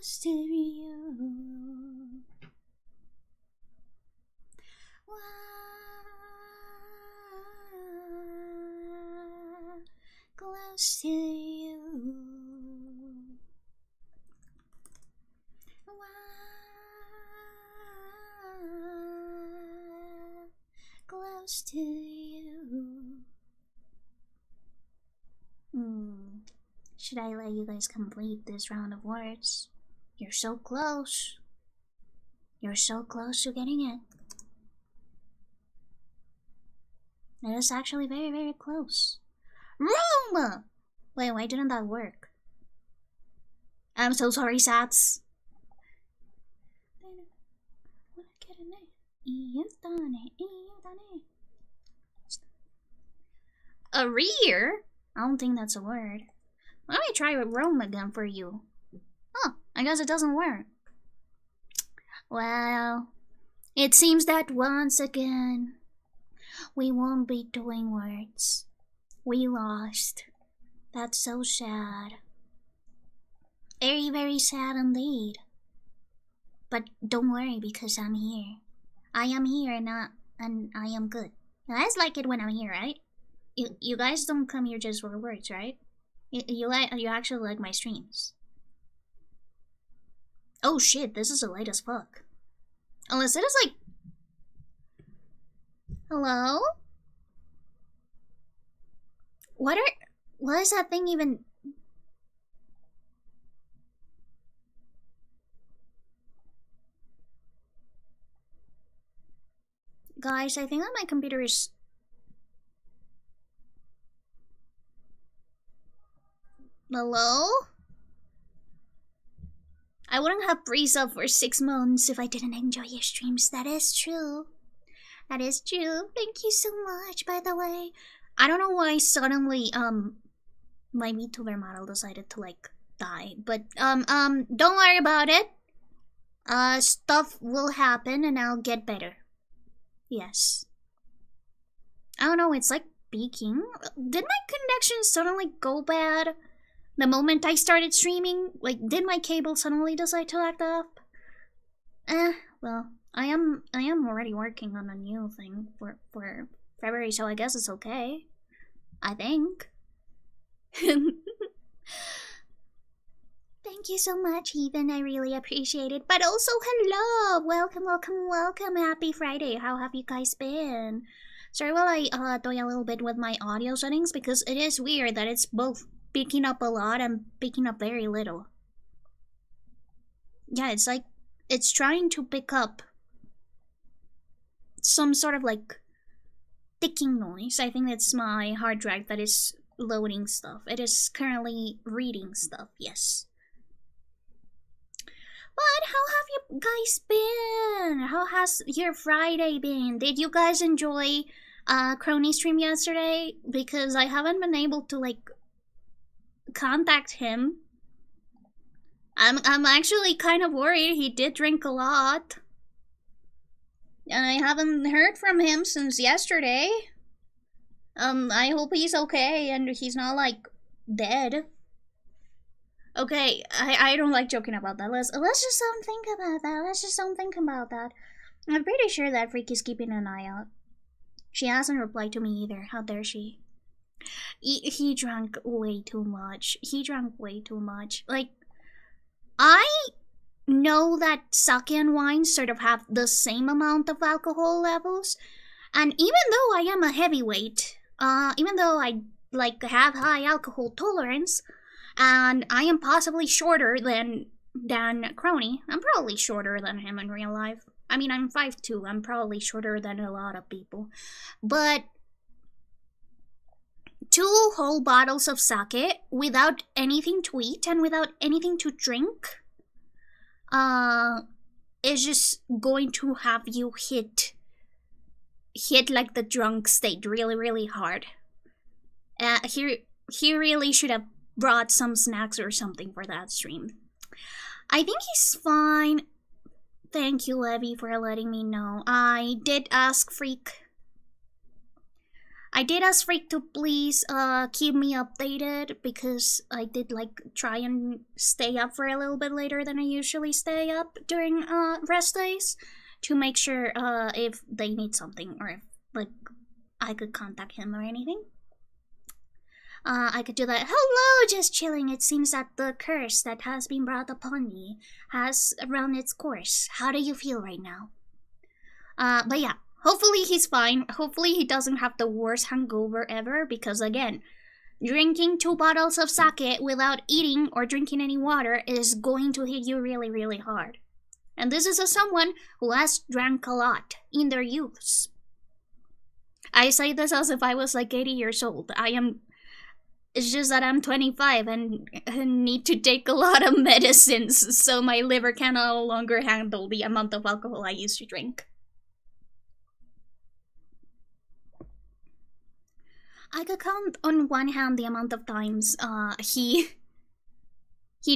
close to you. Close to you. Close to you. Should I let you guys complete this round of words? You're so close. You're so close to getting it. It is actually very, very close. Roma! Wait, why didn't that work? I'm so sorry, Sats. A rear? I don't think that's a word. Let me try with Rome again for you. Oh, I guess it doesn't work. Well, it seems that once again, we won't be doing words. We lost. That's so sad. Very, very sad indeed. But don't worry because I'm here. I am here and I am good. You guys like it when I'm here, right? You guys don't come here just for words, right? You actually like my streams. Oh shit, this is late as fuck. Unless it is like... Hello? What is that thing even... Guys, I think that my computer is... Hello? I wouldn't have pre-sub for 6 months if I didn't enjoy your streams. That is true. That is true. Thank you so much, by the way. I don't know why suddenly, my VTuber model decided to, like, die. But, don't worry about it. Stuff will happen and I'll get better. Yes. I don't know, it's like peaking. Did my connection suddenly go bad the moment I started streaming? Like, did my cable suddenly decide to act up? Well, I am already working on a new thing for February, so I guess it's okay. I think. Thank you so much, Ethan. I really appreciate it. But also, hello! Welcome, welcome, welcome. Happy Friday. How have you guys been? Sorry while I toy a little bit with my audio settings because it is weird that it's both picking up a lot and picking up very little. Yeah, it's like it's trying to pick up some sort of like ticking noise. I think it's my hard drive that is loading stuff. It is currently reading stuff, yes. But how have you guys been? How has your Friday been? Did you guys enjoy Crony's stream yesterday? Because I haven't been able to like contact him. I'm actually kind of worried. He did drink a lot. And I haven't heard from him since yesterday. I hope he's okay and he's not like dead. Okay, I don't like joking about that. Let's just don't think about that. Let's just don't think about that. I'm pretty sure that Freak is keeping an eye out. She hasn't replied to me either. How dare she? He drank way too much. He drank way too much. Like, I know that sake and wine sort of have the same amount of alcohol levels, and even though I am a heavyweight, even though I like have high alcohol tolerance, and I am possibly shorter than Crony. I'm probably shorter than him in real life. I mean, I'm 5'2". I'm probably shorter than a lot of people. But 2 whole bottles of sake without anything to eat and without anything to drink is just going to have you hit like the drunk state really, really hard. He really should have brought some snacks or something for that stream. I think he's fine. Thank you, Levy, for letting me know. I did ask Freak. I did ask Freak to please keep me updated because I did like try and stay up for a little bit later than I usually stay up during rest days to make sure if they need something or if like I could contact him or anything. I could do that. Hello, just chilling. It seems that the curse that has been brought upon me has run its course. How do you feel right now? But yeah, hopefully he's fine. Hopefully he doesn't have the worst hangover ever because again, drinking 2 bottles of sake without eating or drinking any water is going to hit you really, really hard. And this is as someone who has drank a lot in their youths. I say this as if I was like 80 years old. It's just that I'm 25 and need to take a lot of medicines, so my liver can no longer handle the amount of alcohol I used to drink. I could count on one hand the amount of times he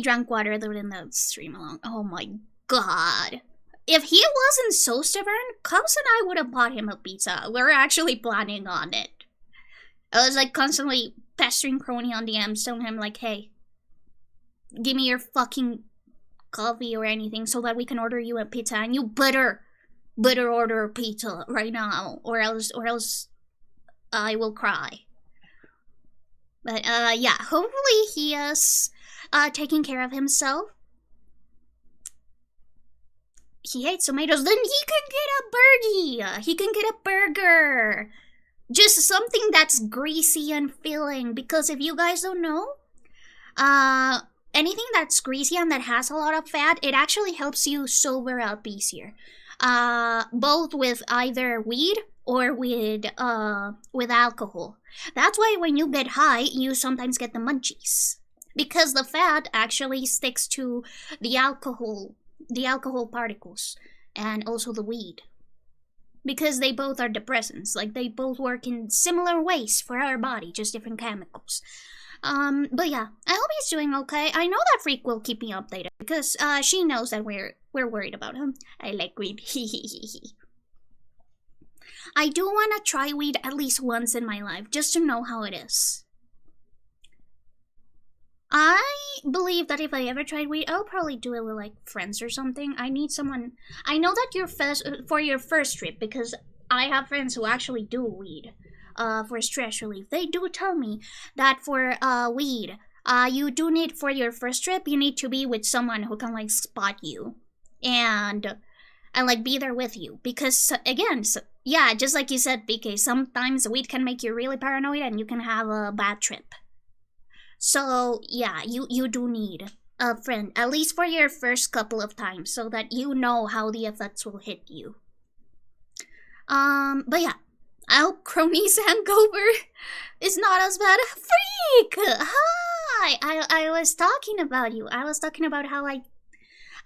drank water during the stream along. Oh my god. If he wasn't so stubborn, Cubs and I would have bought him a pizza. We're actually planning on it. I was like constantly pestering Crony on DMs, telling him like, hey, give me your fucking coffee or anything so that we can order you a pizza, and you better order a pizza right now, or else I will cry. But yeah, hopefully he is taking care of himself. He hates tomatoes, then he can get a birdie. He can get a burger. Just something that's greasy and filling, because if you guys don't know, anything that's greasy and that has a lot of fat, it actually helps you sober up easier. Both with either weed or with alcohol. That's why when you get high, you sometimes get the munchies, because the fat actually sticks to the alcohol particles and also the weed. Because they both are depressants, like they both work in similar ways for our body, just different chemicals. But yeah, I hope he's doing okay. I know that Freak will keep me updated because she knows that we're worried about him. I like weed. I do want to try weed at least once in my life, just to know how it is. I believe that if I ever tried weed, I'll probably do it with like friends or something. I need someone. I know that for your first trip, because I have friends who actually do weed for stress relief. They do tell me that for weed, you do need, for your first trip, you need to be with someone who can like spot you and like be there with you, because again, yeah, just like you said, BK, sometimes weed can make you really paranoid and you can have a bad trip. So yeah, you do need a friend, at least for your first couple of times, so that you know how the effects will hit you. But yeah, I hope Crony's hangover is not as bad. Freak! Hi! I was talking about you. I was talking about how I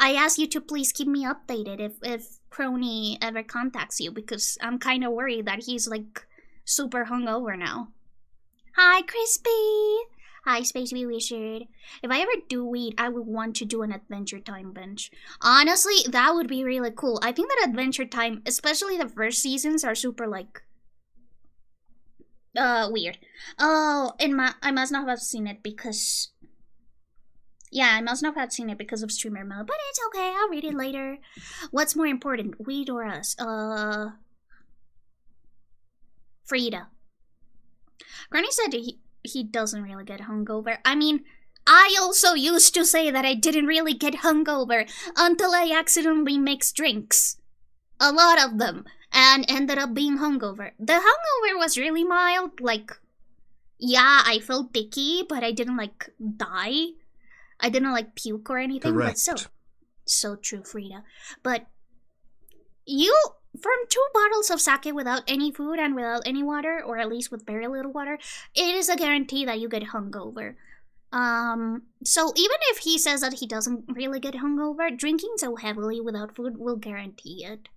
asked you to please keep me updated if Crony ever contacts you, because I'm kind of worried that he's like super hungover now. Hi, Crispy! Hi, Space Bee Wizard. If I ever do weed, I would want to do an Adventure Time bench. Honestly, that would be really cool. I think that Adventure Time, especially the first seasons, are super like weird. Oh, I must not have seen it because, yeah, I must not have seen it because of streamer mode, but it's okay, I'll read it later. What's more important, weed or us? Frida. Granny said he doesn't really get hungover. I mean, I also used to say that I didn't really get hungover until I accidentally mixed drinks. A lot of them. And ended up being hungover. The hangover was really mild. Like, yeah, I felt dicky, but I didn't like die. I didn't like puke or anything. Correct. But still, so true, Frida. But you, from 2 bottles of sake without any food and without any water, or at least with very little water, it is a guarantee that you get hungover. So even if he says that he doesn't really get hungover, drinking so heavily without food will guarantee it.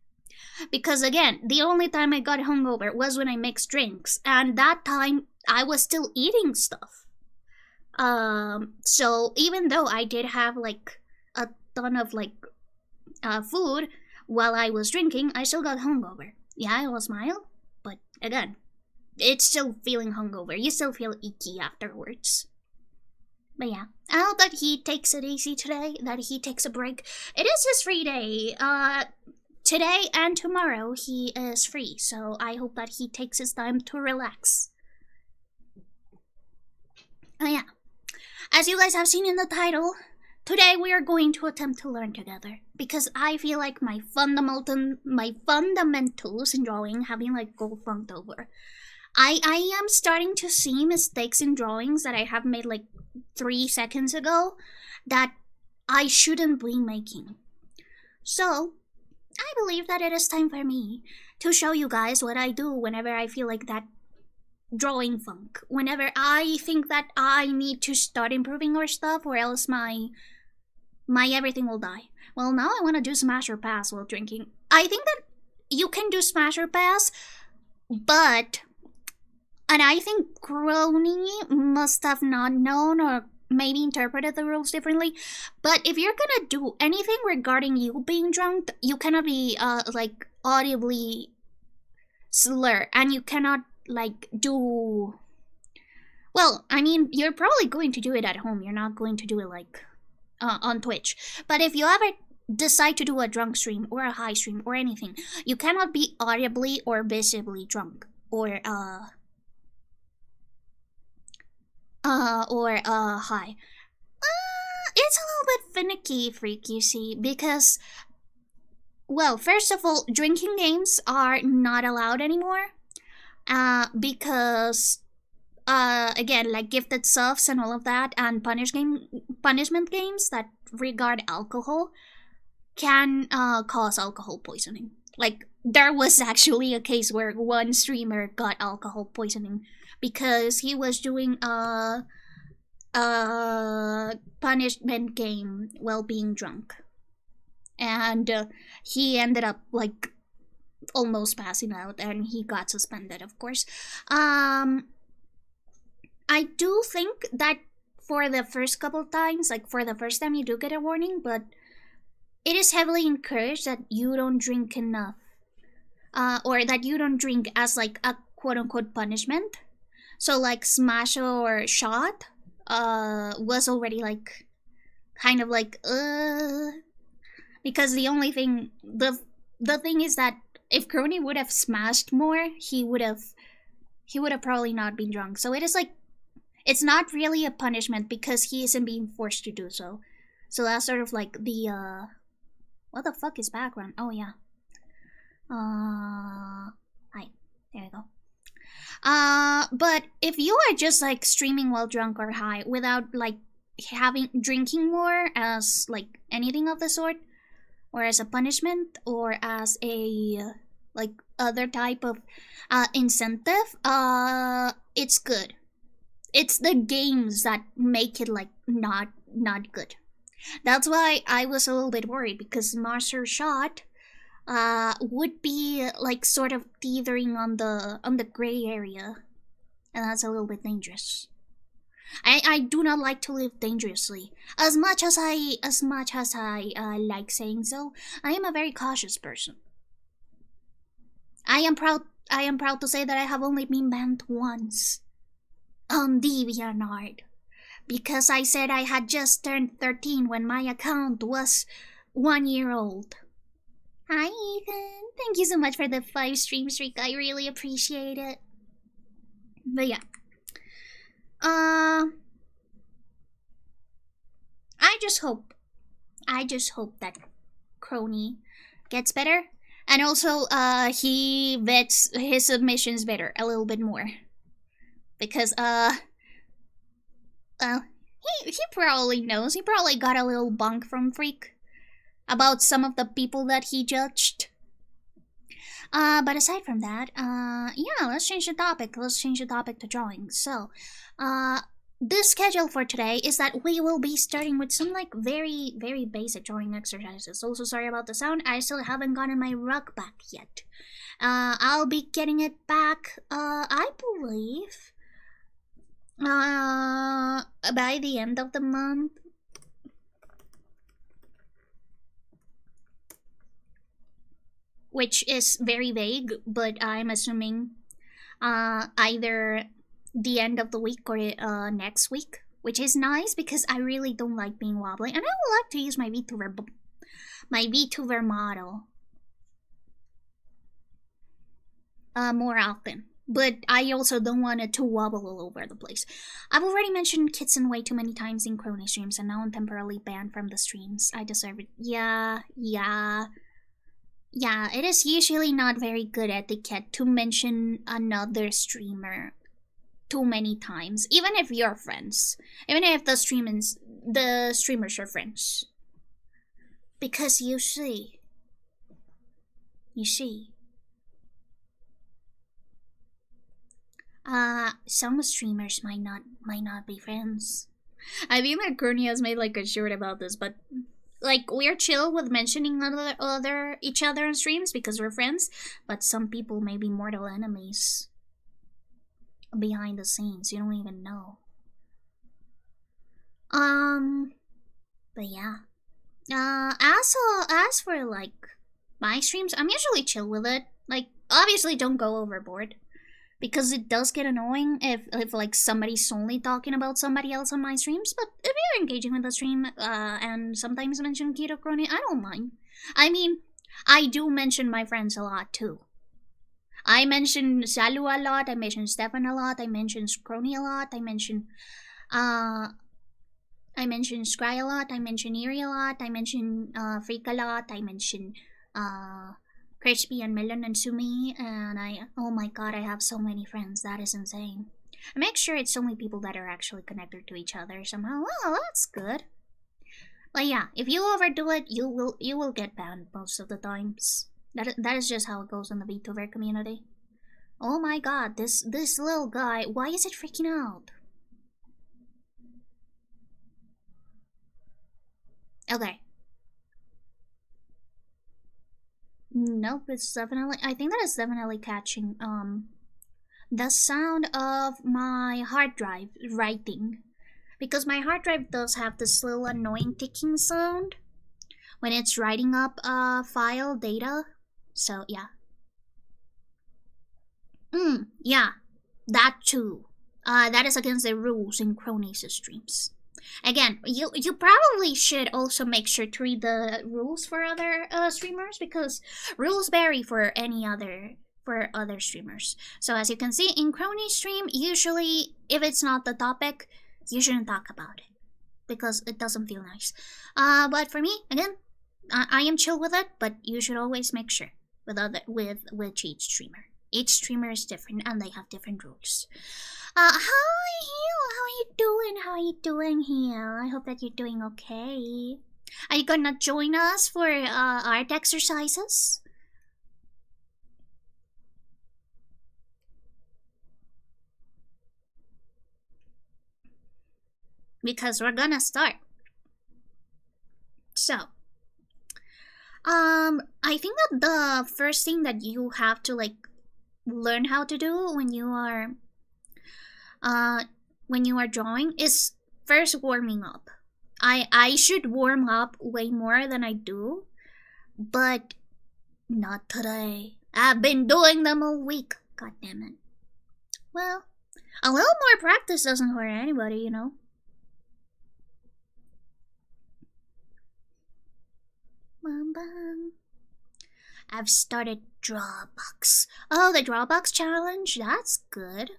Because again, the only time I got hungover was when I mixed drinks, and that time I was still eating stuff. So even though I did have like a ton of like food while I was drinking, I still got hungover. Yeah, it was mild, but again, it's still feeling hungover. You still feel icky afterwards. But yeah, I hope that he takes it easy today, that he takes a break. It is his free day. Today and tomorrow he is free, so I hope that he takes his time to relax. Oh yeah, as you guys have seen in the title, today we are going to attempt to learn together, because I feel like my fundamentals in drawing have been like go funked over. I am starting to see mistakes in drawings that I have made like 3 seconds ago that I shouldn't be making. So, I believe that it is time for me to show you guys what I do whenever I feel like that drawing funk. Whenever I think that I need to start improving or stuff, or else my everything will die. Well, now I want to do smash or pass while drinking. I think that you can do smash or pass, but... And I think Crony must have not known or maybe interpreted the rules differently. But if you're gonna do anything regarding you being drunk, you cannot be like audibly slur, and you cannot like do. Well, I mean, you're probably going to do it at home. You're not going to do it like on Twitch. But if you ever decide to do a drunk stream or a high stream or anything, you cannot be audibly or visibly drunk or high. It's a little bit finicky, Freak, you see, because, well, first of all, drinking games are not allowed anymore, because, again, like gifted subs and all of that, and punishment games that regard alcohol can, cause alcohol poisoning. Like, there was actually a case where one streamer got alcohol poisoning because he was doing a punishment game while being drunk, and he ended up like almost passing out, and he got suspended, of course. I do think that for the first couple times, like for the first time, you do get a warning, but it is heavily encouraged that you don't drink enough, or that you don't drink as like a quote-unquote punishment. So like smash or shot was already like kind of like because the only thing the thing is that if Crony would have smashed more, he would have probably not been drunk. So it is like it's not really a punishment because he isn't being forced to do so. So that's sort of like the what the fuck is background? Oh yeah. Hi. There we go. But if you are just like streaming while drunk or high without like drinking more as like anything of the sort, or as a punishment, or as a like other type of incentive, it's good. It's the games that make it like not good. That's why I was a little bit worried, because Master Shot would be like sort of teetering on the gray area, and that's a little bit dangerous. I do not like to live dangerously. As much as I like saying so, I am a very cautious person. I am proud to say that I have only been banned once on DeviantArt, because I said I had just turned 13 when my account was 1 year old. Hi Ethan, thank you so much for the 5 stream streak, I really appreciate it. But yeah, I just hope that Crony gets better, and also he vets his submissions better a little bit more, because he probably knows, he probably got a little bunk from Freak about some of the people that he judged. But aside from that, yeah, let's change the topic. Let's change the topic to drawing. So, the schedule for today is that we will be starting with some like very, very basic drawing exercises. Also, sorry about the sound. I still haven't gotten my rug back yet. I'll be getting it back, I believe, by the end of the month. Which is very vague, but I'm assuming either the end of the week or next week, which is nice because I really don't like being wobbly, and I would like to use my VTuber model more often. But I also don't want it to wobble all over the place. I've already mentioned Kitsen way too many times in Crony streams, and now I'm temporarily banned from the streams. I deserve it. Yeah, it is usually not very good etiquette to mention another streamer too many times, even if you're friends. Even if the streamers are friends. Because you see, some streamers might not be friends. I think that Gurney has made like a short about this, but like we're chill with mentioning each other on streams because we're friends, but some people may be mortal enemies behind the scenes. You don't even know. But yeah. As for like my streams, I'm usually chill with it. Like obviously don't go overboard, because it does get annoying if like somebody's only talking about somebody else on my streams. But if you're engaging with the stream and sometimes mention Keto Crony, I don't mind. I mean, I do mention my friends a lot too. I mention Salu a lot, I mention Stefan a lot, I mention Crony a lot, I mention Scry a lot, I mention Eerie a lot, I mention Freak a lot, I mention Crispy and Melon and Sumi, and oh my god, I have so many friends, that is insane. I make sure it's only people that are actually connected to each other somehow. Well, that's good. But yeah, if you overdo it, you will get banned most of the times. That is just how it goes in the VTuber community. Oh my god, this little guy, why is it freaking out? Okay. Nope, it's definitely, I think that is definitely catching the sound of my hard drive writing. Because my hard drive does have this little annoying ticking sound when it's writing up file data. So yeah. Yeah, that too. That is against the rules in Crony's streams. Again, you probably should also make sure to read the rules for other streamers, because rules vary for other streamers. So as you can see in Crony's stream, usually if it's not the topic, you shouldn't talk about it because it doesn't feel nice. But for me, again, I am chill with it, but you should always make sure with each streamer. Each streamer is different and they have different rules. Hi Heel, how are you doing Heel? I hope that you're doing okay. Are you gonna join us for art exercises? Because we're gonna start. So, I think that the first thing that you have to like learn how to do when you are drawing is first warming up. I should warm up way more than I do, but not today. I've been doing them all week. God damn it. Well, a little more practice doesn't hurt anybody, you know. Bum, bum. I've started Drawbox. Oh, the Drawbox challenge? That's good.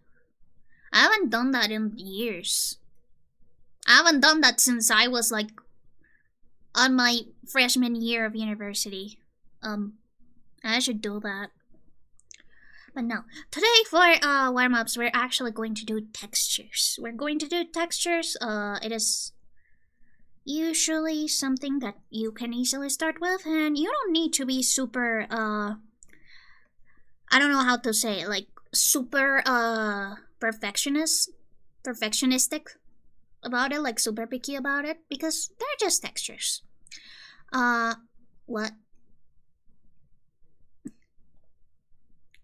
I haven't done that in years. I haven't done that since I was like on my freshman year of university. I should do that. But no, today for warm-ups, we're actually going to do textures. It is usually something that you can easily start with, and you don't need to be super I don't know how to say it, like super perfectionistic about it, like super picky about it, because they're just textures. What?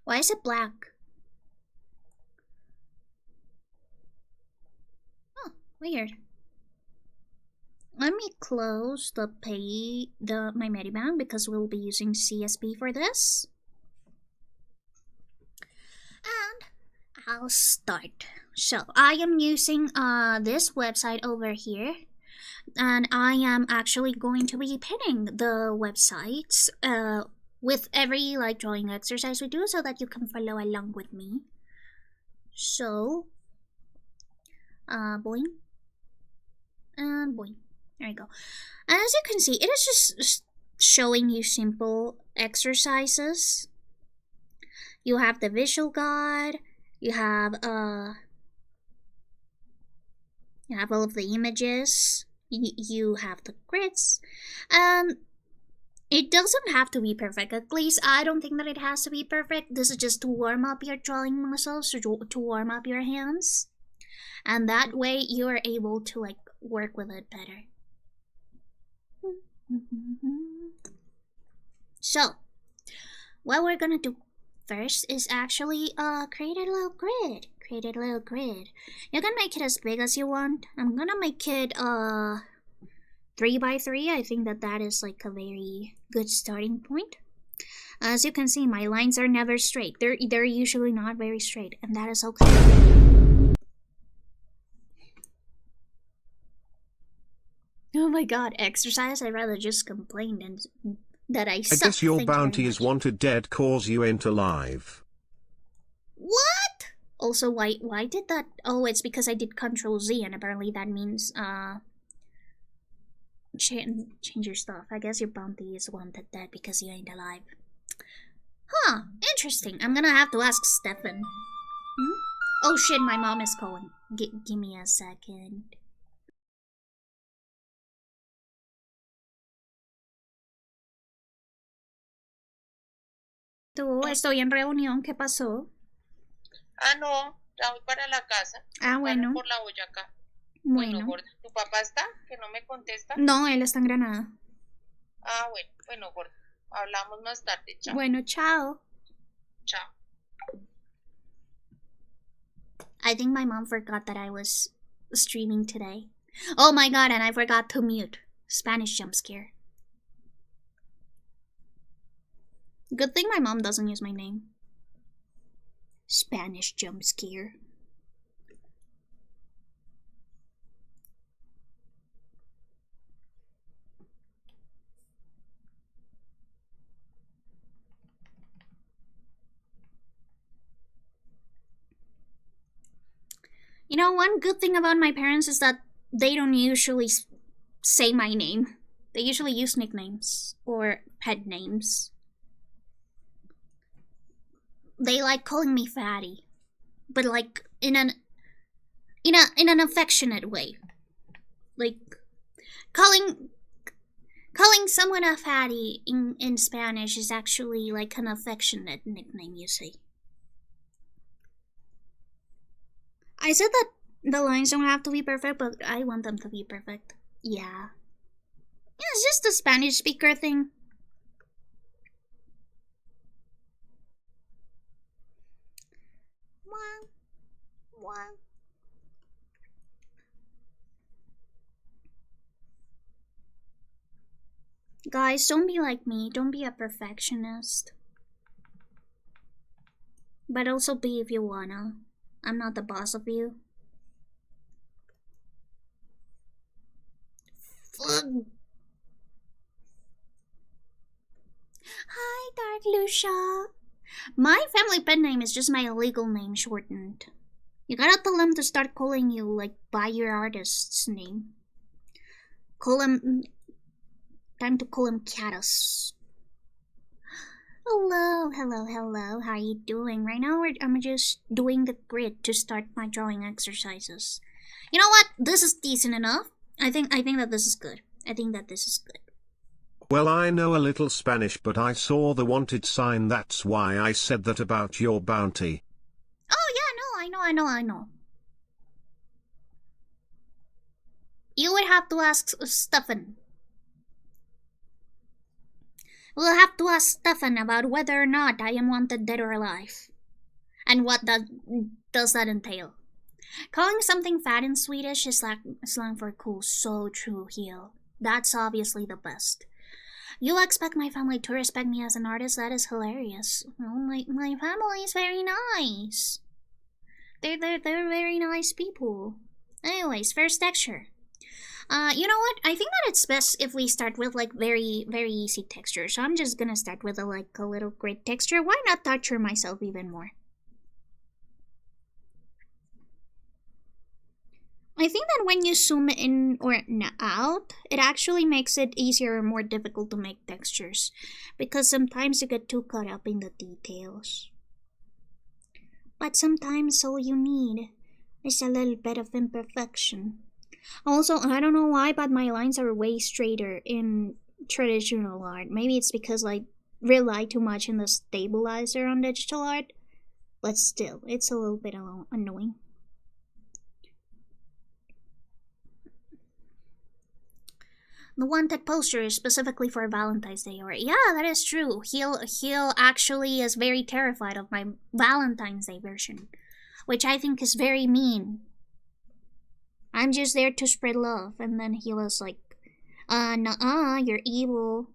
Why is it black? Oh, weird. Let me close my Medibang because we'll be using CSP for this. And I'll start. So I am using this website over here, and I am actually going to be pinning the websites with every like drawing exercise we do, so that you can follow along with me. So boing and boing. There you go. And as you can see, it is just showing you simple exercises. You have the visual guide. You have all of the images. You have the grids, and it doesn't have to be perfect. At least I don't think that it has to be perfect. This is just to warm up your drawing muscles, to warm up your hands, and that way you are able to like work with it better. So, what we're gonna do first is actually create a little grid. You can make it as big as you want. I'm gonna make it 3 by 3. I think that is like a very good starting point. As you can see, my lines are never straight. They're usually not very straight, and that is okay. Oh my god, exercise? I'd rather just complain than that I suck. I guess your bounty is wanted dead cause you ain't alive. What? Also, why did that? Oh, it's because I did Control Z, and apparently that means change your stuff. I guess your bounty is wanted dead because you ain't alive. Huh, interesting. I'm gonna have to ask Stefan. Oh shit, my mom is calling. Give me a second. Tú, estoy en reunión, ¿qué pasó? Ah, no, ya voy para la casa. Ah, bueno. Por la Boyacá. Bueno. Gorda, ¿tu papá está? ¿Que no me contesta? No, él está en Granada. Ah, bueno, gorda. Hablamos más tarde, chao. Bueno, chao. Chao. I think my mom forgot that I was streaming today. Oh my god, and I forgot to mute. Spanish jump scare. Good thing my mom doesn't use my name. Spanish jump scare. You know, one good thing about my parents is that they don't usually say my name. They usually use nicknames or pet names. They like calling me fatty, but like in an affectionate way. Like calling someone a fatty in Spanish is actually like an affectionate nickname, you see. I said that the lines don't have to be perfect, but I want them to be perfect. Yeah. It's just a Spanish speaker thing. Guys, don't be like me. Don't be a perfectionist. But also be if you wanna. I'm not the boss of you. Hi, Dark Lucia. My family pet name is just my legal name shortened. You gotta tell them to start calling you like by your artist's name. Call him. Time to call him Catus. Hello. How are you doing? Right now I'm just doing the grid to start my drawing exercises. You know what? This is decent enough. I think that this is good. Well, I know a little Spanish, but I saw the wanted sign. That's why I said that about your bounty. Oh yeah, no, I know. You would have to ask Stefan. We'll have to ask Stefan about whether or not I am wanted dead or alive. And what does that entail? Calling something fat in Swedish is slang for cool. So true, Heel. That's obviously the best. You expect my family to respect me as an artist? That is hilarious. Well, my family is very nice. They're very nice people. Anyways, first texture. You know what? I think that it's best if we start with like very easy texture. So I'm just gonna start with a little grid texture. Why not torture myself even more? I think that when you zoom in or out, it actually makes it easier or more difficult to make textures, because sometimes you get too caught up in the details. But sometimes all you need is a little bit of imperfection. Also, I don't know why, but my lines are way straighter in traditional art. Maybe it's because I rely too much on the stabilizer on digital art, but still, it's a little bit annoying. The wanted poster is specifically for Valentine's Day, or yeah, that is true. He'll actually is very terrified of my Valentine's Day version, which I think is very mean. I'm just there to spread love, and then he was like, nuh-uh, you're evil.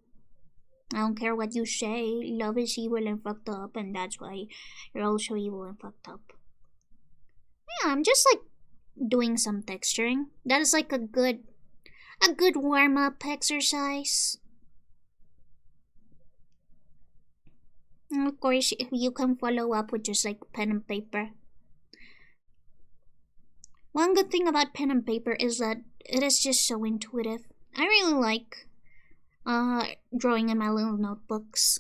I don't care what you say. Love is evil and fucked up, and that's why you're also evil and fucked up. Yeah, I'm just like doing some texturing. That is like a good warm-up exercise. And of course, you can follow up with just like pen and paper. One good thing about pen and paper is that it is just so intuitive. I really like drawing in my little notebooks.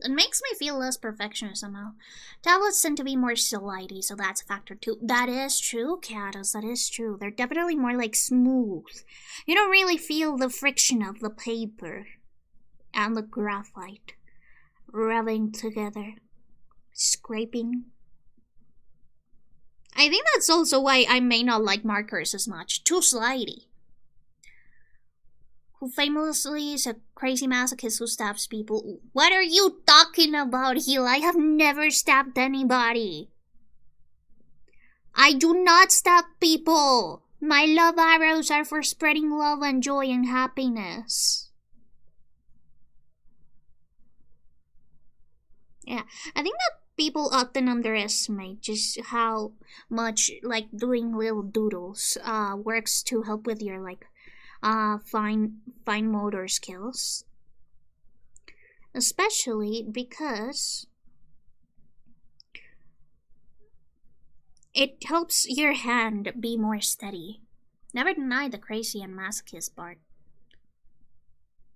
It makes me feel less perfectionist somehow. Tablets tend to be more slidey, so that's a factor too. That is true, Catus, that is true. They're definitely more like smooth. You don't really feel the friction of the paper and the graphite rubbing together, scraping. I think that's also why I may not like markers as much. Too slidey. Who famously is a crazy masochist who stabs people. What are you talking about, Heel? I have never stabbed anybody. I do not stab people. My love arrows are for spreading love and joy and happiness. Yeah, I think that people often underestimate just how much like doing little doodles works to help with your like fine motor skills, especially because it helps your hand be more steady. Never deny the crazy and masochist part.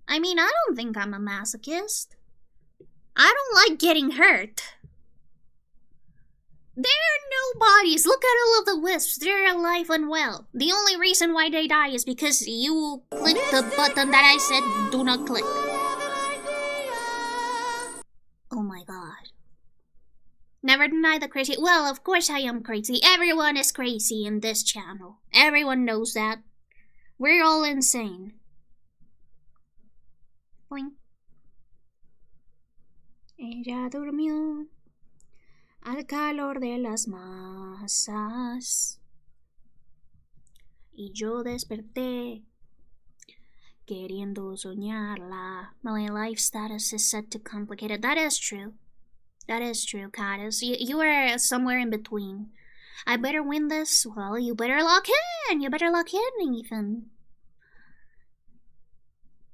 I mean, I don't think I'm a masochist. I don't like getting hurt. There are no bodies. Look at all of the wisps. They're alive and well. The only reason why they die is because you clicked the button that I said do not click. Oh my god. Never deny the crazy. Well, of course I am crazy. Everyone is crazy in this channel. Everyone knows that. We're all insane. Boing. Ella durmió al calor de las masas y yo desperté queriendo soñarla. My life status is set to complicated. That is true. That is true, Catus. You are somewhere in between. I better win this. Well, you better lock in. You better lock in, Ethan.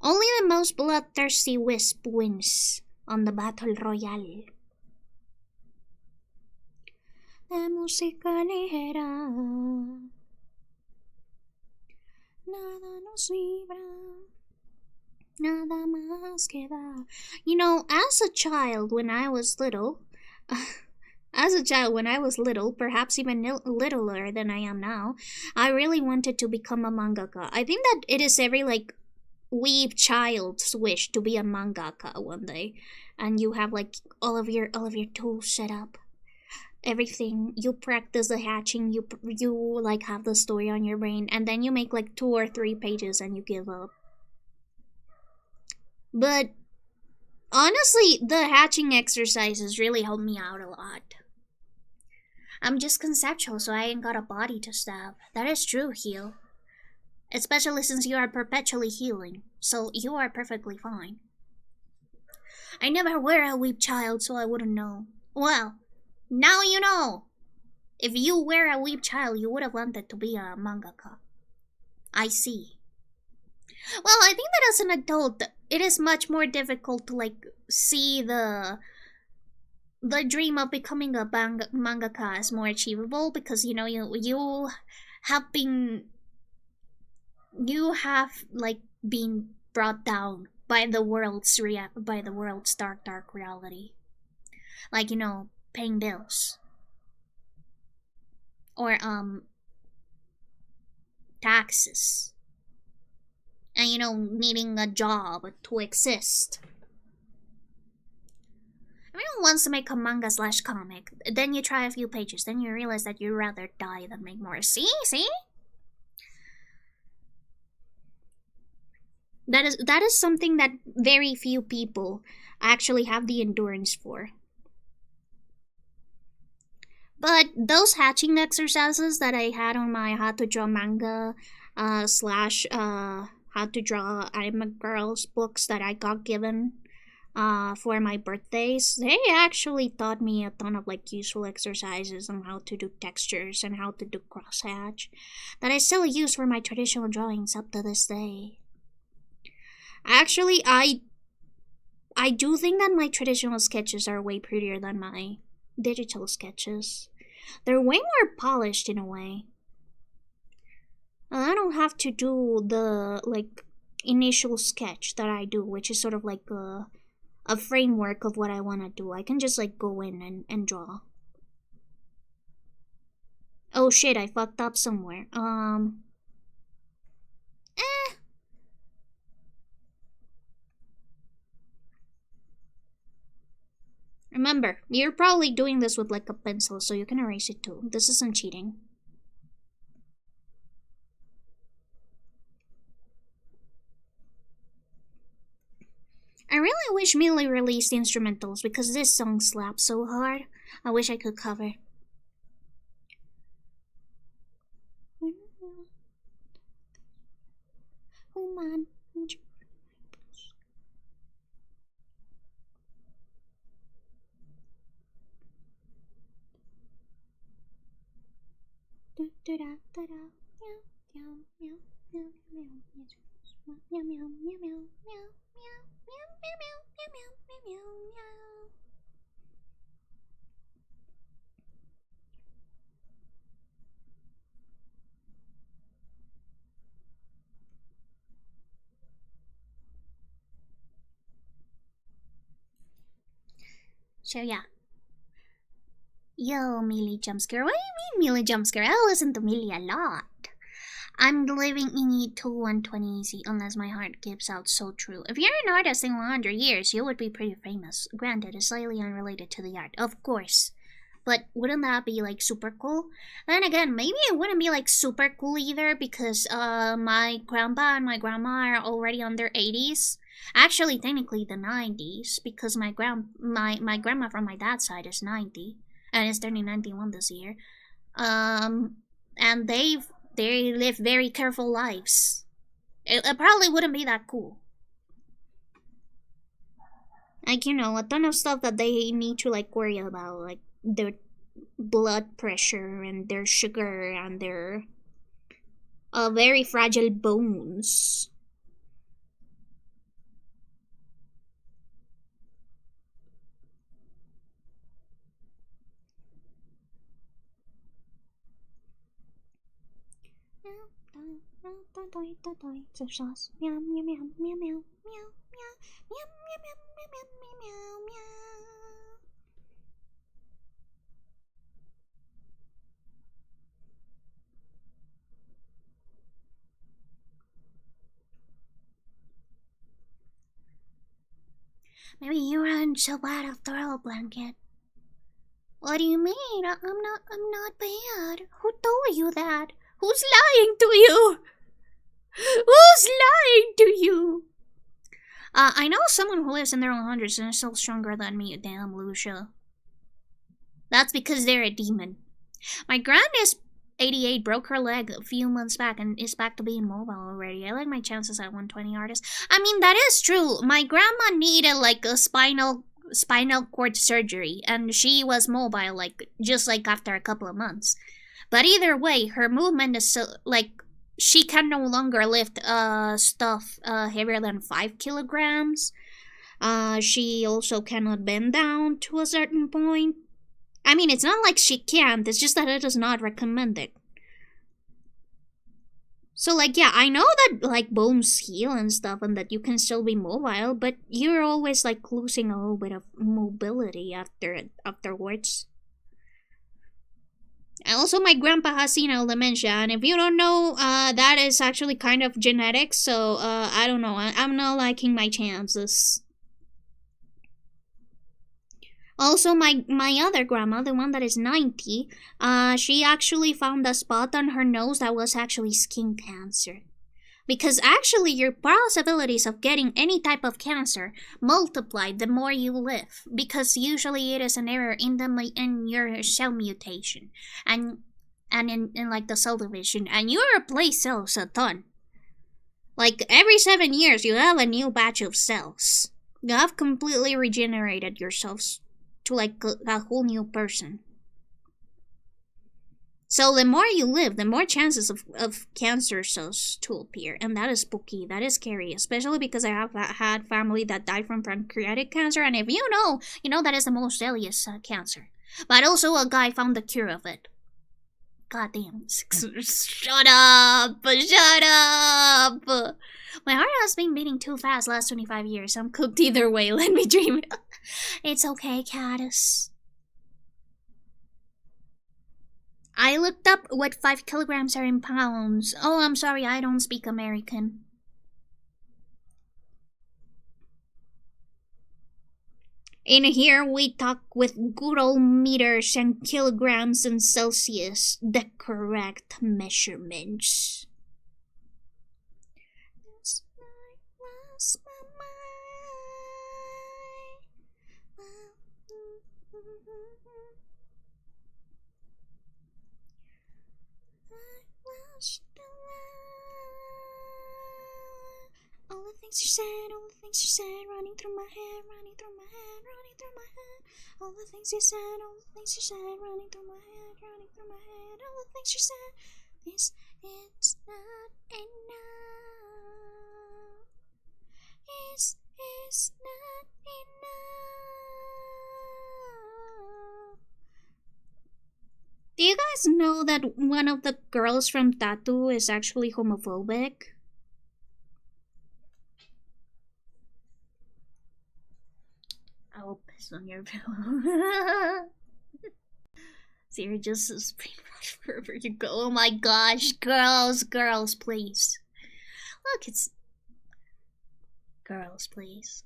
Only the most bloodthirsty wisp wins on the battle royale. De música ligera, nada nos libra, nada más queda. You know, as a child when I was little, perhaps even littler than I am now, I really wanted to become a mangaka. I think that it is every like weeb child's wish to be a mangaka one day, and you have like all of your tools set up. Everything, you practice the hatching, you like have the story on your brain, and then you make like 2 or 3 pages and you give up. But honestly, the hatching exercises really helped me out a lot. I'm just conceptual, so I ain't got a body to stab. That is true, Heal. Especially since you are perpetually healing, so you are perfectly fine. I never were a weep child, so I wouldn't know. Well, now you know. If you were a weeb child, you would have wanted to be a mangaka. I see. Well, I think that as an adult, it is much more difficult to like see the dream of becoming a mangaka as more achievable, because you know you have like been brought down by the world's dark reality, like, you know, paying bills or taxes, and, you know, needing a job to exist. Everyone wants to make a manga/comic. Then you try a few pages. Then you realize that you'd rather die than make more. See? That is something that very few people actually have the endurance for. But those hatching exercises that I had on my how to draw manga / how to draw anime girls books that I got given for my birthdays, they actually taught me a ton of like useful exercises on how to do textures and how to do crosshatch that I still use for my traditional drawings up to this day. Actually, I do think that my traditional sketches are way prettier than my digital sketches. They're way more polished in a way. I don't have to do the like initial sketch that I do, which is sort of like a framework of what I want to do. I can just like go in and draw. Oh shit, I fucked up somewhere. Remember, you're probably doing this with like a pencil, so you can erase it too. This isn't cheating. I really wish Millie released instrumentals because this song slaps so hard. I wish I could cover. Oh man. So yeah. Yo, Millie Jumpscare. What do you mean, Millie Jumpscare? I listen to Millie a lot. I'm living in it too and 20 easy, unless my heart gives out. So true. If you're an artist in 100 years, you would be pretty famous. Granted, it's slightly unrelated to the art, of course. But wouldn't that be like super cool? Then again, maybe it wouldn't be like super cool either, because my grandpa and my grandma are already on their 80s. Actually, technically the 90s, because my grandma from my dad's side is 90 and is turning 91 this year. And they live very careful lives. It probably wouldn't be that cool. Like, you know, a ton of stuff that they need to like worry about, like their blood pressure and their sugar and their very fragile bones. Maybe you aren't so bad after all, Blanket. What do you mean? I'm not bad. Who told you that? Who's lying to you? Who's lying to you? I know someone who lives in their own hundreds and is still stronger than me. Damn, Lucia. That's because they're a demon. My grand is 88, broke her leg a few months back and is back to being mobile already. I like my chances at 120 artists. I mean, that is true. My grandma needed like a spinal spinal cord surgery, and she was mobile just after a couple of months. But either way, her movement is so she can no longer lift stuff heavier than 5 kilograms. She also cannot bend down to a certain point. I mean, it's not like she can't, it's just that it is not recommended. So, yeah, I know that, bones heal and stuff and that you can still be mobile, but you're always, losing a little bit of mobility afterwards. And also, my grandpa has senile dementia, and if you don't know, that is actually kind of genetic, so, I don't know, I'm not liking my chances. Also, my other grandma, the one that is 90, she actually found a spot on her nose that was actually skin cancer. Because actually, your possibilities of getting any type of cancer multiply the more you live. Because usually it is an error in your cell mutation. And in the cell division. And you replace cells a ton. Every 7 years, you have a new batch of cells. You have completely regenerated yourselves to a whole new person. So the more you live, the more chances of cancer cells to appear, and that is spooky, that is scary, especially because I have had family that died from pancreatic cancer, and if you know that is the most deadliest cancer. But also a guy found the cure of it. God damn. Shut up! Shut up! My heart has been beating too fast last 25 years. I'm cooked either way. Let me dream. It's okay, Caddis. I looked up what 5 kilograms are in pounds. Oh, I'm sorry, I don't speak American. In here, we talk with good old meters and kilograms and Celsius, the correct measurements. All the things you said, running through my head, running through my head, running through my head. All the things you said, running through my head, running through my head. All the things you said, it's not enough. It's not enough. Do you guys know that one of the girls from Tattoo is actually homophobic? I will piss on your pillow. So you're just as much wherever you go. Oh my gosh, girls, please. Look, it's girls, please.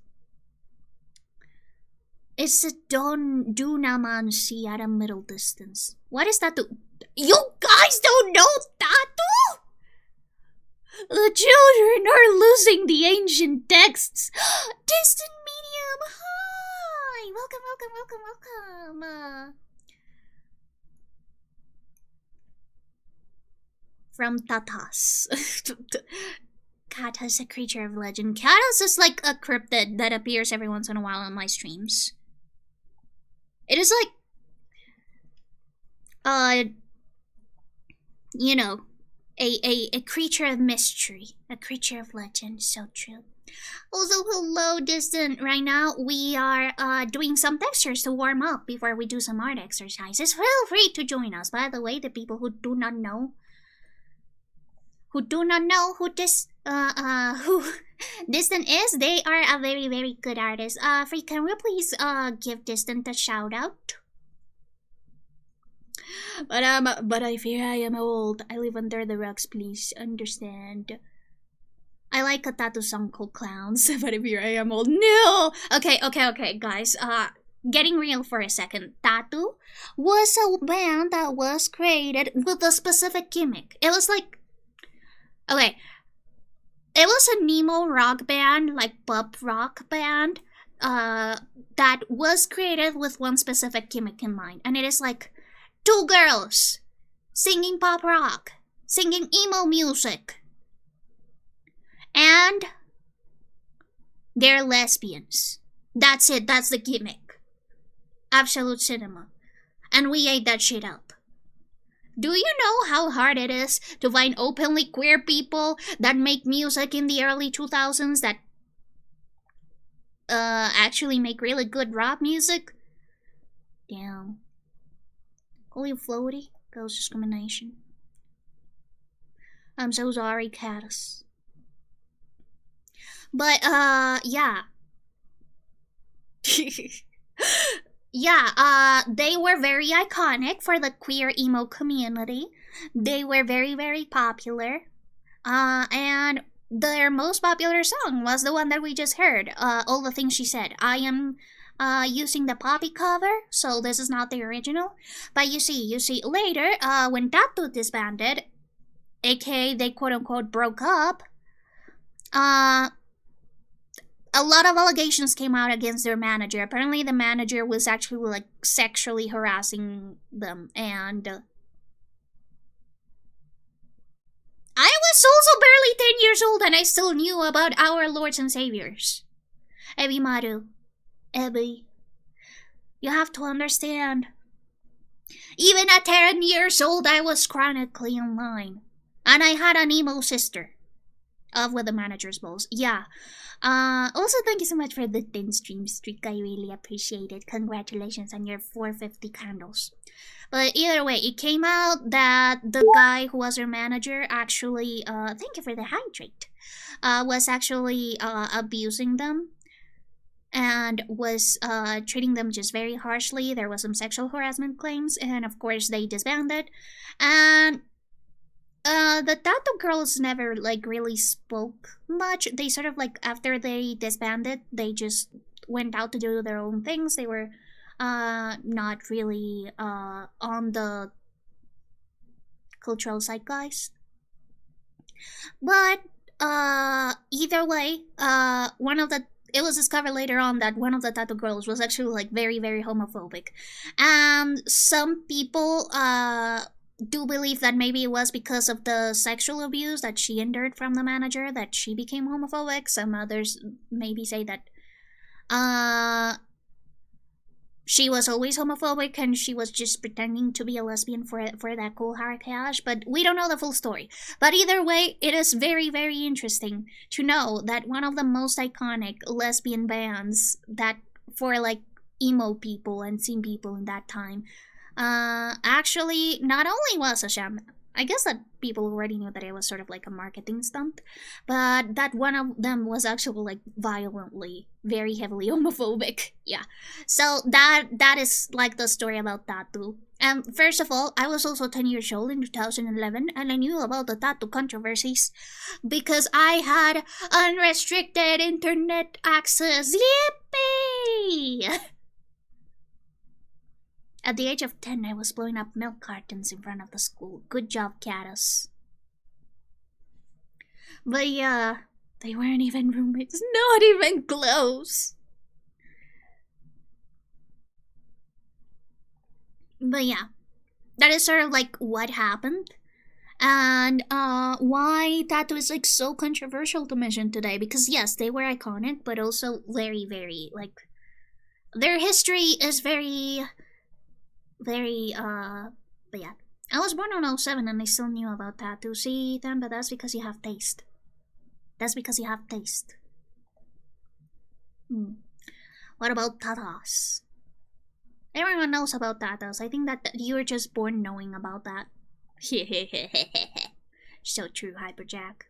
It's a Dunamancy at a middle distance. What is that? You guys don't know Tattoo? The children are losing the ancient texts. Distant medium, hi! Welcome. From Tatas. Katas, a creature of legend. Katas is like a cryptid that appears every once in a while on my streams. It is like, you know, a creature of mystery, a creature of legend. So true. Also, hello, Distant. Right now, we are doing some textures to warm up before we do some art exercises. Feel free to join us. By the way, the people who do not know who Distant is, they are a very, very good artist. Free, can we please give Distant a shout out? But I fear I am old. I live under the rocks, please understand. I like a Tattoo song called Clowns, but I fear I am old. No! Okay, guys. Getting real for a second. Tattoo was a band that was created with a specific gimmick. It was like, okay, it was a Nemo rock band, like pop rock band, that was created with one specific gimmick in mind. And it is like 2 girls singing pop rock, singing emo music. And they're lesbians. That's it, that's the gimmick. Absolute cinema. And we ate that shit up. Do you know how hard it is to find openly queer people that make music in the early 2000s that actually make really good rap music? Damn. Call you floaty? Girls discrimination. I'm so sorry, Caddis. But, yeah. Yeah, they were very iconic for the queer emo community. They were very, very popular. And their most popular song was the one that we just heard, All the Things She Said. I am using the Poppy cover, so this is not the original. But you see, later, when Tattoo disbanded, aka they quote-unquote broke up, a lot of allegations came out against their manager. Apparently the manager was actually like sexually harassing them, and I was also barely 10 years old and I still knew about our lords and saviors. Ebimaru, Ebi, you have to understand. Even at 10 years old I was chronically online. And I had an emo sister. With the manager's balls. Yeah. Also, thank you so much for the 10 stream streak. I really appreciate it. Congratulations on your 450 candles. But either way, it came out that the guy who was her manager actually, thank you for the hydrate, was actually abusing them and was treating them just very harshly. There was some sexual harassment claims, and of course they disbanded. And the Tattoo Girls never like really spoke much. They sort of like after they disbanded, they just went out to do their own things. They were not really on the cultural zeitgeist. But either way, it was discovered later on that one of the Tattoo Girls was actually like very, very homophobic. And some people do believe that maybe it was because of the sexual abuse that she endured from the manager that she became homophobic. Some others maybe say that she was always homophobic and she was just pretending to be a lesbian for that cool haracash, but we don't know the full story. But either way, it is very, very interesting to know that one of the most iconic lesbian bands that for like emo people and scene people in that time actually not only was a sham, I guess that people already knew that it was sort of like a marketing stunt, but that one of them was actually like violently, very heavily homophobic. Yeah. So that is like the story about Tattoo. And first of all, I was also 10 years old in 2011 and I knew about the Tattoo controversies because I had unrestricted internet access. Yippee! At the age of 10, I was blowing up milk cartons in front of the school. Good job, Caddis. But yeah, they weren't even roommates. Not even close. But yeah, that is sort of like what happened. And why Tattoo is like so controversial to mention today. Because yes, they were iconic, but also very, very, like, their history is very... but yeah. I was born on 07 and I still knew about Tattoo. See, Ethan, but that's because you have taste. That's because you have taste. What about tatas? Everyone knows about tatas. I think that you're just born knowing about that. So true, Hyperjack.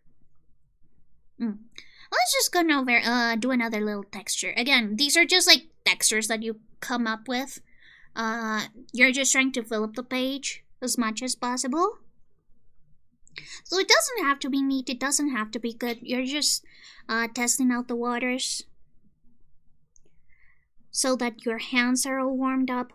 Let's just go over, do another little texture. Again, these are just like textures that you come up with. You're just trying to fill up the page as much as possible. So it doesn't have to be neat, it doesn't have to be good. You're just testing out the waters so that your hands are all warmed up.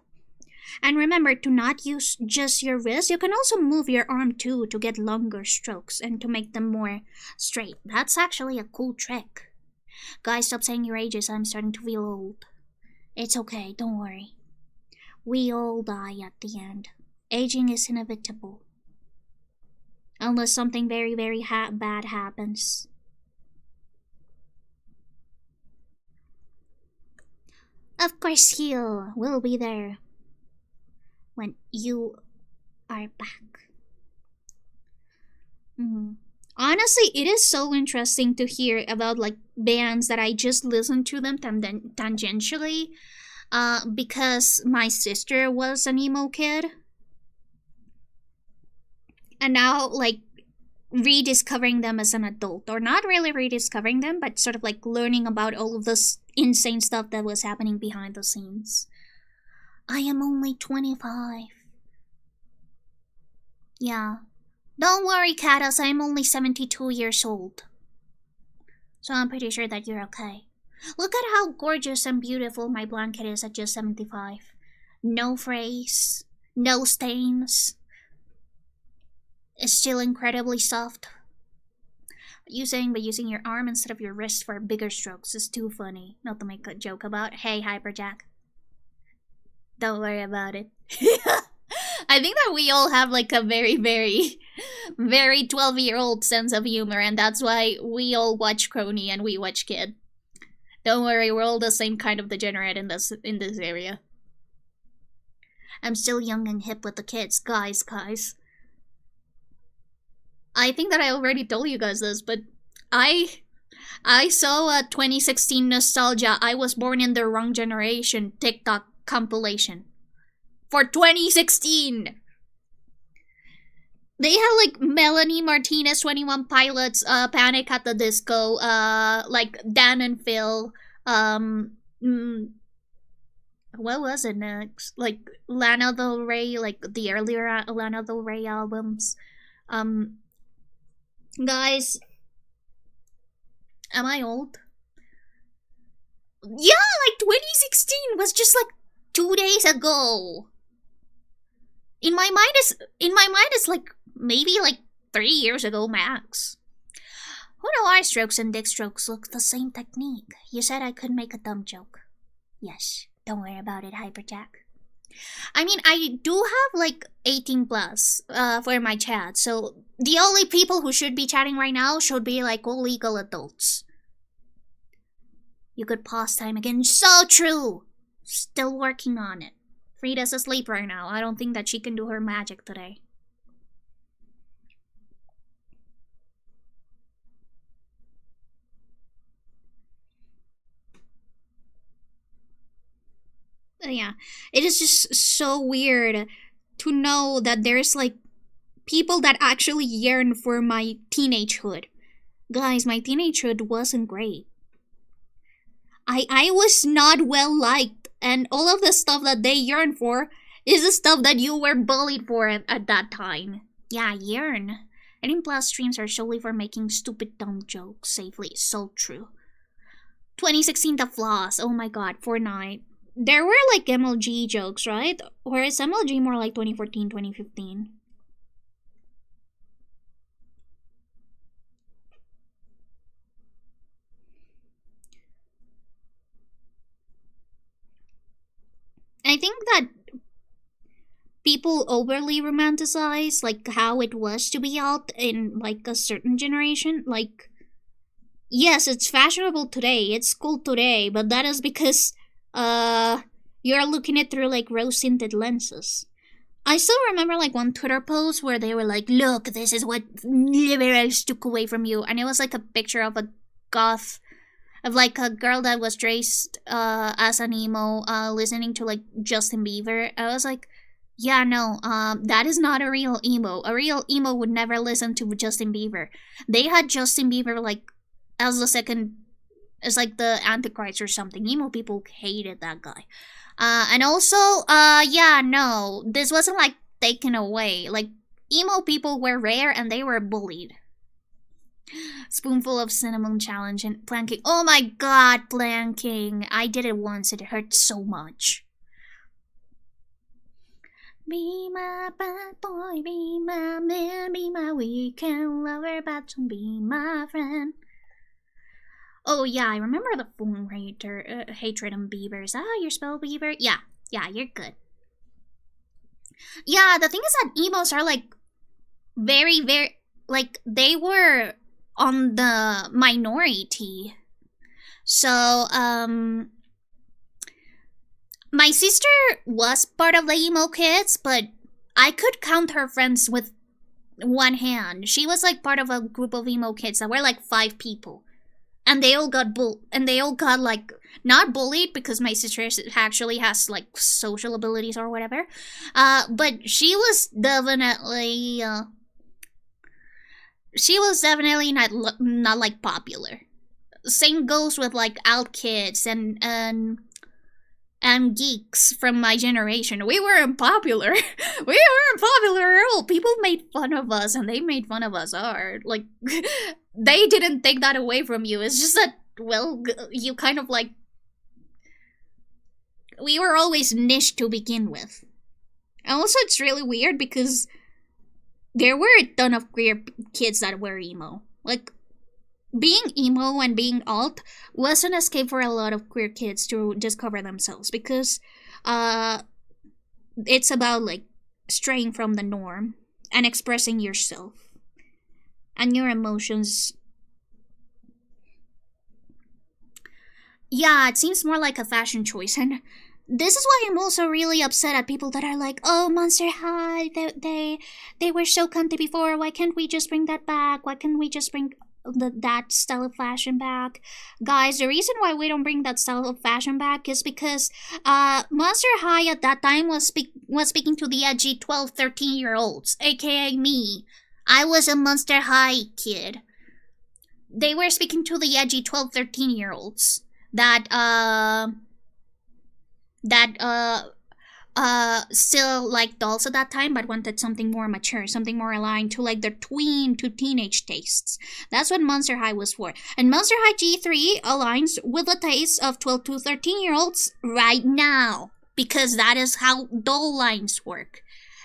And remember to not use just your wrist. You can also move your arm too to get longer strokes and to make them more straight. That's actually a cool trick. Guys, stop saying your ages. I'm starting to feel old. It's okay, don't worry. We all die at the end. Aging is inevitable. Unless something very, very bad happens. Of course we'll be there when you are back. Honestly, it is so interesting to hear about like bands that I just listened to them tangentially, because my sister was an emo kid, and now like rediscovering them as an adult, or not really rediscovering them, but sort of like learning about all of this insane stuff that was happening behind the scenes. I am only 25. Yeah. Don't worry, Catus, I'm only 72 years old. So I'm pretty sure that you're okay. Look at how gorgeous and beautiful my blanket is at just 75. No frays, no stains. It's still incredibly soft. You saying by using your arm instead of your wrist for bigger strokes is too funny. Not to make a joke about. Hey, Hyperjack. Don't worry about it. I think that we all have like a very, very, very 12-year-old sense of humor, and that's why we all watch Crony and we watch Kid. Don't worry, we're all the same kind of degenerate in this area. I'm still young and hip with the kids, guys. I think that I already told you guys this, but I saw a 2016 nostalgia I was born in the wrong generation TikTok compilation for 2016. They had like Melanie Martinez, 21 Pilots, Panic at the Disco, like Dan and Phil, what was it next? Like Lana Del Rey, like the earlier Lana Del Rey albums. Guys, am I old? Yeah, like 2016 was just like 2 days ago. In my mind, it's like maybe like 3 years ago max. Who do eye strokes and dick strokes look the same technique? You said I could make a dumb joke. Yes, don't worry about it, Hyperjack. I mean, I do have like 18 plus for my chat, so the only people who should be chatting right now should be like all legal adults. You could pause time again. So true! Still working on it. Frida's asleep right now. I don't think that she can do her magic today. Yeah, it is just so weird to know that there's like people that actually yearn for my teenagehood. Guys, my teenagehood wasn't great. I was not well liked, and all of the stuff that they yearn for is the stuff that you were bullied for at that time. Yeah, yearn. 18 plus streams are solely for making stupid dumb jokes safely. So true. 2016 the flaws. Oh my god, Fortnite. There were like MLG jokes, right? Or is MLG more like 2014, 2015? I think that people overly romanticize like how it was to be out in like a certain generation. Like, yes, it's fashionable today, it's cool today, but that is because you're looking at it through like rose-tinted lenses. I still remember like one Twitter post where they were like, look, this is what liberals took away from you, and it was like a picture of a goth, of like a girl that was dressed as an emo, listening to like Justin Bieber. I was like, yeah, no, that is not a real emo. A real emo would never listen to Justin Bieber. They had Justin Bieber like as the second, as like the Antichrist or something. Emo people hated that guy. And also, yeah, no, this wasn't like taken away. Like, emo people were rare and they were bullied. Spoonful of cinnamon challenge and planking. Oh my god, planking. I did it once, it hurt so much. Be my bad boy, be my man, be my weekend lover, but don't be my friend. Oh yeah, I remember the phone hatred on Bieber. Is that how you spell Bieber? Yeah, you're good. Yeah, the thing is that emos are like very, very, like they were on the minority. So, My sister was part of the emo kids, but I could count her friends with one hand. She was like part of a group of emo kids that were like 5 people. And they all got like not bullied because my sister actually has like social abilities or whatever. But she was definitely not like popular. Same goes with like alt kids and geeks from my generation. We weren't popular. We weren't popular at all. People made fun of us, and they made fun of us hard. Like, they didn't take that away from you. It's just that, well, you kind of like... We were always niche to begin with. And also, it's really weird because there were a ton of queer kids that were emo. Like, being emo and being alt was an escape for a lot of queer kids to discover themselves because it's about like straying from the norm and expressing yourself and your emotions. Yeah, it seems more like a fashion choice, and this is why I'm also really upset at people that are like, oh, Monster High, they were so cunty before, why can't we just bring that back? Why can't we just bring that style of fashion back? Guys, the reason why we don't bring that style of fashion back is because Monster High at that time was speaking to the edgy 12, 13-year-olds, aka me. I was a Monster High kid. They were speaking to the edgy 12, 13-year-olds that still liked dolls at that time but wanted something more mature, something more aligned to like their tween to teenage tastes. That's what Monster High was for. And Monster High G3 aligns with the tastes of 12 to 13-year-olds right now, because that is how doll lines work.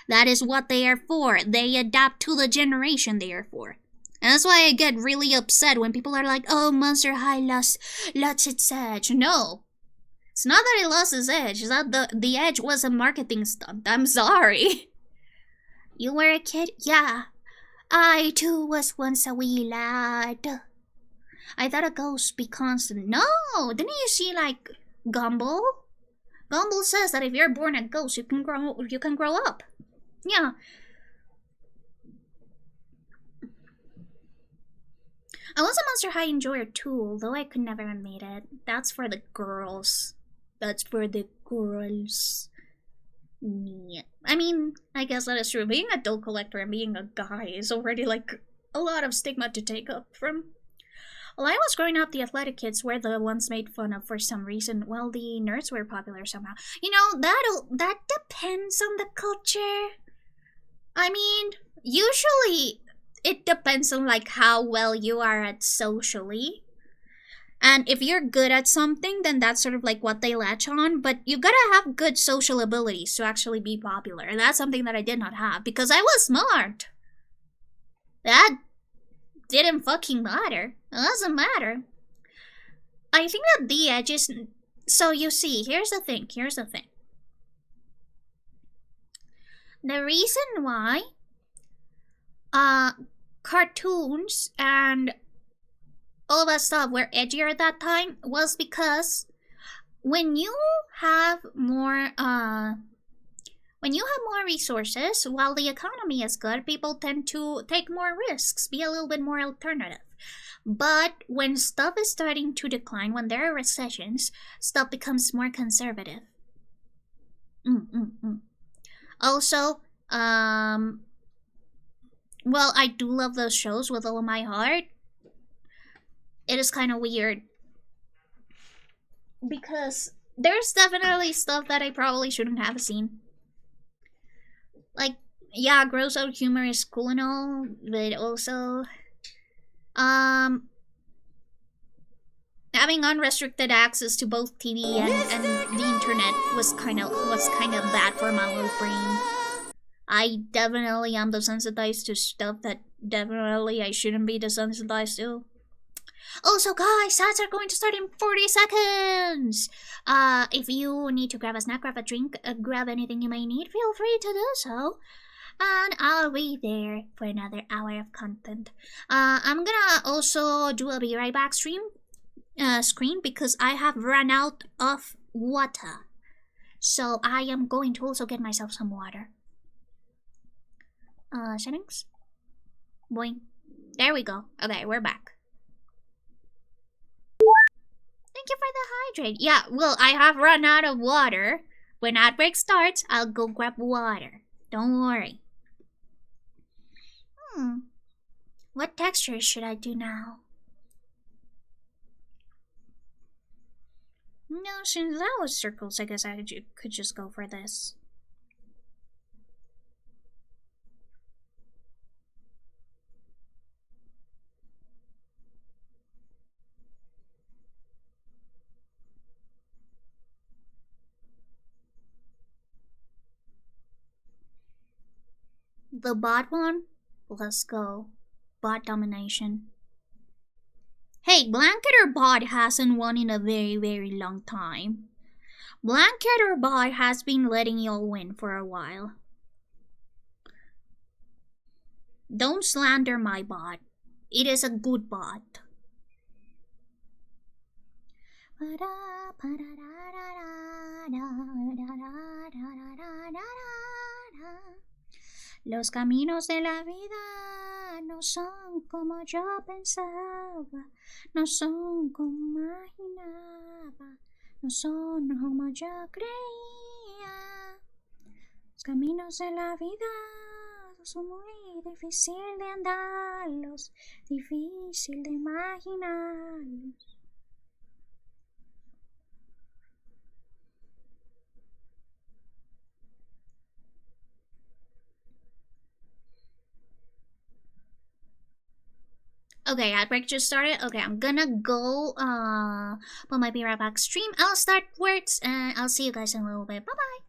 That is what they are for. They adapt to the generation they are for. And that's why I get really upset when people are like, oh, Monster High lost its edge. No. It's not that it lost its edge, it's that the edge was a marketing stunt. I'm sorry. You were a kid? Yeah. I too was once a wee lad. I thought a ghost be constant. No! Didn't you see like Gumball? Gumball says that if you're born a ghost, you can grow up. Yeah. I was a Monster High enjoyer too, although I could never admit it. That's for the girls. That's for the girls. Yeah. I mean, I guess that is true. Being a doll collector and being a guy is already like a lot of stigma to take up from. While I was growing up, the athletic kids were the ones made fun of for some reason. Well, the nerds were popular somehow. You know, that depends on the culture. I mean, usually it depends on like how well you are at socially. And if you're good at something, then that's sort of like what they latch on. But you gotta have good social abilities to actually be popular. And that's something that I did not have because I was smart. That didn't fucking matter. It doesn't matter. I think that the edges... So you see, here's the thing. The reason why cartoons and all that stuff were edgier at that time was because when you have more resources, while the economy is good, people tend to take more risks, be a little bit more alternative. But when stuff is starting to decline, when there are recessions, stuff becomes more conservative. Also, well, I do love those shows with all of my heart. It is kind of weird because there's definitely stuff that I probably shouldn't have seen. Like, yeah, gross out humor is cool and all, but also, having unrestricted access to both TV and the internet was kind of bad for my little brain. I definitely am desensitized to stuff that definitely I shouldn't be desensitized to. Also, guys, ads are going to start in 40 seconds! If you need to grab a snack, grab a drink, grab anything you may need, feel free to do so. And I'll be there for another hour of content. I'm gonna also do a be right back screen because I have run out of water. So I am going to also get myself some water. Settings. Boing. There we go. Okay, we're back. Thank you for the hydrate. Yeah, well, I have run out of water. When outbreak starts, I'll go grab water. Don't worry. What texture should I do now? No, since that was circles, I guess I could just go for this. The bot one? Let's go. Bot domination. Hey, Blanket or Bot hasn't won in a very, very long time. Blanket or Bot has been letting y'all win for a while. Don't slander my bot. It is a good bot. Los caminos de la vida no son como yo pensaba, no son como imaginaba, no son como yo creía. Los caminos de la vida son muy difíciles de andarlos, difícil de imaginarlos. Okay, outbreak just started. Okay, I'm gonna go but might be right back stream. I'll start words and I'll see you guys in a little bit. Bye bye.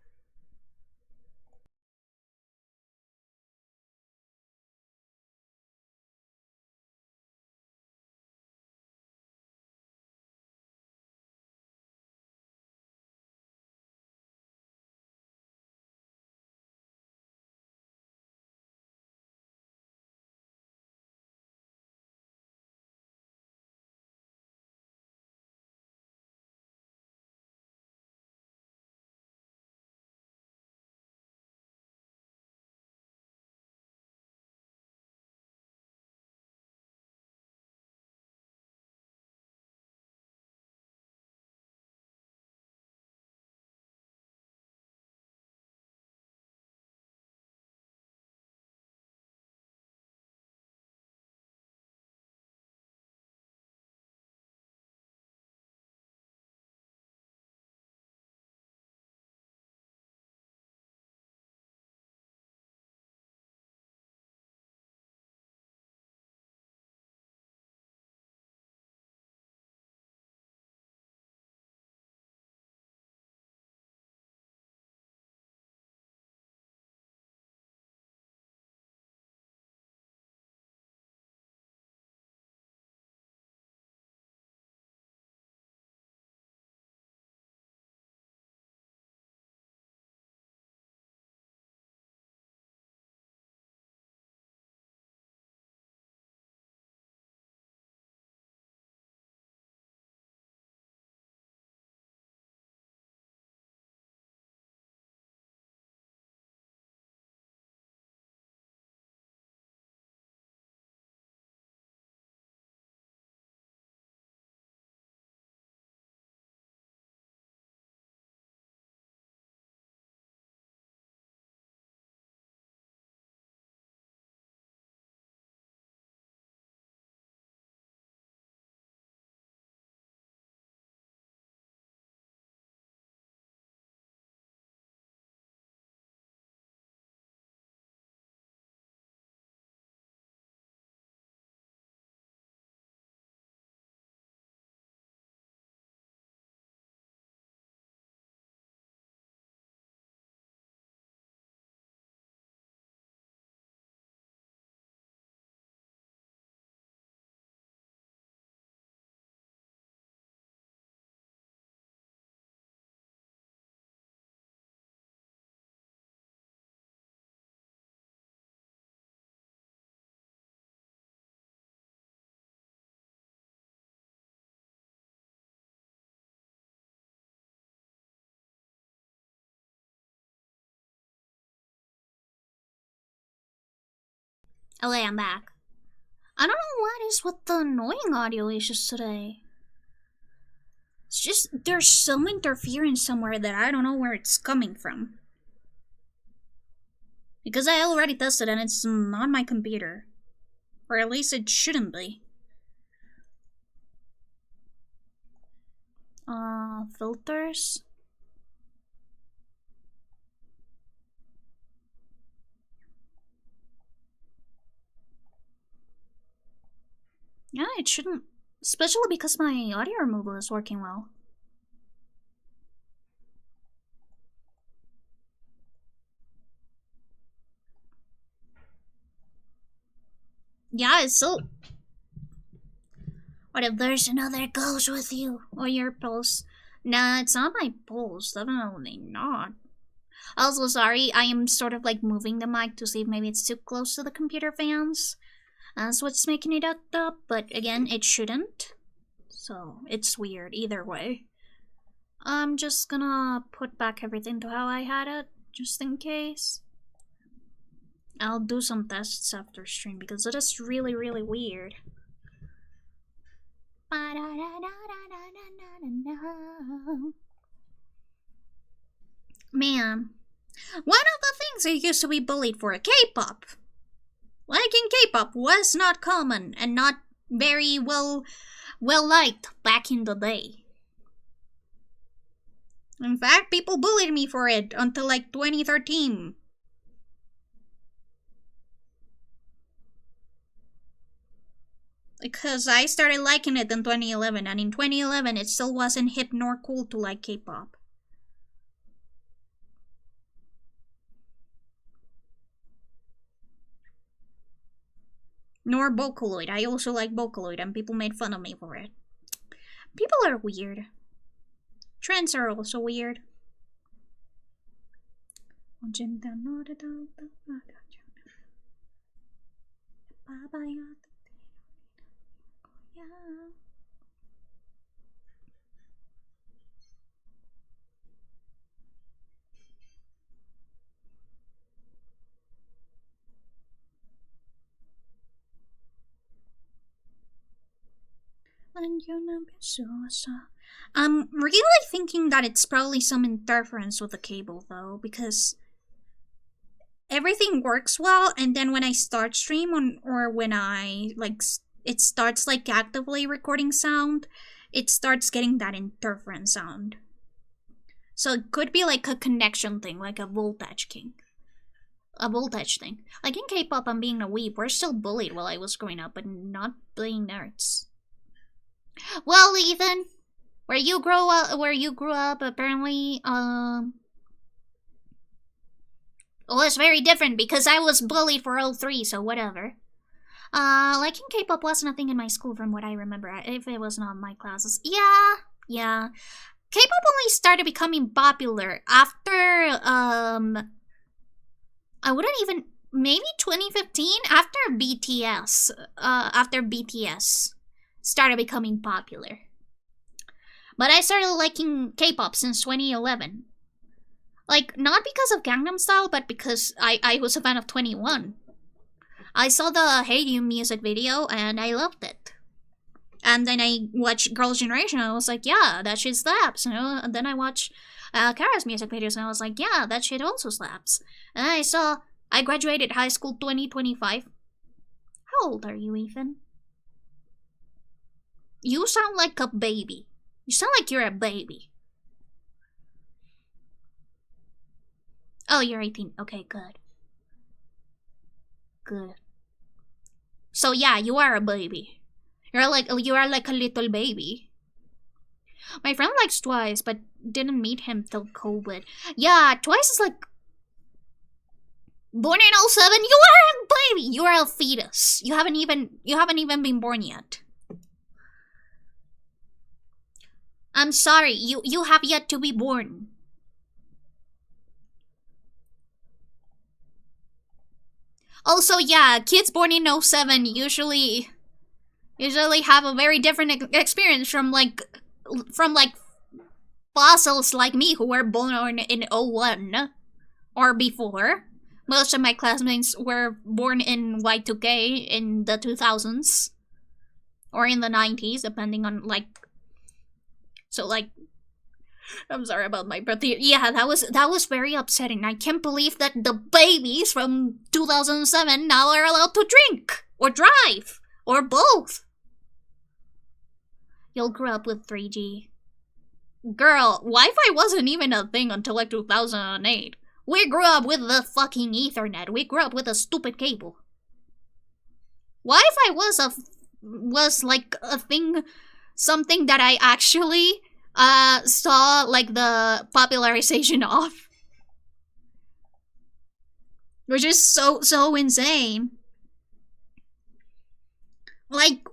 Okay, I'm back. I don't know what is with the annoying audio issues today. It's just, there's some interference somewhere that I don't know where it's coming from. Because I already tested and it's not my computer. Or at least it shouldn't be. Filters. Yeah, it shouldn't. Especially because my audio removal is working well. Yeah, it's so... What if there's another ghost with you? Or your pulse? Nah, it's not my pulse. Definitely not. Also, sorry, I am sort of like moving the mic to see if maybe it's too close to the computer fans. That's what's making it act up, but again, it shouldn't. So, it's weird either way. I'm just gonna put back everything to how I had it, just in case. I'll do some tests after stream because it is really, really weird. Man, one of the things I used to be bullied for, K-pop. Liking K-pop was not common and not very well liked back in the day. In fact, people bullied me for it until like 2013. Because I started liking it in 2011, and in 2011 it still wasn't hip nor cool to like K-pop. Nor Vocaloid. I also like Vocaloid, and people made fun of me for it. People are weird. Trends are also weird. I'm really thinking that it's probably some interference with the cable though, because everything works well, and then when I start stream or when I like it starts like actively recording sound, it starts getting that interference sound. So it could be like a connection thing, like a voltage thing. Like in K-pop, I'm being a weeb. We're still bullied while I was growing up, but not being nerds. Well, Ethan, where you grew up, apparently, it was very different because I was bullied for 03, so whatever. Liking K-pop wasn't a thing in my school from what I remember, if it was not in my classes. Yeah. K-pop only started becoming popular after, I wouldn't even, maybe 2015, after BTS started becoming popular. But I started liking K-pop since 2011. Like, not because of Gangnam Style, but because I was a fan of 21. I saw the Hey You music video and I loved it. And then I watched Girls' Generation and I was like, yeah, that shit slaps, you know? And then I watched Kara's music videos and I was like, yeah, that shit also slaps. And I graduated high school 2025. How old are you, Ethan? You sound like a baby. You sound like you're a baby. Oh, you're 18. Okay, good. Good. So yeah, you are a baby. You are like a little baby. My friend likes Twice, but didn't meet him till COVID. Yeah, Twice is like born in 07. You are a baby. You are a fetus. You haven't even been born yet. I'm sorry. You have yet to be born. Also, yeah, kids born in 07 usually have a very different experience from like fossils like me who were born in 01 or before. Most of my classmates were born in Y2K in the 2000s. Or in the 90s, depending on, like... So, like... I'm sorry about my birthday. Yeah, that was very upsetting. I can't believe that the babies from 2007 now are allowed to drink! Or drive! Or both! You'll grow up with 3G. Girl, Wi-Fi wasn't even a thing until like 2008. We grew up with the fucking Ethernet. We grew up with a stupid cable. Wi-Fi was like a thing, something that I actually saw like the popularization of, which is so insane. Like,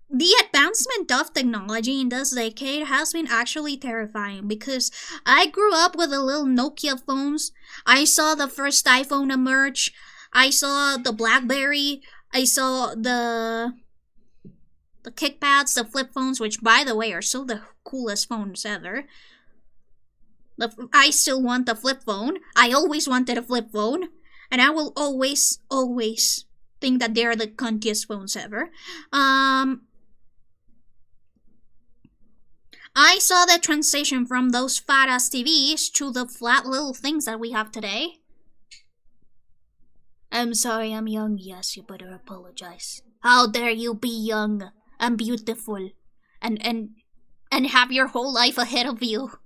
the advancement of technology in this decade has been actually terrifying, because I grew up with the little Nokia phones. I saw the first iPhone emerge. I saw the BlackBerry. I saw the kickpads, the flip phones, which by the way are still the coolest phones ever. I still want the flip phone. I always wanted a flip phone, and I will always think that they are the cuntiest phones ever. I saw the transition from those fat ass TVs to the flat little things that we have today. I'm sorry, I'm young. Yes, you better apologize. How dare you be young and beautiful and have your whole life ahead of you.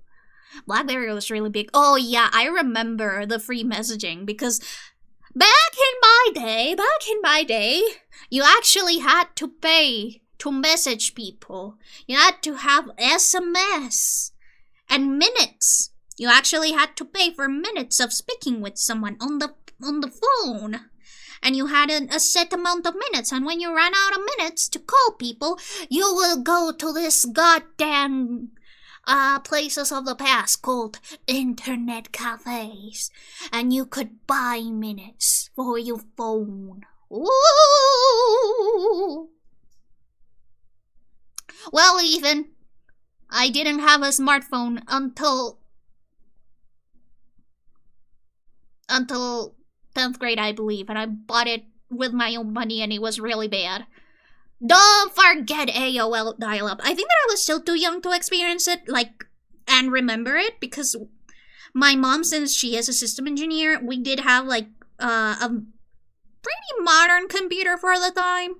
BlackBerry was really big. Oh yeah, I remember the free messaging, because back in my day, you actually had to pay to message people. You had to have SMS and minutes. You actually had to pay for minutes of speaking with someone on the phone. And you had a set amount of minutes, and when you ran out of minutes to call people, you will go to this goddamn places of the past called internet cafes, and you could buy minutes for your phone. Ooh. Well, even I didn't have a smartphone until 10th grade, I believe, and I bought it with my own money, and it was really bad. Don't forget AOL dial-up. I think that I was still too young to experience it, like, and remember it, because my mom, since she is a system engineer, we did have, like, a pretty modern computer for the time.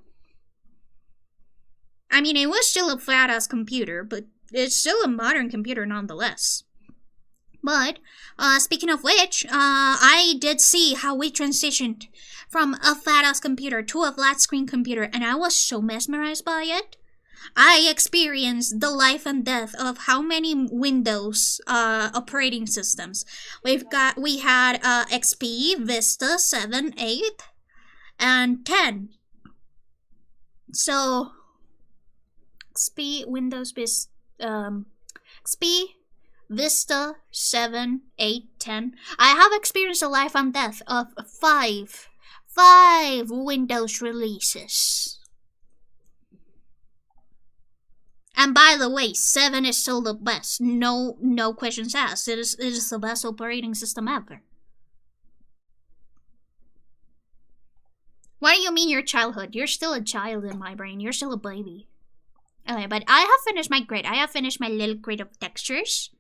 I mean, it was still a fat-ass computer, but it's still a modern computer nonetheless. But, speaking of which, I did see how we transitioned from a fat-ass computer to a flat-screen computer, and I was so mesmerized by it. I experienced the life and death of how many Windows operating systems. We had XP, Vista, 7, 8, and 10. So, XP, Windows, XP, Vista, 7, 8, 10. I have experienced the life and death of 5 Windows releases. And by the way, 7 is still the best. No questions asked. It is the best operating system ever. What do you mean your childhood? You're still a child in my brain. You're still a baby. Okay, but I have finished my grade. I have finished my little grade of textures.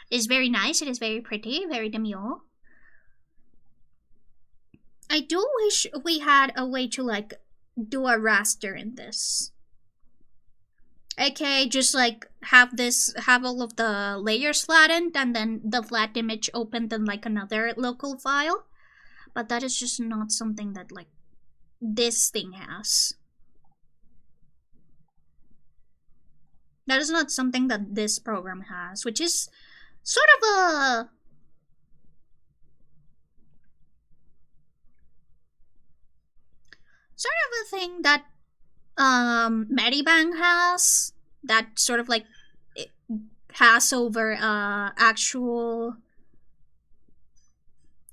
It's very nice. It is very pretty. Very demure. I do wish we had a way to, like, do a raster in this. Okay, just, like, have all of the layers flattened and then the flat image opened in, like, another local file. But that is just not something that, like, this thing has. That is not something that this program has, which is sort of a thing that Medibang has, that sort of like it has over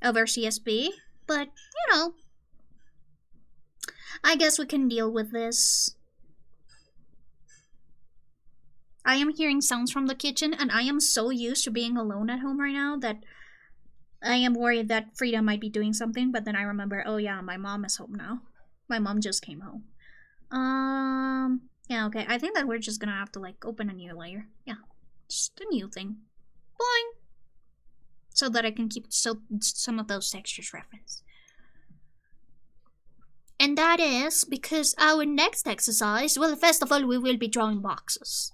over CSP, but you know, I guess we can deal with this. I am hearing sounds from the kitchen, and I am so used to being alone at home right now that I am worried that Frida might be doing something, but then I remember, oh yeah, my mom is home now. My mom just came home. Yeah, okay. I think that we're just gonna have to like open a new layer. Yeah, just a new thing. Boing. So that I can keep some of those textures referenced. And that is because our next exercise, well, first of all, we will be drawing boxes.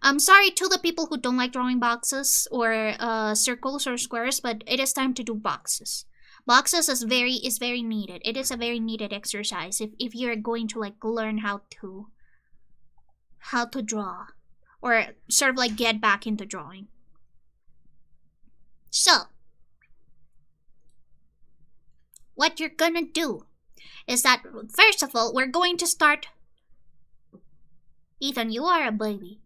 I'm sorry to the people who don't like drawing boxes or circles or squares, but it is time to do boxes. Boxes is very needed. It is a very needed exercise if you're going to like learn how to draw or sort of like get back into drawing. So, what you're gonna do is that first of all, we're going to start. Ethan, you are a baby.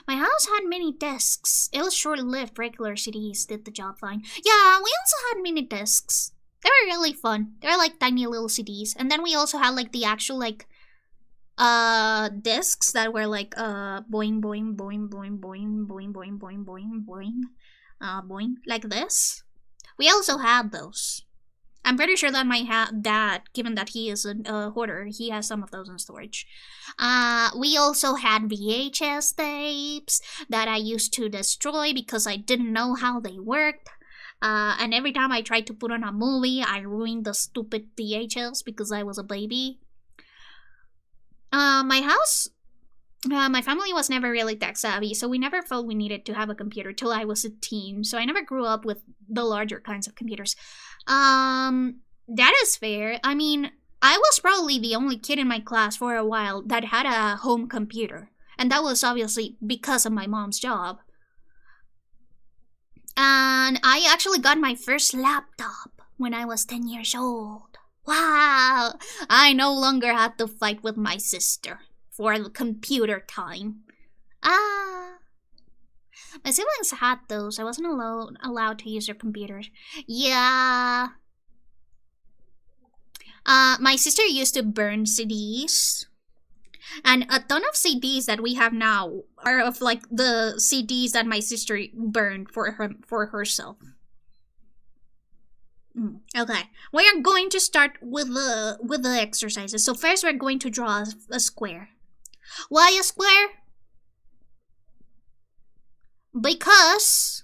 My house had mini discs. It was short-lived. Regular CDs did the job fine. Yeah, we also had mini discs. They were really fun. They were like tiny little CDs. And then we also had like the actual like discs that were like boing boing boing boing boing boing boing boing boing boing boing like this. We also had those. I'm pretty sure that my dad, given that he is a hoarder, he has some of those in storage. We also had VHS tapes that I used to destroy because I didn't know how they worked. And every time I tried to put on a movie, I ruined the stupid VHS because I was a baby. My family was never really tech savvy, so we never felt we needed to have a computer till I was a teen. So I never grew up with the larger kinds of computers. That is fair. I mean, I was probably the only kid in my class for a while that had a home computer. And that was obviously because of my mom's job. And I actually got my first laptop when I was 10 years old. Wow! I no longer had to fight with my sister for the computer time. My siblings had those. I wasn't allowed to use their computers. Yeah. My sister used to burn CDs. And a ton of CDs that we have now are of like the CDs that my sister burned for herself. Okay, we are going to start with the exercises. So first we're going to draw a square. Why a square? Because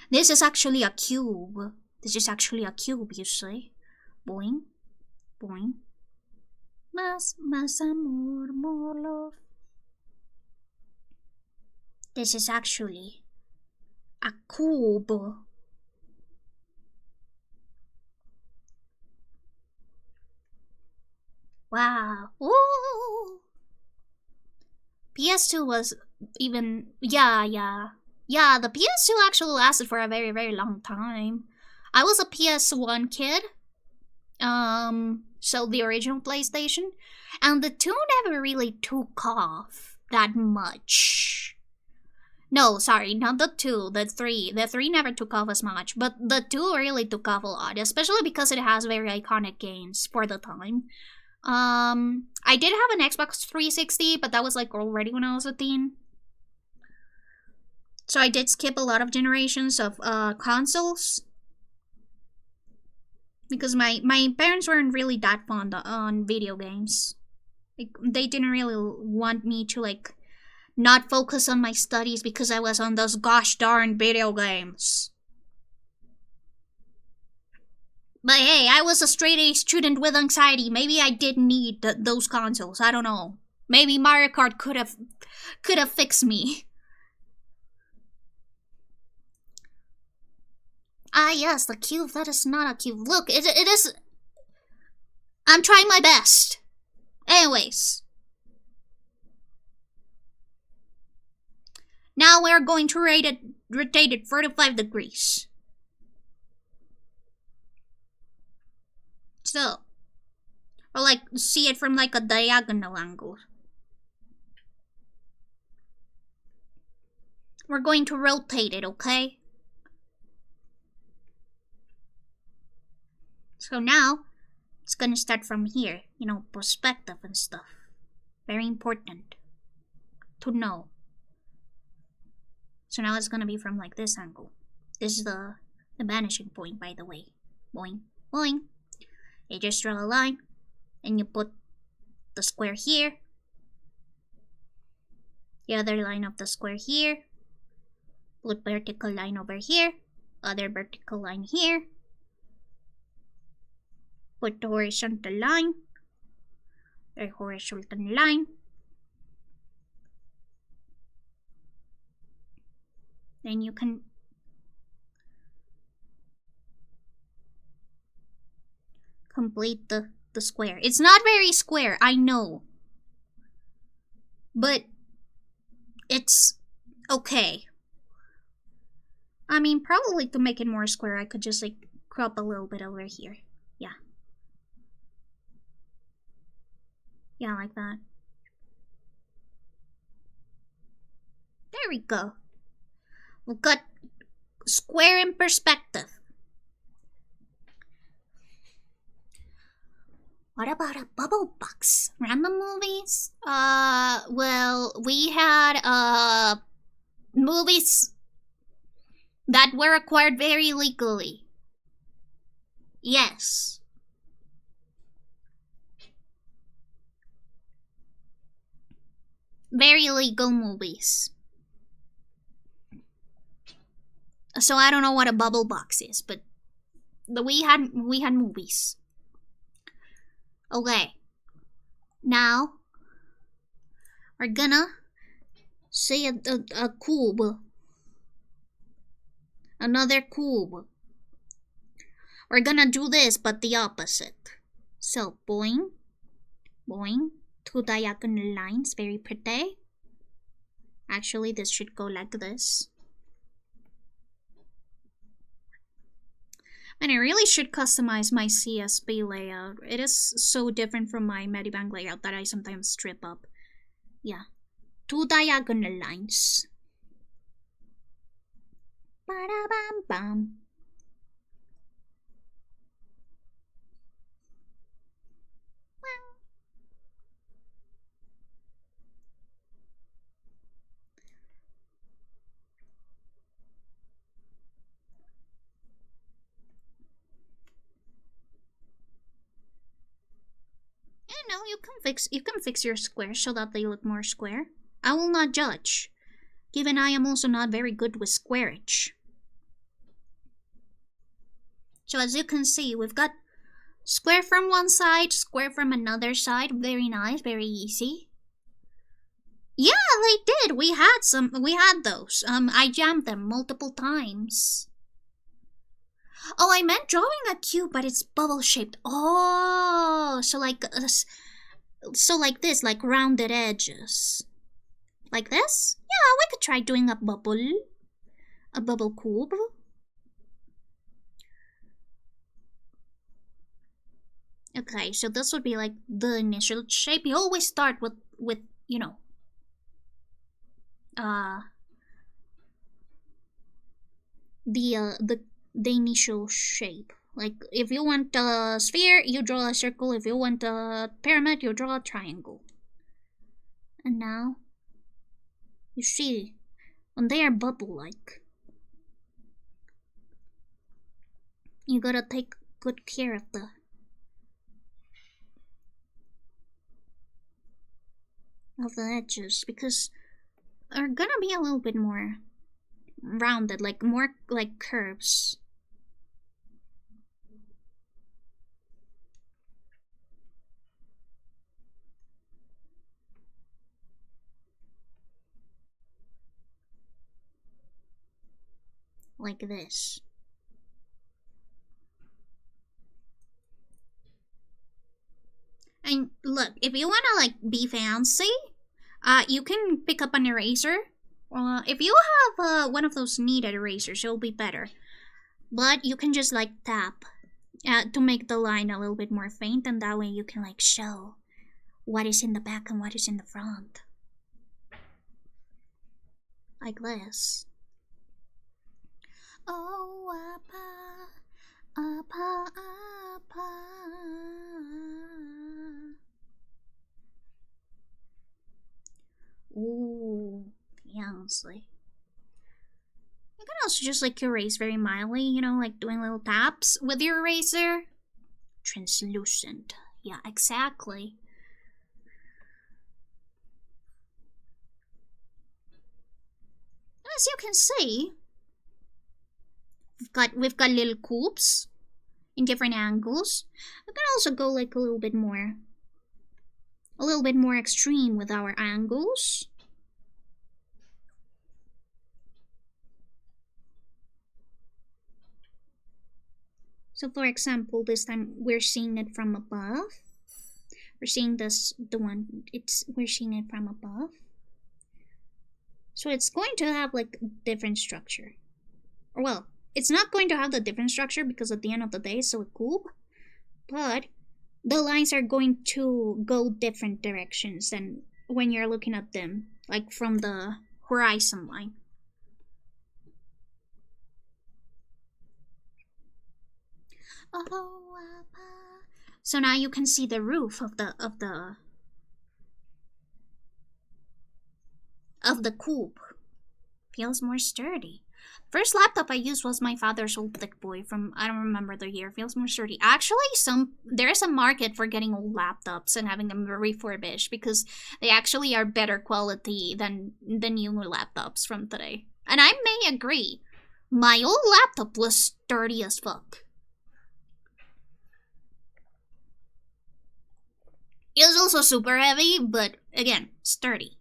this is actually a cube. This is actually a cube, you see. Boing, boing. Más amor, more love. This is actually a cube. Wow. Ooh. PS2 was even... Yeah, the PS2 actually lasted for a very, very long time. I was a PS1 kid. So the original PlayStation. And the 2 never really took off that much. No, sorry, not the 2, the 3. The 3 never took off as much. But the 2 really took off a lot. Especially because it has very iconic games for the time. I did have an Xbox 360, but that was like already when I was a teen. So I did skip a lot of generations of consoles. Because my parents weren't really that fond on video games. Like, they didn't really want me to like not focus on my studies because I was on those gosh darn video games. But hey, I was a straight-A student with anxiety. Maybe I did need those consoles. I don't know. Maybe Mario Kart could have fixed me. Ah, yes, the cube. That is not a cube. Look, it is... I'm trying my best. Anyways. Now we're going to rotate it 45 degrees. So, or like see it from like a diagonal angle. We're going to rotate it, okay? So now, it's gonna start from here. You know, perspective and stuff. Very important to know. So now it's gonna be from like this angle. This is the The vanishing point, by the way. Boing, boing. You just draw a line, and you put the square here. The other line of the square here. Put vertical line over here. Other vertical line here. Put the horizontal line. The horizontal line. Then you can complete the square. It's not very square, I know. But it's okay. I mean, probably to make it more square, I could just like crop a little bit over here. Yeah. Yeah, like that. There we go. We've got square in perspective. What about a bubble box? Random movies? Well, we had movies that were acquired very legally. Yes. Very legal movies. So I don't know what a bubble box is, but we had movies. Okay. Now we're gonna say a cube. Another cube. We're gonna do this, but the opposite. So boing, boing, 2 diagonal lines, very pretty. Actually, this should go like this. And I really should customize my CSP layout. It is so different from my Medibang layout that I sometimes strip up. Yeah. 2 diagonal lines. Ba-da-bam-bam. No, you can fix your squares so that they look more square. I will not judge, given I am also not very good with squareage. So as you can see, we've got square from one side, square from another side. Very nice, very easy. Yeah, they did. We had those. I jammed them multiple times. Oh, I meant drawing a cube, but it's bubble shaped. Oh, so like this, like rounded edges. Like this? Yeah, we could try doing a bubble cube. Okay, so this would be like the initial shape. You always start with you know, the initial shape. Like if you want a sphere, you draw a circle. If you want a pyramid, you draw a triangle. And now you see when they are bubble-like, you gotta take good care of the edges, because they're gonna be a little bit more rounded, like more like curves. Like this. And look, if you wanna like be fancy, you can pick up an eraser. If you have one of those kneaded erasers, it'll be better. But you can just like tap to make the line a little bit more faint, and that way you can like show what is in the back and what is in the front. Like this. Oh, apa, apa, apa. Ooh, fancy. I'm also just like erase very mildly, you know, like doing little taps with your eraser. Translucent. Yeah, exactly. As you can see, we've got little cubes in different angles. We can also go like a little bit more extreme with our angles. So for example, this time we're seeing it from above. We're seeing we're seeing it from above. So it's going to have like different structure. Or well, it's not going to have the different structure because at the end of the day it's still a cube. But the lines are going to go different directions than when you're looking at them, like from the horizon line. So now you can see the roof of the cube. Feels more sturdy. First laptop I used was my father's old thick boy from, I don't remember the year. Feels more sturdy. Actually, there is a market for getting old laptops and having them refurbished because they actually are better quality than the newer laptops from today. And I may agree. My old laptop was sturdy as fuck. It was also super heavy, but again, sturdy.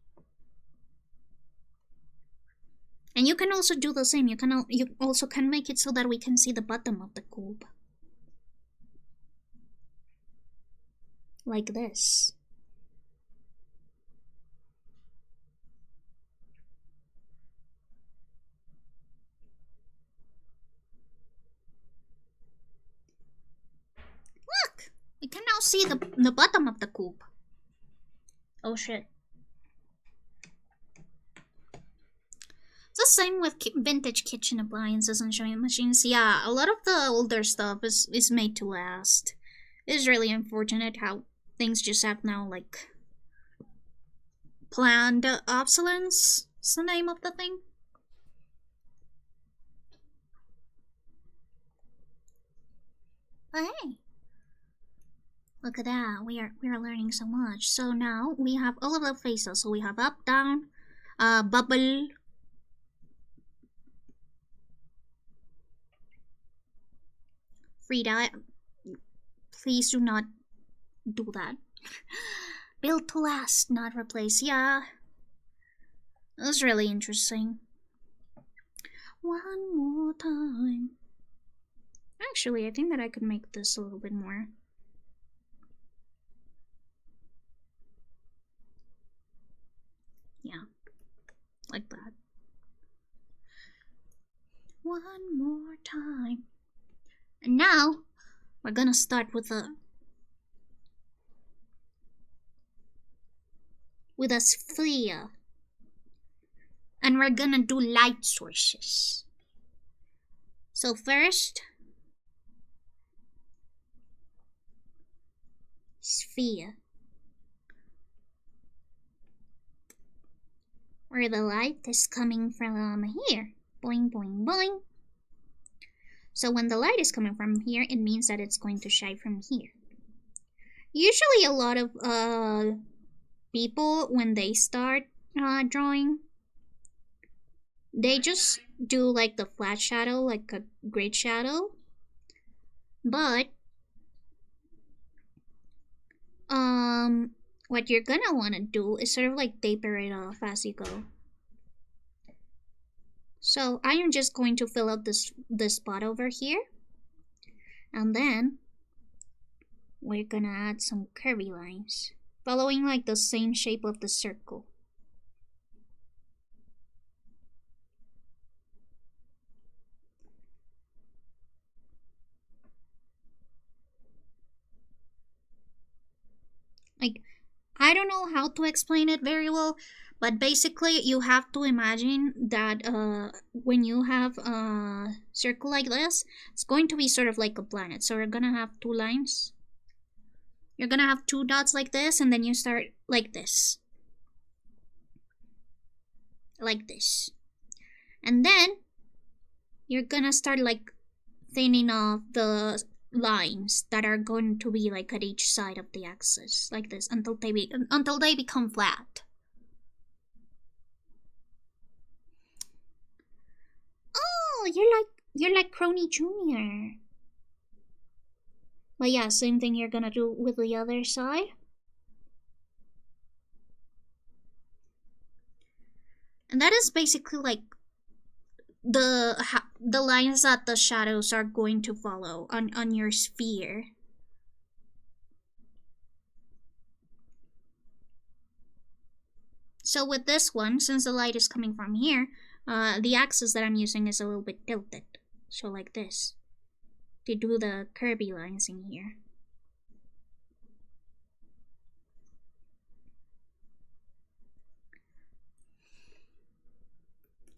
And you can also do the same. You also can make it so that we can see the bottom of the cube. Like this. Look! We can now see the bottom of the cube. Oh shit. It's the same with vintage kitchen appliances and sewing machines. Yeah, a lot of the older stuff is made to last. It's really unfortunate how things just have now, like, planned obsolescence is the name of the thing. But hey, look at that. We are learning so much. So now we have all of the faces. So we have up, down, bubble. Frida, please do not do that. Build to last, not replace. Yeah, that was really interesting. One more time. Actually, I think that I could make this a little bit more. Yeah, like that. One more time. And now, we're gonna start with a sphere. And we're gonna do light sources. So first, sphere. Where the light is coming from here. Boing, boing, boing. So when the light is coming from here, it means that it's going to shine from here. Usually a lot of people, when they start drawing, they just do like the flat shadow, like a grid shadow. But what you're gonna want to do is sort of like taper it off as you go. So I am just going to fill out this spot over here, and then we're gonna add some curvy lines, following like the same shape of the circle. Like, I don't know how to explain it very well, but basically you have to imagine that when you have a circle like this, it's going to be sort of like a planet. So we're gonna have two lines. You're gonna have two dots like this, and then you start like this. Like this. And then you're gonna start like thinning off the lines that are going to be like at each side of the axis, like this, until they become flat. Oh, you're like Crony Jr. But yeah, same thing you're gonna do with the other side. And that is basically like the lines that the shadows are going to follow on your sphere. So with this one, since the light is coming from here, the axis that I'm using is a little bit tilted. So like this, to do the curvy lines in here.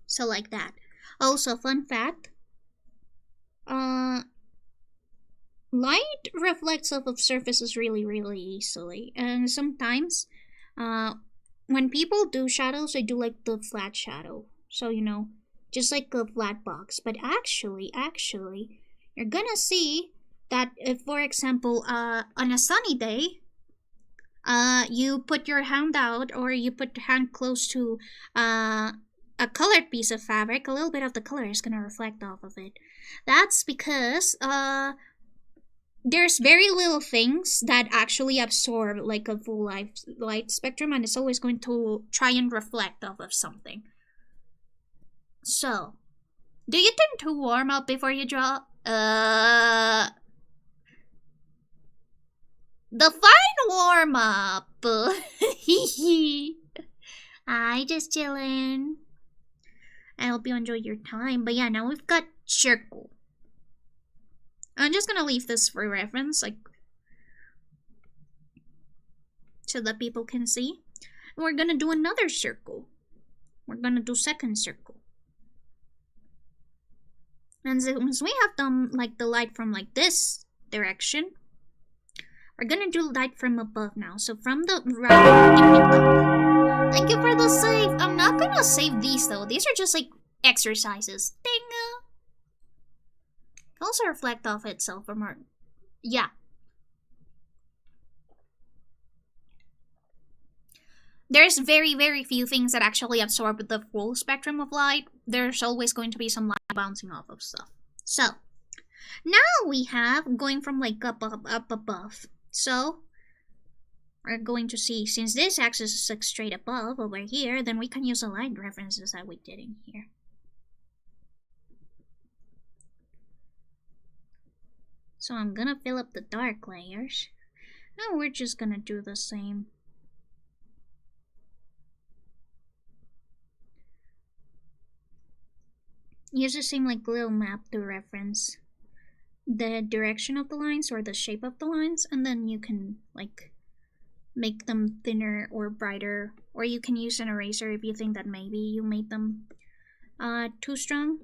So like that. Also, fun fact, light reflects off of surfaces really, really easily. And sometimes, when people do shadows, they do like the flat shadow. So, you know, just like a flat box. But actually, you're gonna see that if, for example, on a sunny day, you put your hand out or you put your hand close to a colored piece of fabric, a little bit of the color is gonna reflect off of it. That's because there's very little things that actually absorb like a full light spectrum, and it's always going to try and reflect off of something. So, do you tend to warm up before you draw? The fine warm up. I just chillin'. I hope you enjoy your time. But yeah, now we've got circle. I'm just gonna leave this for reference, like, so that people can see. And we're gonna do another circle. We're gonna do second circle. And since we have done like the light from like this direction, we're gonna do light from above now. So from the right. Thank you for the save. I'm not gonna save these though. These are just like exercises. Ding. Also reflect off itself from our. Yeah. There's very, very few things that actually absorb the full spectrum of light. There's always going to be some light bouncing off of stuff. So, now we have going from like up above. So, we're going to see, since this axis is like straight above over here, then we can use the light references that we did in here. So I'm gonna fill up the dark layers. Now we're just gonna do the same. Use the same like little map to reference the direction of the lines or the shape of the lines, and then you can like make them thinner or brighter, or you can use an eraser if you think that maybe you made them too strong.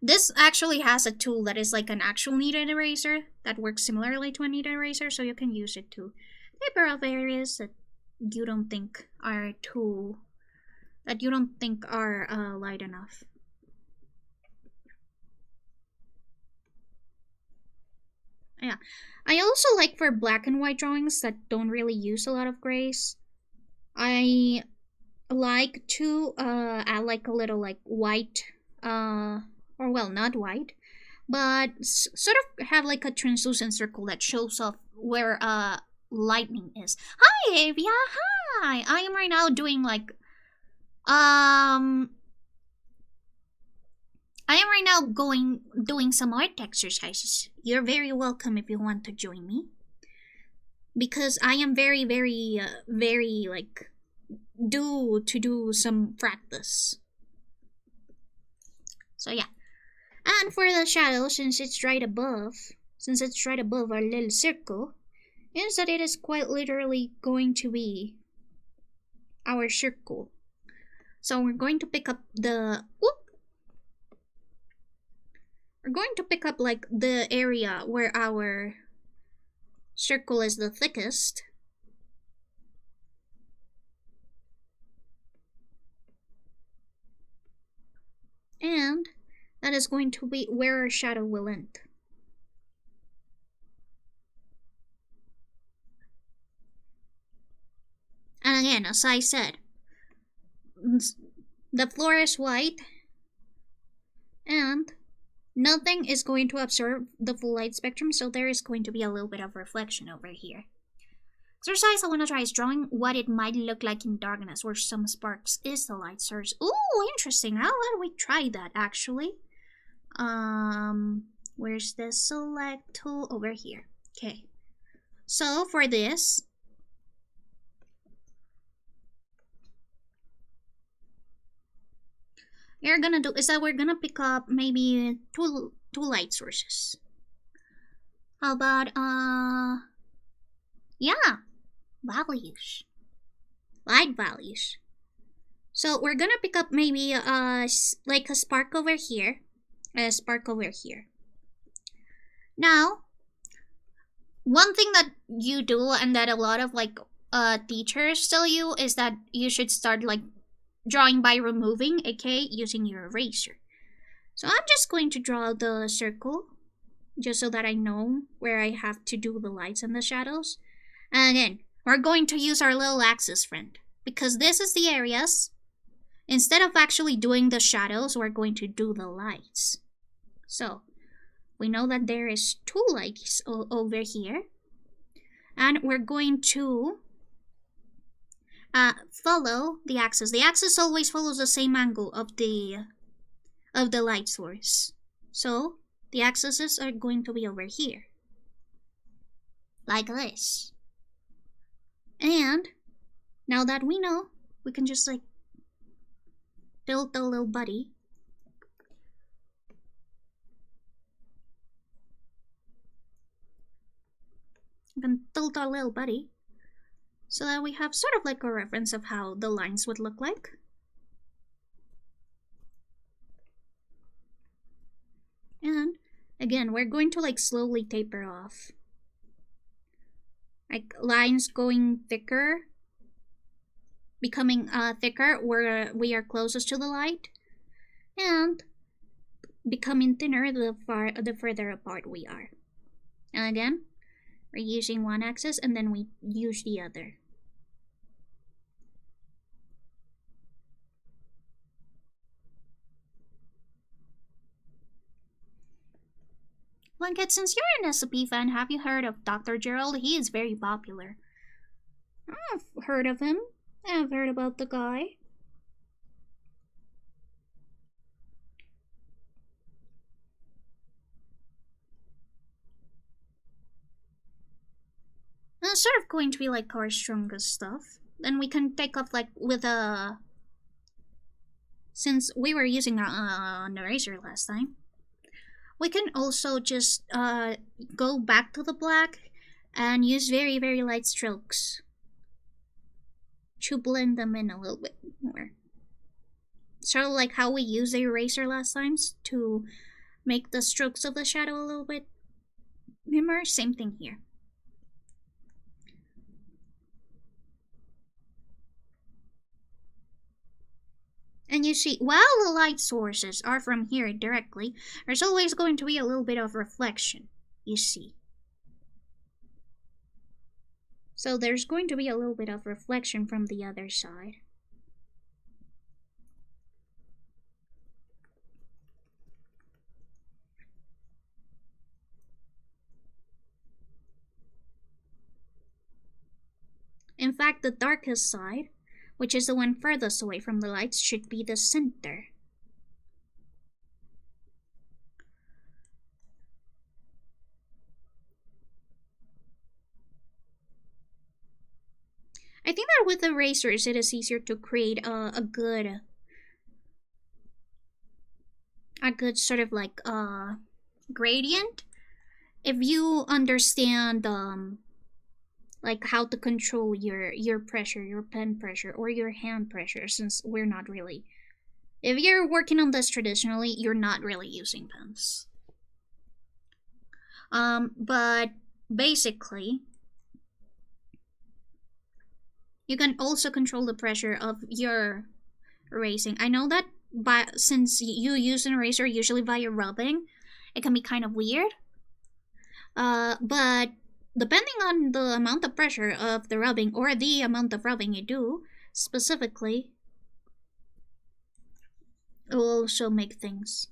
This actually has a tool that is like an actual kneaded eraser that works similarly to a kneaded eraser, so you can use it to taper off areas that you don't think are light enough. Yeah, I also like for black and white drawings that don't really use a lot of grays, I like to add like a little like white, or well, not white, but sort of have like a translucent circle that shows off where lightning is. Hi Avia, hi! I am right now doing like I am right now doing some art exercises. You're very welcome if you want to join me, because I am very like due to do some practice. So yeah. And for the shadow, since it's right above our little circle, is that it is quite literally going to be our circle. So we're going to pick up like the area where our circle is the thickest. And that is going to be where our shadow will end. And again, as I said, the floor is white and nothing is going to absorb the full light spectrum, so there is going to be a little bit of reflection over here. Exercise I want to try is drawing what it might look like in darkness, where some sparks is the light source. Ooh, interesting. How about we try that, actually? Where's the select tool? Over here. Okay. So, for this, we're gonna do is that we're gonna pick up maybe two light sources. How about yeah, values, light values. So we're gonna pick up maybe like a spark over here, a spark over here. Now, one thing that you do and that a lot of like teachers tell you is that you should start like drawing by removing, aka using your eraser. So I'm just going to draw the circle just so that I know where I have to do the lights and the shadows. And again, we're going to use our little axis friend because this is the areas. Instead of actually doing the shadows, we're going to do the lights. So we know that there is two lights over here, and we're going to follow the axis. The axis always follows the same angle of the light source. So the axes are going to be over here, like this. And now that we know, we can just like build the little buddy. We can build our little buddy so that we have sort of like a reference of how the lines would look like. And again, we're going to like slowly taper off. Like lines going thicker, becoming thicker where we are closest to the light, and becoming thinner the further apart we are. And again, we're using one axis and then we use the other. Blanket, since you're an SCP fan, have you heard of Dr. Gerald? He is very popular. I've heard of him. I've heard about the guy. It's sort of going to be like our strongest stuff. Then we can take off like with a... Since we were using an eraser last time, we can also just go back to the black and use very, very light strokes to blend them in a little bit more. Sort of like how we used the eraser last time to make the strokes of the shadow a little bit dimmer. Same thing here. And you see, while the light sources are from here directly, there's always going to be a little bit of reflection, you see. So there's going to be a little bit of reflection from the other side. In fact, the darkest side, which is the one furthest away from the lights, should be the center. I think that with erasers it is easier to create a good sort of like gradient if you understand like how to control your pressure, your pen pressure, or your hand pressure, since we're not really... If you're working on this traditionally, you're not really using pens. But basically, you can also control the pressure of your erasing. I know that since you use an eraser usually via rubbing, it can be kind of weird. But depending on the amount of pressure of the rubbing or the amount of rubbing you do specifically, it will also make things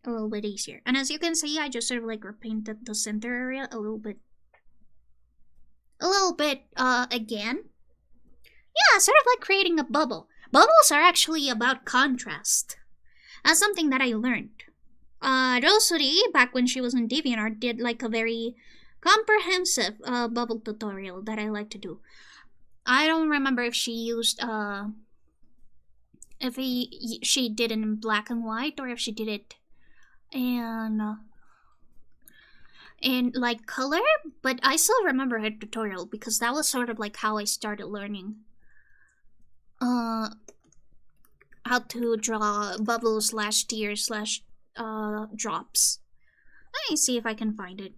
a little bit easier. And as you can see, I just sort of like repainted the center area a little bit again. Yeah, sort of like creating a bubble. Bubbles are actually about contrast. That's something that I learned. Rosary, back when she was in DeviantArt, did like a very comprehensive bubble tutorial that I like to do. I don't remember if she used she did it in black and white or if she did it in like color, but I still remember her tutorial because that was sort of like how I started learning how to draw bubbles / tears / drops. Let me see if I can find it.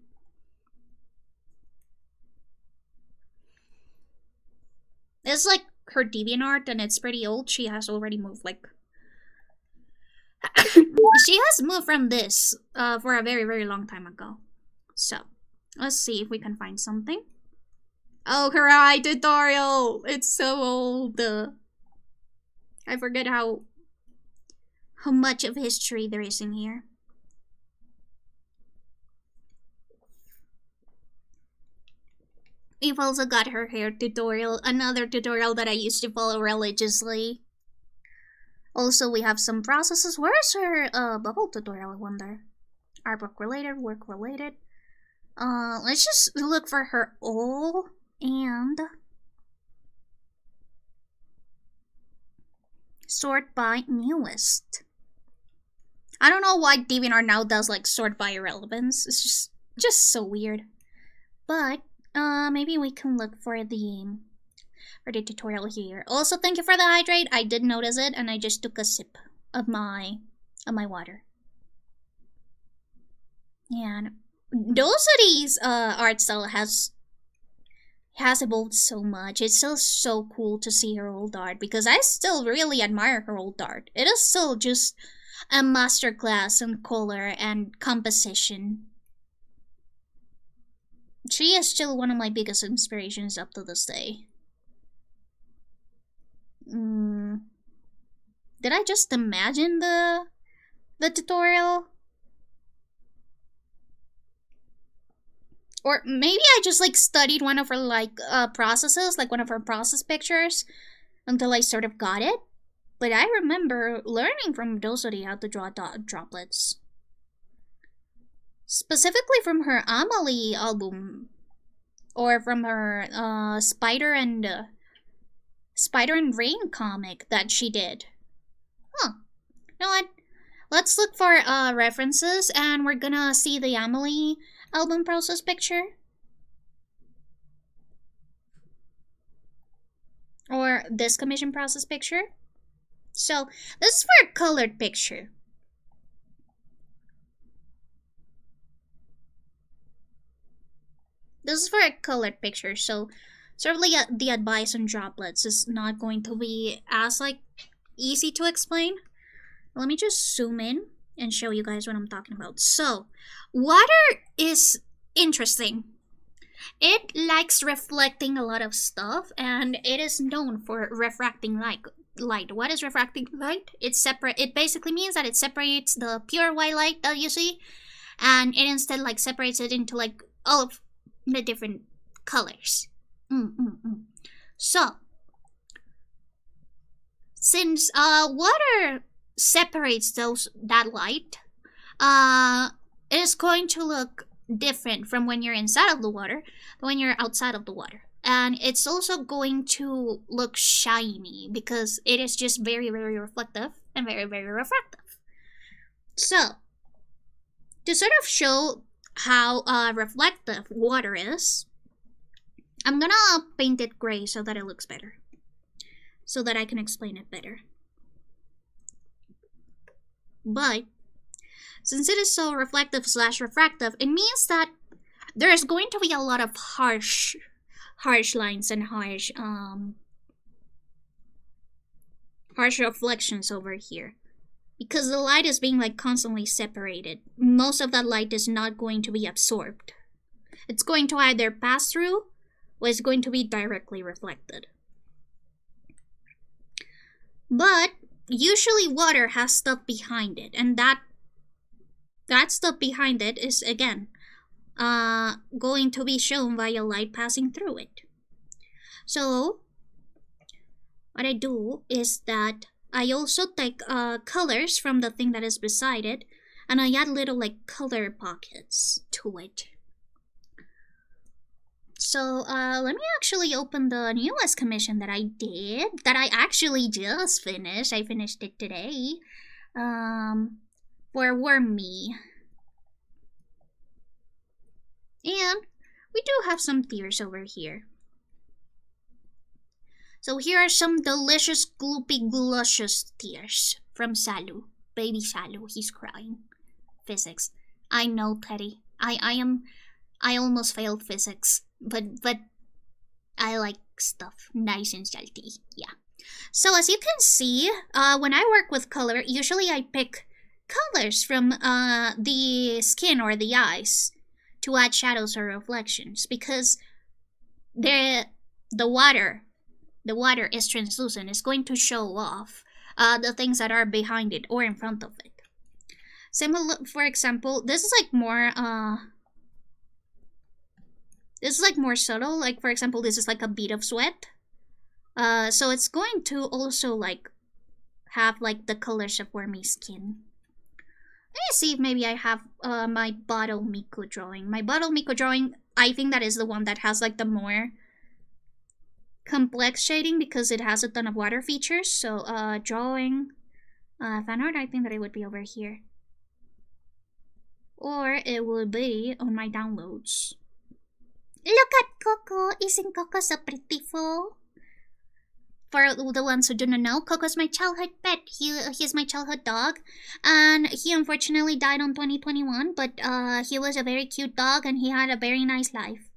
It's like her DeviantArt and it's pretty old. She has already moved like she has moved from this for a very, very long time ago. So, let's see if we can find something. Oh, Karai tutorial! It's so old. I forget how much of history there is in here. We've also got her hair tutorial, another tutorial that I used to follow religiously. Also, we have some processes. Where's her bubble tutorial, I wonder? Artwork related, work related. Let's just look for her all and sort by newest. I don't know why DeviantArt now does like sort by relevance. It's just so weird. But maybe we can look for the tutorial here. Also, thank you for the hydrate. I did notice it, and I just took a sip of my water. Yeah, Dosity's art style has evolved so much. It's still so cool to see her old art because I still really admire her old art. It is still just a masterclass in color and composition. She is still one of my biggest inspirations up to this day. Did I just imagine the tutorial? Or maybe I just like studied one of her like processes, like one of her process pictures until I sort of got it. But I remember learning from Dosity how to draw droplets. Specifically from her Amelie album or from her Spider and Rain comic that she did. Huh. You know what? Let's look for references and we're gonna see the Amelie album process picture. Or this commission process picture. So, this is for a colored picture. This is for a colored picture, so certainly the advice on droplets is not going to be as like easy to explain. Let me just zoom in and show you guys what I'm talking about. So, water is interesting. It likes reflecting a lot of stuff, and it is known for refracting light. What is refracting light? It basically means that it separates the pure white light that you see, and it instead like separates it into like all of the different colors. So, since water separates that light, it is going to look different from when you're inside of the water than when you're outside of the water. And it's also going to look shiny because it is just very, very reflective and very, very refractive. So, to sort of show how reflective water is, I'm gonna paint it gray so that it looks better. So that I can explain it better. But, since it is so reflective / refractive, it means that there is going to be a lot of harsh lines and harsh harsh reflections over here. Because the light is being like constantly separated. Most of that light is not going to be absorbed. It's going to either pass through or it's going to be directly reflected. But usually water has stuff behind it, and that stuff behind it is again going to be shown via light passing through it. So what I do is that I also take colors from the thing that is beside it, and I add little like color pockets to it. So let me actually open the newest commission that I did, that I actually just finished. I finished it today. For Wormy. And we do have some tears over here. So here are some delicious, gloopy, gluscious tears from Salu. Baby Salu, he's crying. Physics. I know, Teddy. I almost failed physics. But I like stuff nice and salty. Yeah. So as you can see, when I work with color, usually I pick colors from the skin or the eyes to add shadows or reflections, because the water is translucent. It's going to show off the things that are behind it or in front of it. Similar, for example, this is like more subtle. Like for example, this is like a bead of sweat. So it's going to also like have like the colors of Wormy skin. Let me see if maybe I have my Bottle Miku drawing. My Bottle Miku drawing, I think that is the one that has like the more complex shading because it has a ton of water features. So drawing fan art, I think that it would be over here. Or it would be on my downloads. Look at Coco! Isn't Coco so beautiful? For the ones who do not know, Coco's my childhood pet. He's my childhood dog, and he unfortunately died on 2021. But he was a very cute dog, and he had a very nice life.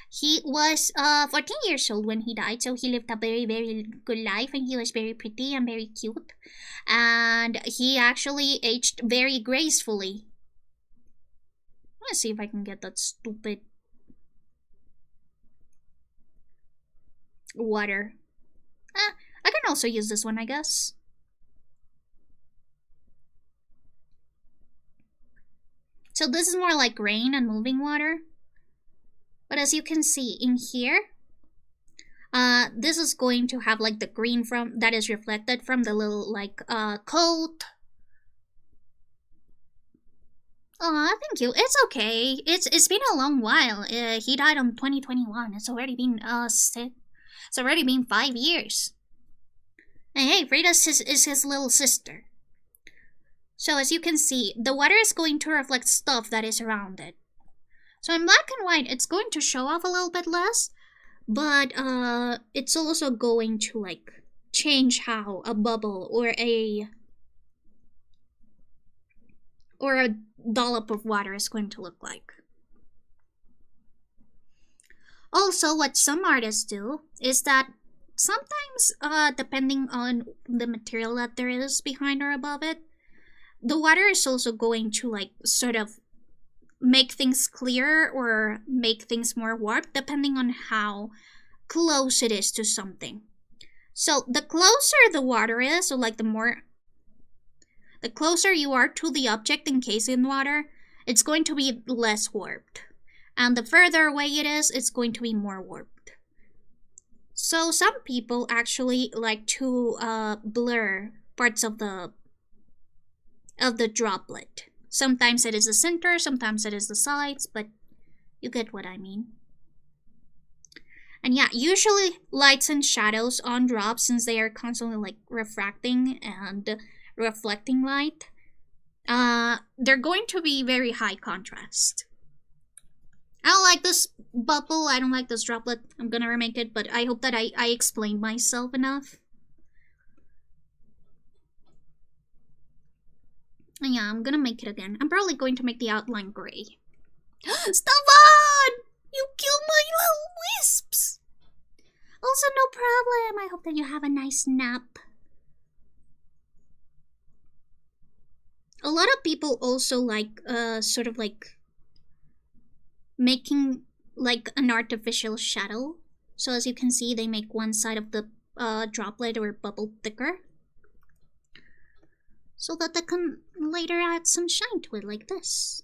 He was 14 years old when he died, so he lived a very, very good life, and he was very pretty and very cute. And he actually aged very gracefully. Let's see if I can get that stupid water. I can also use this one, I guess. So this is more like rain and moving water. But as you can see in here, this is going to have like the green from that is reflected from the little like coat. Aw, thank you. It's okay. It's been a long while. He died on 2021. It's already been It's already been 5 years. And hey, Frida is his little sister. So as you can see, the water is going to reflect stuff that is around it. So in black and white, it's going to show off a little bit less, but it's also going to like change how a bubble or a dollop of water is going to look like. Also, what some artists do is that sometimes, depending on the material that there is behind or above it, the water is also going to like sort of make things clearer or make things more warped depending on how close it is to something. So the closer the water is, or like the closer you are to the object encased in water, it's going to be less warped. And the further away it is, it's going to be more warped. So some people actually like to blur parts of the droplet. Sometimes it is the center, sometimes it is the sides, but you get what I mean. And yeah, usually lights and shadows on drops, since they are constantly like refracting and reflecting light, they're going to be very high contrast. I don't like this bubble, I don't like this droplet. I'm gonna remake it, but I hope that I explained myself enough. And yeah, I'm gonna make it again. I'm probably going to make the outline gray. Stefan! You killed my little wisps! Also, no problem. I hope that you have a nice nap. a lot of people also like sort of like making like an artificial shadow. So as you can see, they make one side of the droplet or bubble thicker, so that they can later add some shine to it like this.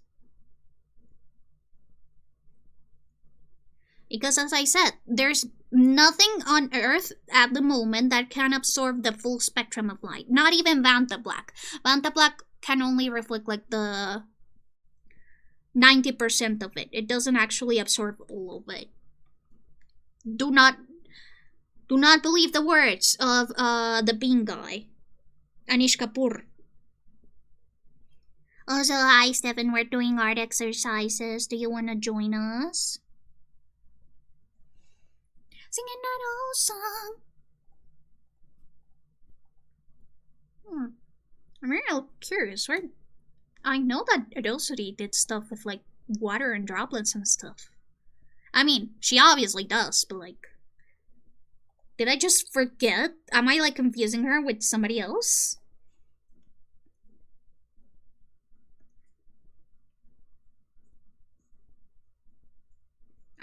Because as I said, there's nothing on Earth at the moment that can absorb the full spectrum of light. Not even Vanta Black. Vanta Black can only reflect like the 90% of it. It doesn't actually absorb all of it. Do not believe the words of the bean guy, Anish Kapoor. Also, hi Stephen, we're doing art exercises. Do you want to join us? Singing that old song. I'm real curious, right? I know that Adosity did stuff with like water and droplets and stuff. I mean, she obviously does, but like, did I just forget? Am I like confusing her with somebody else?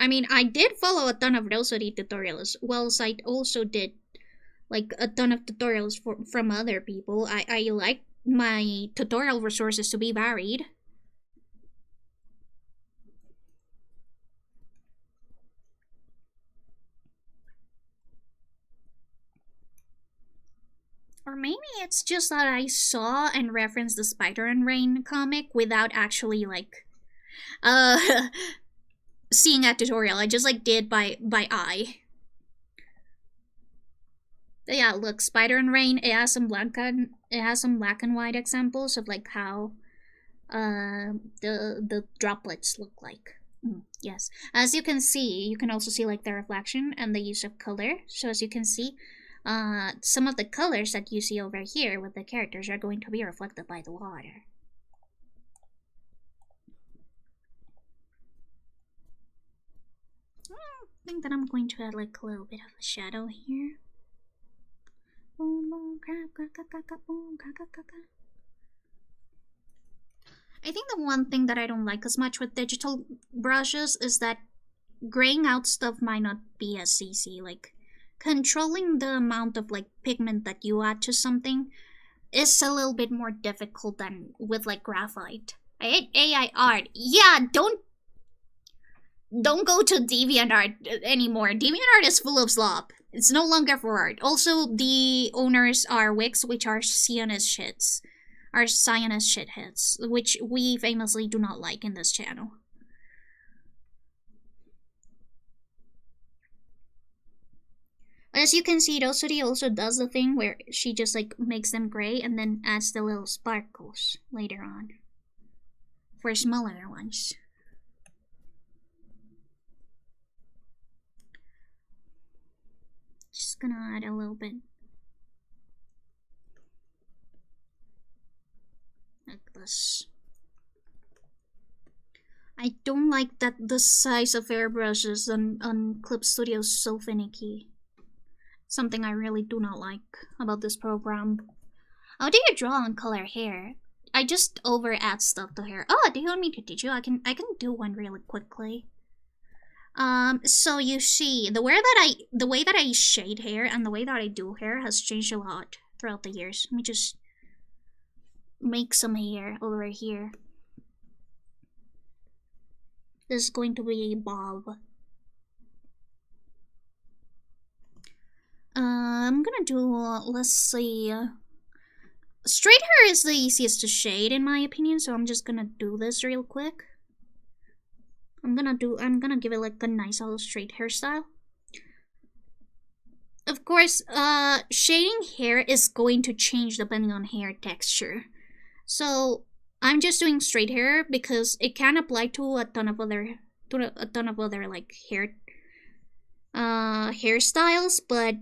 I mean, I did follow a ton of Rosary tutorials, whilst I also did like a ton of tutorials from other people. I like my tutorial resources to be varied. Or maybe it's just that I saw and referenced the Spider and Rain comic without actually like seeing a tutorial. I just like did by eye. But yeah, look, Spider and Rain, it has some black and white examples of like how the droplets look like. Yes, as you can see, you can also see like the reflection and the use of color. So as you can see, some of the colors that you see over here with the characters are going to be reflected by the water. I think that I'm going to add like a little bit of a shadow here. I think the one thing that I don't like as much with digital brushes is that graying out stuff might not be as easy. Like, controlling the amount of like pigment that you add to something is a little bit more difficult than with like graphite. I hate AI art. Yeah, don't go to DeviantArt anymore. DeviantArt is full of slop. It's no longer for art. Also, the owners are Wix, which are Zionist shits. Are Zionist shitheads, which we famously do not like in this channel. As you can see, Rosary also does the thing where she just like makes them gray and then adds the little sparkles later on for smaller ones. Just gonna add a little bit like this. I don't like that the size of airbrushes on Clip Studio is so finicky. Something I really do not like about this program. How do you draw and color hair? I just over add stuff to hair. Oh, do you want me to teach you? I can do one really quickly. So you see, the way that I shade hair and the way that I do hair has changed a lot throughout the years. Let me just make some hair over here. This is going to be a bob. I'm gonna do, let's see, straight hair is the easiest to shade in my opinion, so I'm just gonna do this real quick. I'm gonna give it like a nice little straight hairstyle. Of course, shading hair is going to change depending on hair texture. So I'm just doing straight hair because it can apply to a ton of other like hairstyles, but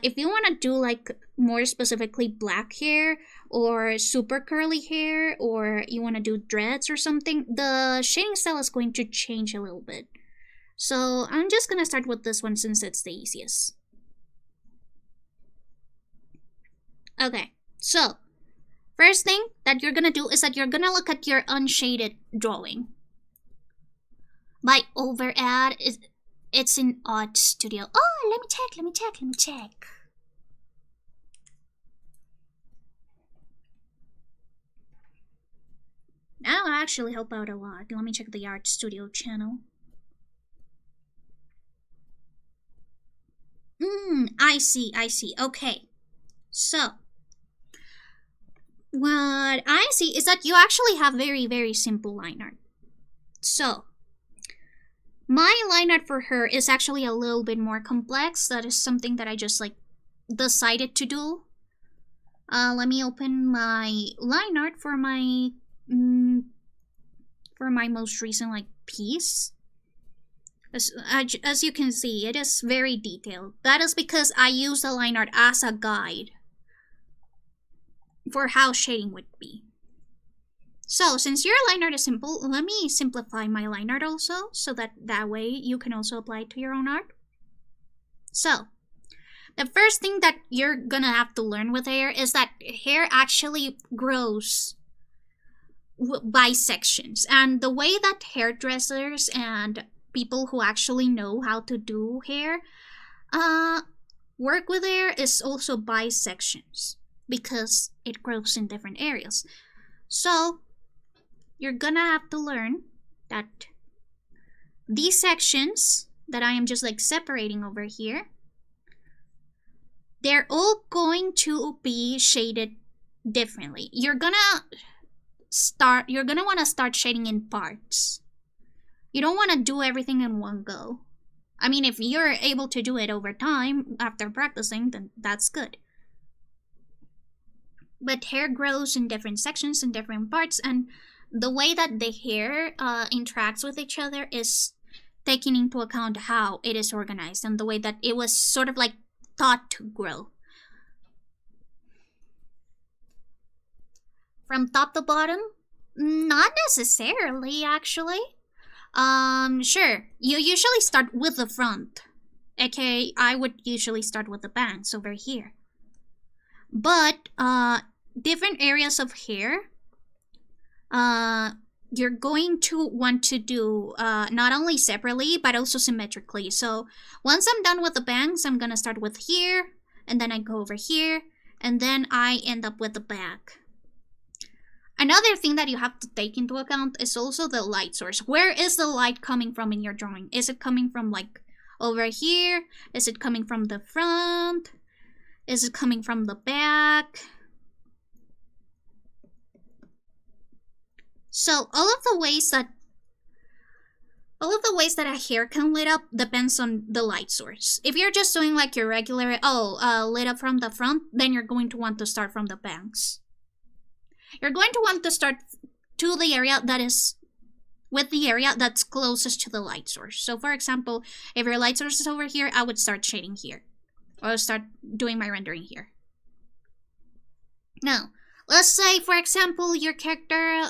if you want to do like more specifically black hair or super curly hair, or you want to do dreads or something, the shading style is going to change a little bit. So I'm just gonna start with this one since it's the easiest. Okay, so First thing that you're gonna do is that you're gonna look at your unshaded drawing. My over ad is it's in OBS Studio. Oh, let me check. That'll actually help out a lot. Let me check the Art Studio channel. I see. Okay. So, what I see is that you actually have very, very simple line art. So, my line art for her is actually a little bit more complex. That is something that I just like decided to do. Let me open my line art for my most recent like piece. As you can see, it is very detailed. That is because I use the line art as a guide for how shading would be. So, since your line art is simple, let me simplify my line art also, so that way you can also apply it to your own art. So, the first thing that you're gonna have to learn with hair is that hair actually grows by sections. And the way that hairdressers and people who actually know how to do hair work with hair is also by sections, because it grows in different areas. So you're gonna have to learn that these sections that I am just like separating over here, they're all going to be shaded differently. You're gonna want to start shading in parts. You don't want to do everything in one go. I mean, if you're able to do it over time after practicing, then that's good. But hair grows in different sections and different parts, and the way that the hair interacts with each other is taking into account how it is organized and the way that it was sort of like taught to grow. From top to bottom? Not necessarily, actually. Sure, you usually start with the front. Okay, I would usually start with the bangs over here. But, different areas of hair, you're going to want to do, not only separately, but also symmetrically. So, once I'm done with the bangs, I'm gonna start with here, and then I go over here, and then I end up with the back. Another thing that you have to take into account is also the light source. Where is the light coming from in your drawing? Is it coming from like over here? Is it coming from the front? Is it coming from the back? So all of the ways that a hair can lit up depends on the light source. If you're just doing like your regular lit up from the front, then you're going to want to start from the bangs. You're going to want to start to the area that is with the area that's closest to the light source. So for example, if your light source is over here, I would start shading here, or start doing my rendering here. Now, let's say for example your character,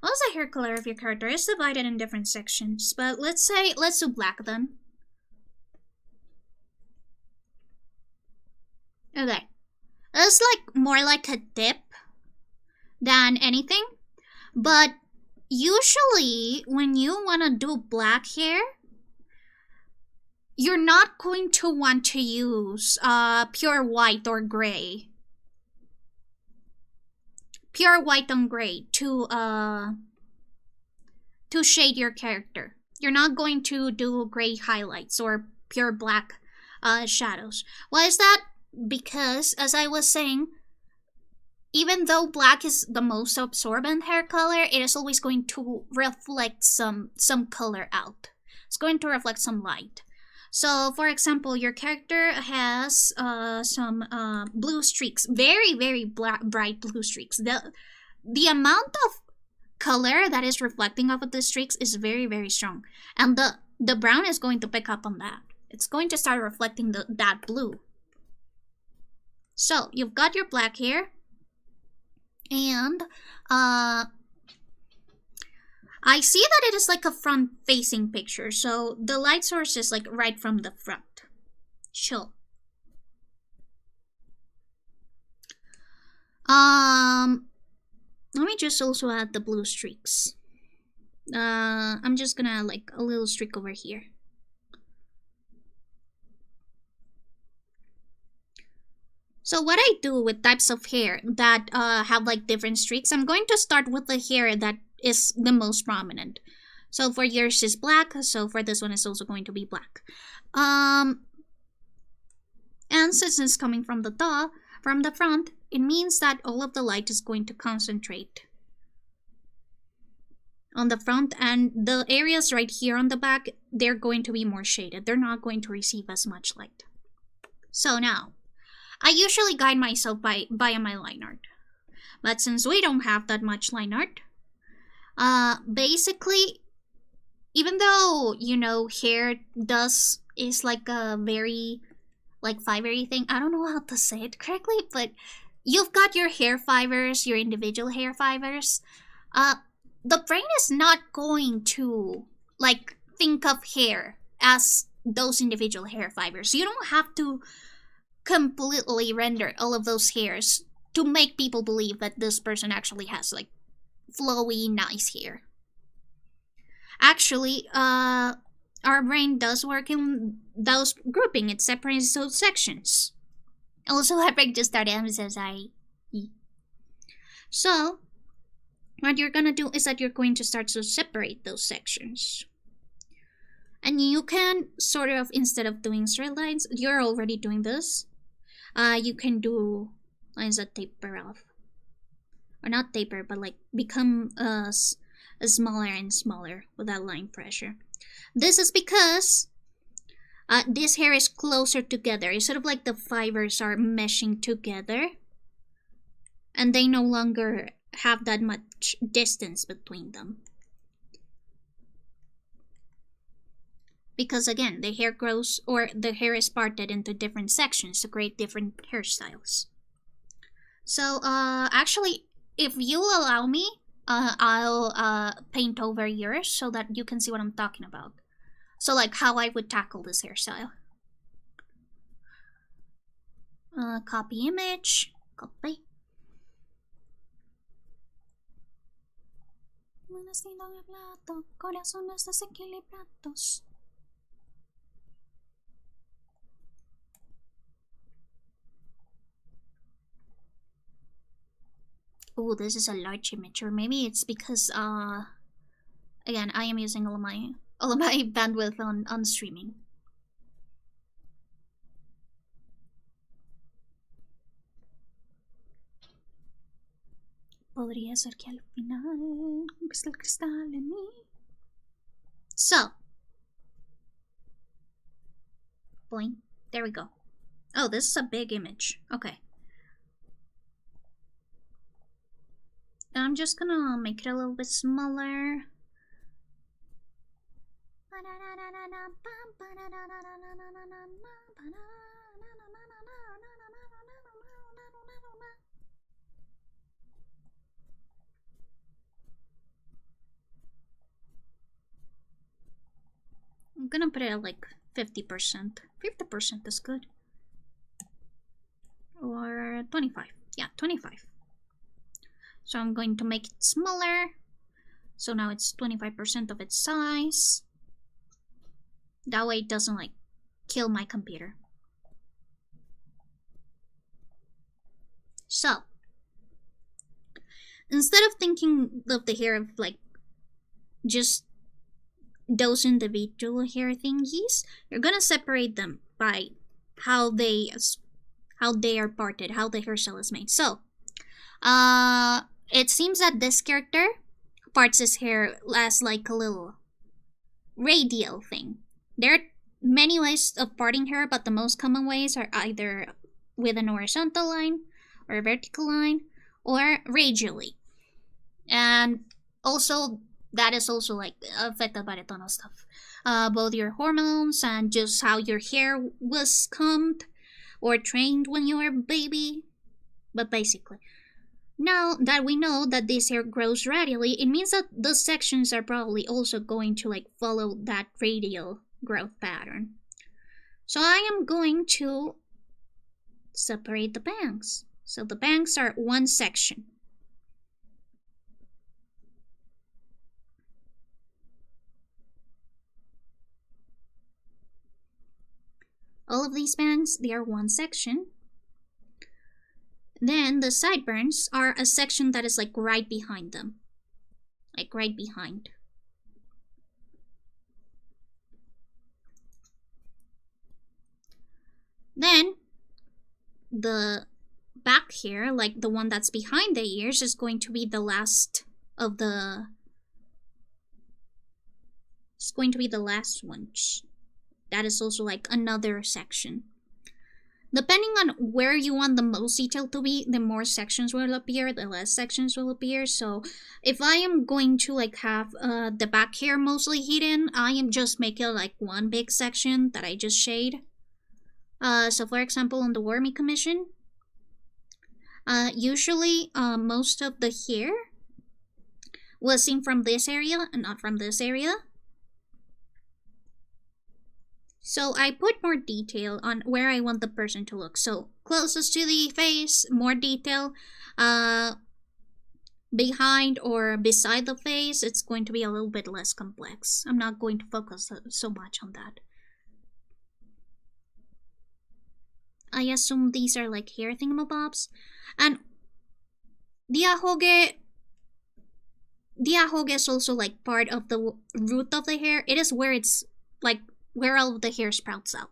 what's the hair color of your character? It's divided in different sections, but let's do black then. Okay, it's like more like a dip than anything, but usually when you want to do black hair, you're not going to want to use pure white or gray. Pure white on gray to shade your character. You're not going to do gray highlights or pure black shadows. Why is that? Because, as I was saying, even though black is the most absorbent hair color, it is always going to reflect some color out. It's going to reflect some light. So, for example, your character has some blue streaks, very, very bright blue streaks. The amount of color that is reflecting off of the streaks is very, very strong. And the brown is going to pick up on that. It's going to start reflecting that blue. So, you've got your black hair. And I see that it is like a front-facing picture, so the light source is like right from the front. Sure. Let me just also add the blue streaks. I'm just gonna add like a little streak over here. So what I do with types of hair that have like different streaks, I'm going to start with the hair that is the most prominent. So for yours is black, so for this one it's also going to be black. And since it's coming from the front, it means that all of the light is going to concentrate on the front, and the areas right here on the back, they're going to be more shaded. They're not going to receive as much light. So now, I usually guide myself by my line art. But since we don't have that much line art, basically, even though, you know, hair is like a very, like, fibery thing. I don't know how to say it correctly, but you've got your hair fibers, your individual hair fibers. The brain is not going to, like, think of hair as those individual hair fibers. You don't have to completely render all of those hairs to make people believe that this person actually has, like, flowy, nice hair. Actually, our brain does work in those grouping. It separates those sections. Also, I break just started. I'm so sorry. So, what you're gonna do is that you're going to start to separate those sections. And you can sort of, instead of doing straight lines, you're already doing this. You can do lines that taper off. Or not taper, but like become smaller and smaller without line pressure. This is because this hair is closer together. It's sort of like the fibers are meshing together. And they no longer have that much distance between them. Because again, the hair grows, or the hair is parted into different sections to create different hairstyles. So, actually, if you allow me, I'll paint over yours so that you can see what I'm talking about. So, like, how I would tackle this hairstyle. Copy image. Copy. Corazones desequilibrados. Oh, this is a large image, or maybe it's because again, I am using all of my bandwidth on streaming. Podría ser que al final el cristal en mí. So, boing, there we go. Oh, this is a big image. Okay. I'm just gonna make it a little bit smaller. I'm gonna put it at like 50%. 50% is good. Or 25. Yeah, 25. So I'm going to make it smaller. So now it's 25% of its size. That way it doesn't like kill my computer. So, instead of thinking of the hair of like just those individual hair thingies, you're gonna separate them by how they are parted, how the hairstyle is made. So, it seems that this character parts his hair as like a little radial thing. There are many ways of parting hair, but the most common ways are either with an horizontal line or a vertical line or radially. And also, that is also like affected by a ton of stuff. Both your hormones and just how your hair was combed or trained when you were a baby. But basically, now that we know that this hair grows radially, it means that the sections are probably also going to like follow that radial growth pattern. So I am going to separate the bangs. So the bangs are one section. All of these bangs, they are one section. Then the sideburns are a section that is like right behind them. Like right behind. Then the back here, like the one that's behind the ears, is going to be the last of the... It's going to be the last one. That is also like another section. Depending on where you want the most detail to be, the more sections will appear, the less sections will appear. So if I am going to like have the back hair mostly hidden, I am just making like one big section that I just shade. So for example, on the Wormy Commission, usually most of the hair was seen from this area and not from this area. So I put more detail on where I want the person to look. So closest to the face, more detail. Behind or beside the face, it's going to be a little bit less complex. I'm not going to focus so much on that. I assume these are like hair thingamabobs. And the ahoge is also like part of the root of the hair. It is where it's like where all of the hair sprouts out.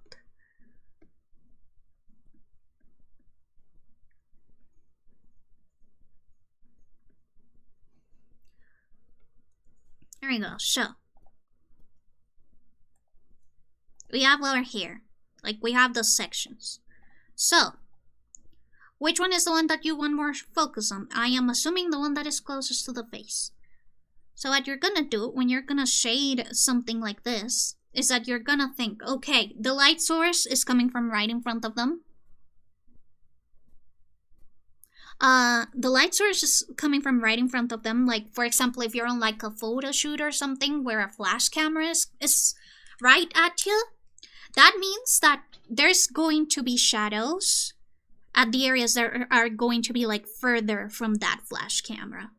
There we go. So we have our hair. Like we have the sections. So which one is the one that you want more focus on? I am assuming the one that is closest to the face. So what you're gonna do when you're gonna shade something like this is that you're gonna think, okay, the light source is coming from right in front of them. The light source is coming from right in front of them. Like, for example, if you're on like a photo shoot or something where a flash camera is right at you, that means that there's going to be shadows at the areas that are going to be like further from that flash camera.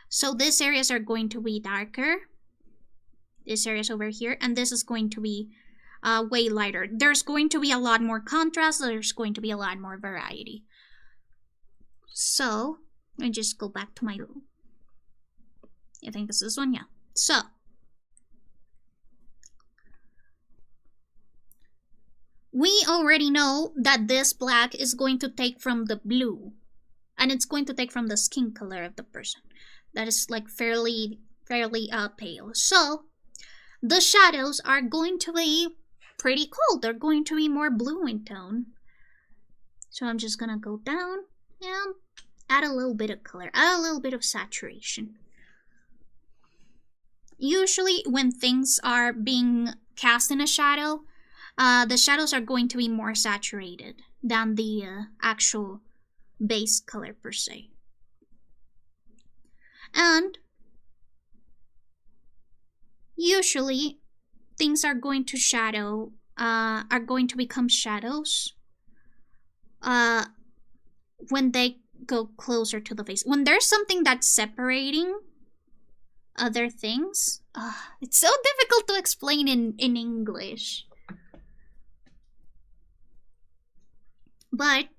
So these areas are going to be darker. This area is over here, and this is going to be way lighter. There's going to be a lot more contrast. There's going to be a lot more variety. So, let me just go back to my... I think it's this one, yeah. So, we already know that this black is going to take from the blue, and it's going to take from the skin color of the person. That is like fairly pale. So, the shadows are going to be pretty cold. They're going to be more blue in tone. So I'm just gonna go down and add a little bit of color, add a little bit of saturation. Usually when things are being cast in a shadow, the shadows are going to be more saturated than the actual base color per se. And usually things are going to become shadows when they go closer to the face. When there's something that's separating other things, it's so difficult to explain in English. But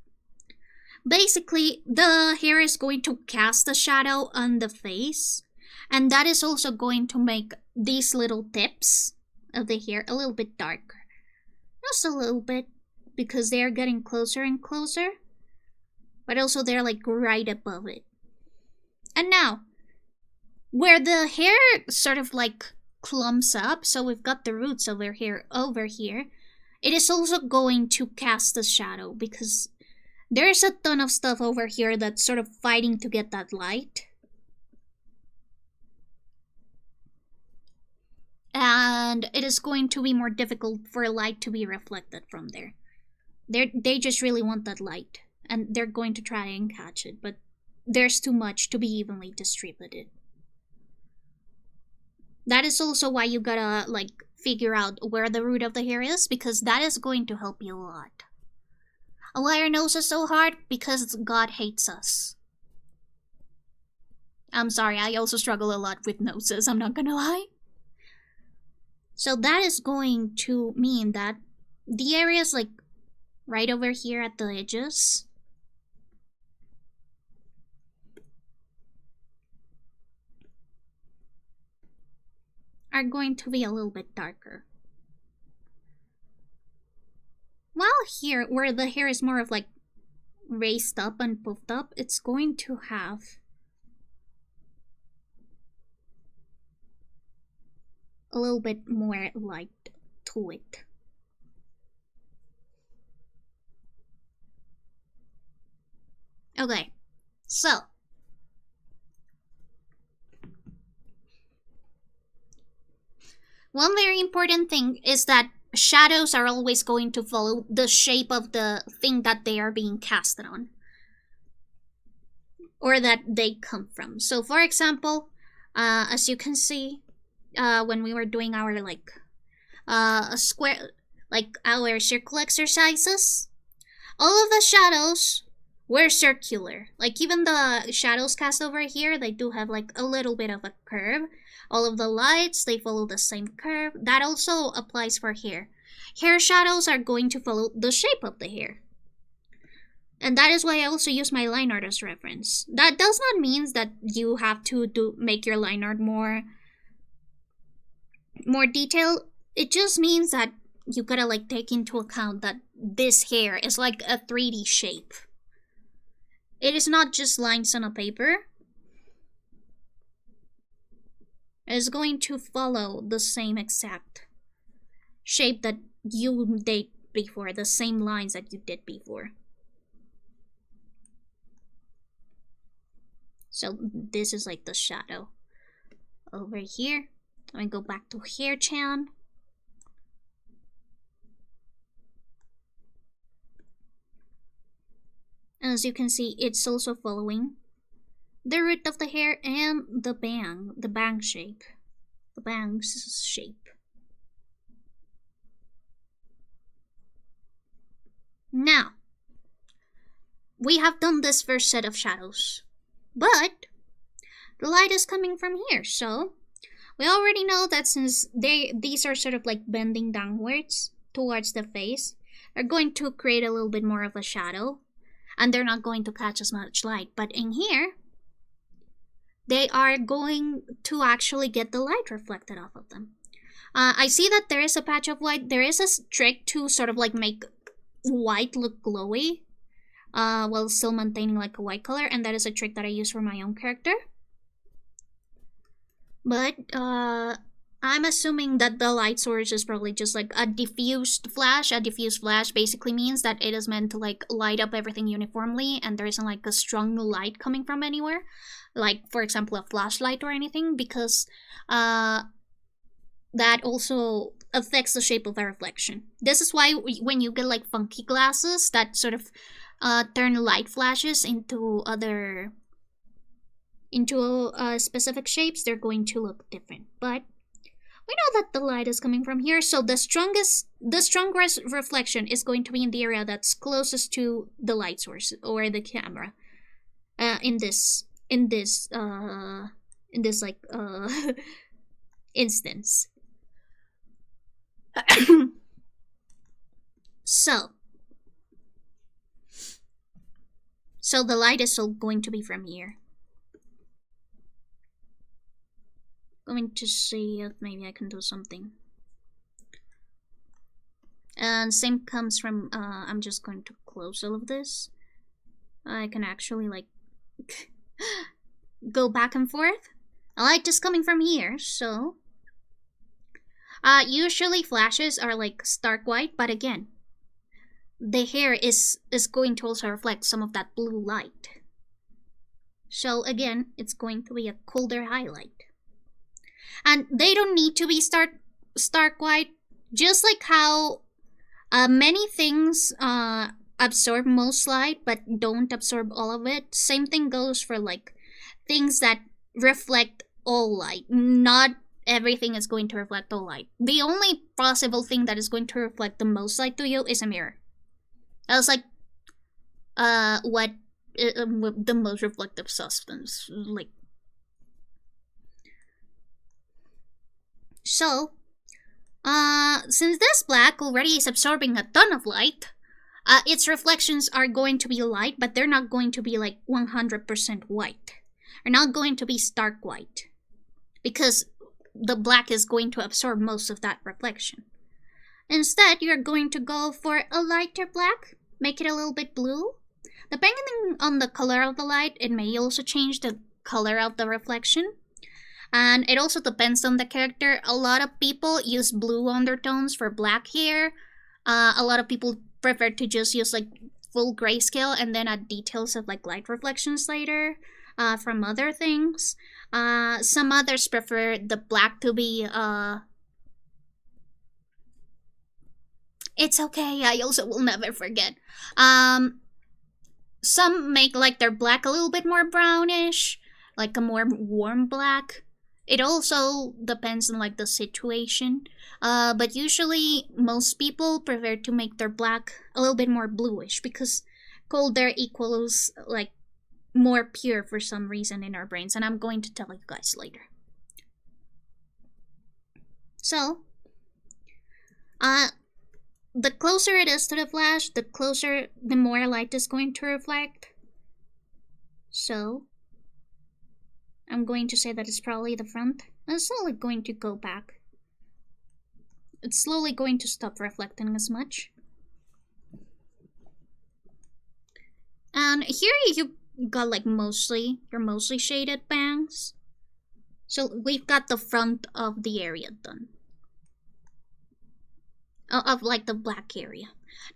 basically, the hair is going to cast a shadow on the face, and that is also going to make these little tips of the hair a little bit darker. Just a little bit, because they're getting closer and closer, but also they're like right above it. And now, where the hair sort of like clumps up, so we've got the roots over here, it is also going to cast a shadow, because there's a ton of stuff over here that's sort of fighting to get that light. And it is going to be more difficult for light to be reflected from there. They just really want that light, and they're going to try and catch it, but there's too much to be evenly distributed. That is also why you gotta like figure out where the root of the hair is, because that is going to help you a lot. Why are noses so hard? Because God hates us. I'm sorry, I also struggle a lot with noses, I'm not gonna lie. So that is going to mean that the areas like right over here at the edges are going to be a little bit darker. While here, where the hair is more of like raised up and puffed up, it's going to have a little bit more light to it. Okay, so one very important thing is that shadows are always going to follow the shape of the thing that they are being casted on, or that they come from. So for example, as you can see, when we were doing our like a square, like our circle exercises, all of the shadows were circular. Like even the shadows cast over here, they do have like a little bit of a curve. All of the lights, they follow the same curve. That also applies for hair. Hair shadows are going to follow the shape of the hair. And that is why I also use my line art as reference. That does not mean that you have to make your line art more detailed. It just means that you gotta like take into account that this hair is like a 3D shape. It is not just lines on a paper. It is going to follow the same exact shape that you did before, the same lines that you did before. So this is like the shadow over here. Let me go back to hair chan. As you can see, it's also following the root of the hair and the bang shape. The bang's shape. Now, we have done this first set of shadows, but the light is coming from here, so we already know that since these are sort of like bending downwards towards the face, they're going to create a little bit more of a shadow, and they're not going to catch as much light. But in here, they are going to actually get the light reflected off of them. I see that there is a patch of white. There is a trick to sort of like make white look glowy while still maintaining like a white color, and that is a trick that I use for my own character. But I'm assuming that the light source is probably just like a diffused flash. A diffused flash basically means that it is meant to like light up everything uniformly, and there isn't like a strong light coming from anywhere, like for example a flashlight or anything, because that also affects the shape of a reflection. This is why when you get like funky glasses that sort of turn light flashes into specific shapes, they're going to look different. But we know that the light is coming from here, so the strongest reflection is going to be in the area that's closest to the light source or the camera. In this like instance. So the light is still going to be from here. Going to see if maybe I can do something. And same comes from, I'm just going to close all of this. I can actually like go back and forth. A light is coming from here, so usually flashes are like stark white, but again, the hair is going to also reflect some of that blue light. So again, it's going to be a colder highlight. And they don't need to be stark white, just like how many things absorb most light but don't absorb all of it. Same thing goes for like things that reflect all light. Not everything is going to reflect all light. The only possible thing that is going to reflect the most light to you is a mirror. That was like what the most reflective substance, like. So, since this black already is absorbing a ton of light, its reflections are going to be light, but they're not going to be like 100% white. They're not going to be stark white, because the black is going to absorb most of that reflection. Instead, you're going to go for a lighter black, make it a little bit blue. Depending on the color of the light, it may also change the color of the reflection. And it also depends on the character. A lot of people use blue undertones for black hair. A lot of people prefer to just use like full grayscale and then add details of like light reflections later from other things. Some others prefer the black to be it's okay, I also will never forget. Some make like their black a little bit more brownish, like a more warm black. It also depends on like the situation. But usually most people prefer to make their black a little bit more bluish, because colder equals like more pure for some reason in our brains, and I'm going to tell you guys later. So, the closer it is to the flash, the more light is going to reflect. So, I'm going to say that it's probably the front. It's slowly going to go back. It's slowly going to stop reflecting as much. And here you got like your mostly shaded bangs. So we've got the front of the area done. Of like the black area.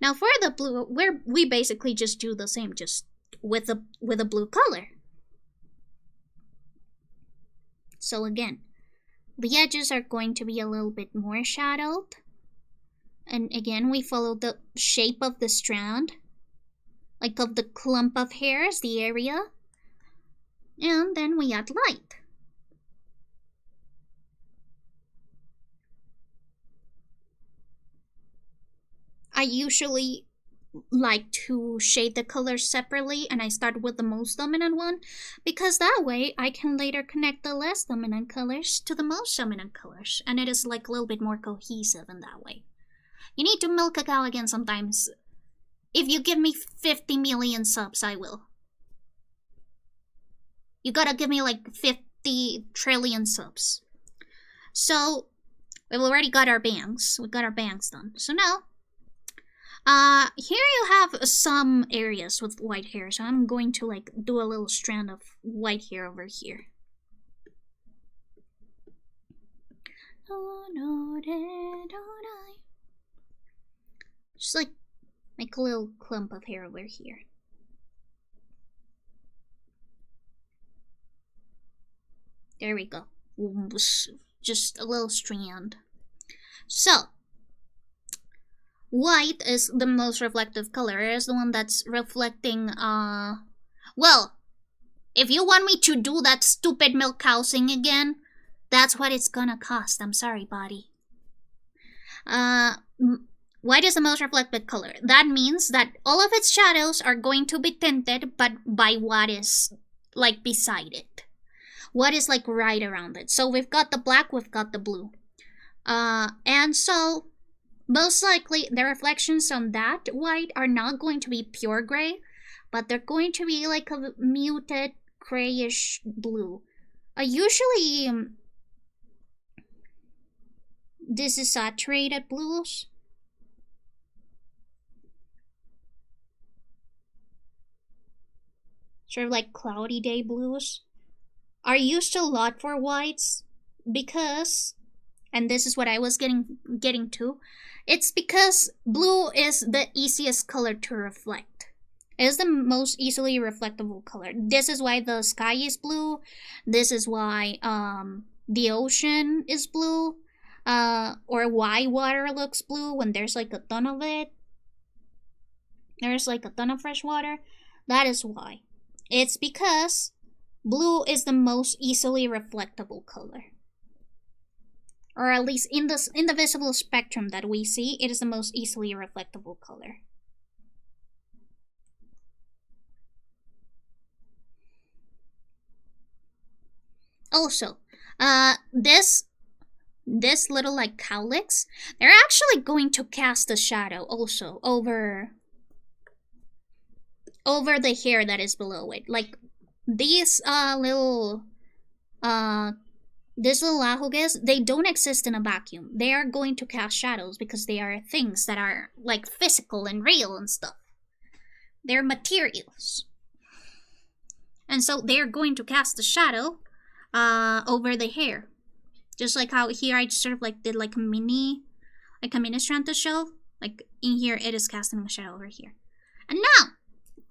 Now for the blue, we basically just do the same, just with a blue color. So again, the edges are going to be a little bit more shadowed. And again, we follow the shape of the strand, like of the clump of hairs, the area. And then we add light. I usually like to shade the colors separately, and I start with the most dominant one, because that way I can later connect the less dominant colors to the most dominant colors, and it is like a little bit more cohesive in that way. You need to milk a cow again sometimes. If you give me 50 million subs, I will. You gotta give me like 50 trillion subs. So, we've already got our bangs. We got our bangs done. So now, here you have some areas with white hair, so I'm going to like do a little strand of white hair over here. Just like make a little clump of hair over here. There we go. Just a little strand. So, white is the most reflective color. It is the one that's reflecting, well, if you want me to do that stupid milk cow thing again, that's what it's gonna cost. I'm sorry, buddy. White is the most reflective color. That means that all of its shadows are going to be tinted, but by what is, like, beside it. What is, like, right around it. So we've got the black, we've got the blue. And so, most likely, the reflections on that white are not going to be pure gray, but they're going to be, like, a muted grayish blue. Usually, this is saturated blues. Sort of like cloudy day blues are used a lot for whites, because, and this is what I was getting to, it's because blue is the easiest color to reflect. It is the most easily reflectable color. This is why the sky is blue. This is why the ocean is blue, or why water looks blue when there's like a ton of it. There's like a ton of fresh water. That is why. It's because blue is the most easily reflectable color. Or at least in the visible spectrum that we see, it is the most easily reflectable color. Also, this little like cowlicks, they're actually going to cast a shadow also over the hair that is below it. Like these little lajuges, they don't exist in a vacuum. They are going to cast shadows because they are things that are like physical and real and stuff. They're materials. And so they're going to cast a shadow over the hair. Just like how here I sort of like did like a mini strand to show. Like in here it is casting a shadow over here. And now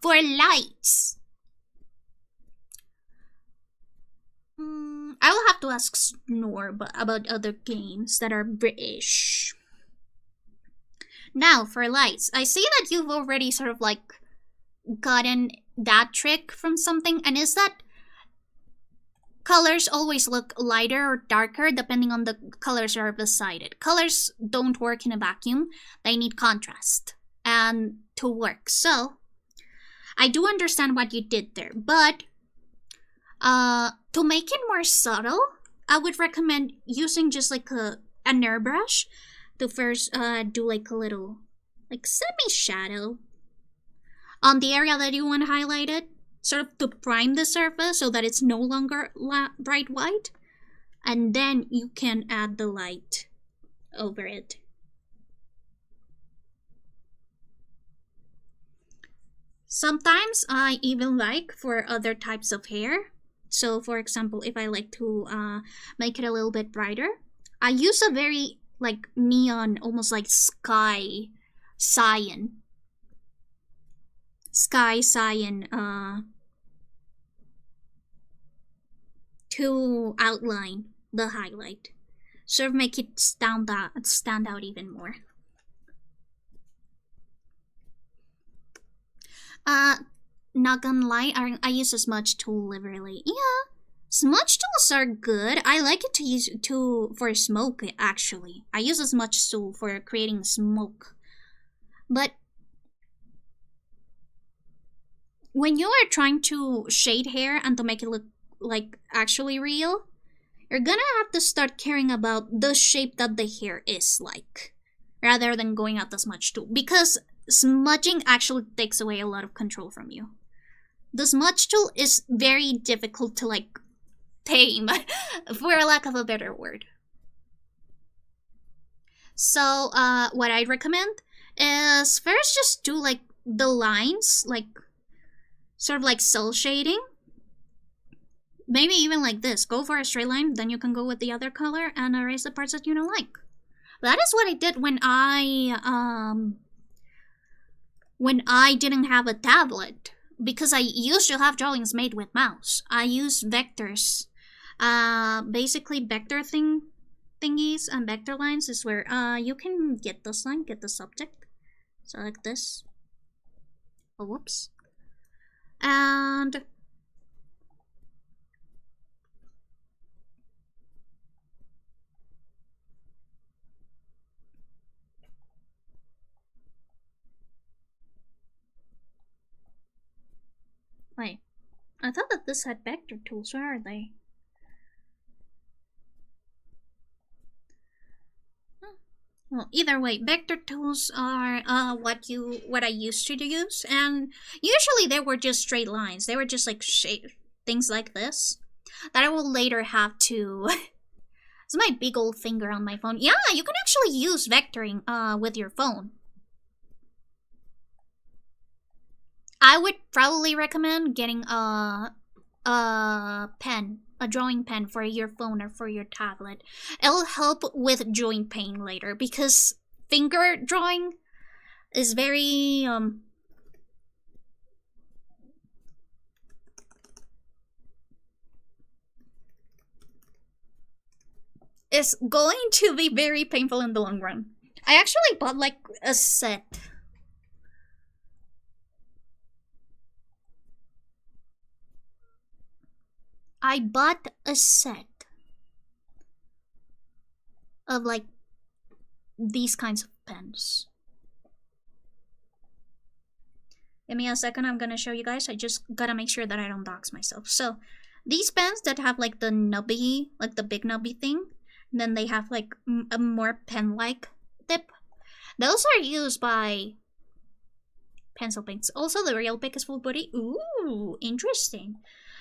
for lights. I will have to ask Snore about other games that are British. Now for lights. I see that you've already sort of like gotten that trick from something, and is that colors always look lighter or darker depending on the colors that are beside it. Colors don't work in a vacuum. They need contrast and to work. So I do understand what you did there, but to make it more subtle, I would recommend using just like an airbrush to first do like a little like semi-shadow on the area that you want highlighted, sort of to prime the surface so that it's no longer bright white, and then you can add the light over it. Sometimes I even like for other types of hair. So for example, if I like to make it a little bit brighter, I use a very like neon, almost like sky cyan to outline the highlight, sort of make it stand out even more. Not gonna lie, I use a smudge tool liberally. Yeah, smudge tools are good. I like it to use for smoke. Actually, I use a smudge tool for creating smoke, but when you are trying to shade hair and to make it look like actually real, you're gonna have to start caring about the shape that the hair is like, rather than going out the smudge tool, because smudging actually takes away a lot of control from you. The smudge tool is very difficult to like tame, for lack of a better word. So what I'd recommend is first just do like the lines, like sort of like cell shading. Maybe even like this. Go for a straight line, then you can go with the other color and erase the parts that you don't like. That is what I did when I didn't have a tablet, because I used to have drawings made with mouse. I use vectors. Basically vector thingies and vector lines is where you can get this line, get the subject. So like this. Oh, whoops. And wait, I thought that this had vector tools. Where are they? Well, either way, vector tools are what I used to use, and usually they were just straight lines. They were just like things like this that I will later have to. It's my big old finger on my phone. Yeah, you can actually use vectoring with your phone. I would probably recommend getting a pen. A drawing pen for your phone or for your tablet. It'll help with joint pain later, because finger drawing is very is going to be very painful in the long run. I actually bought like a set. I bought a set of like these kinds of pens. Give me a second, I'm gonna show you guys. I just gotta make sure that I don't dox myself. So these pens that have like the nubby, like the big nubby thing, and then they have like a more pen-like tip. Those are used by pencil paints. Also, the real pick is full body. Ooh, interesting.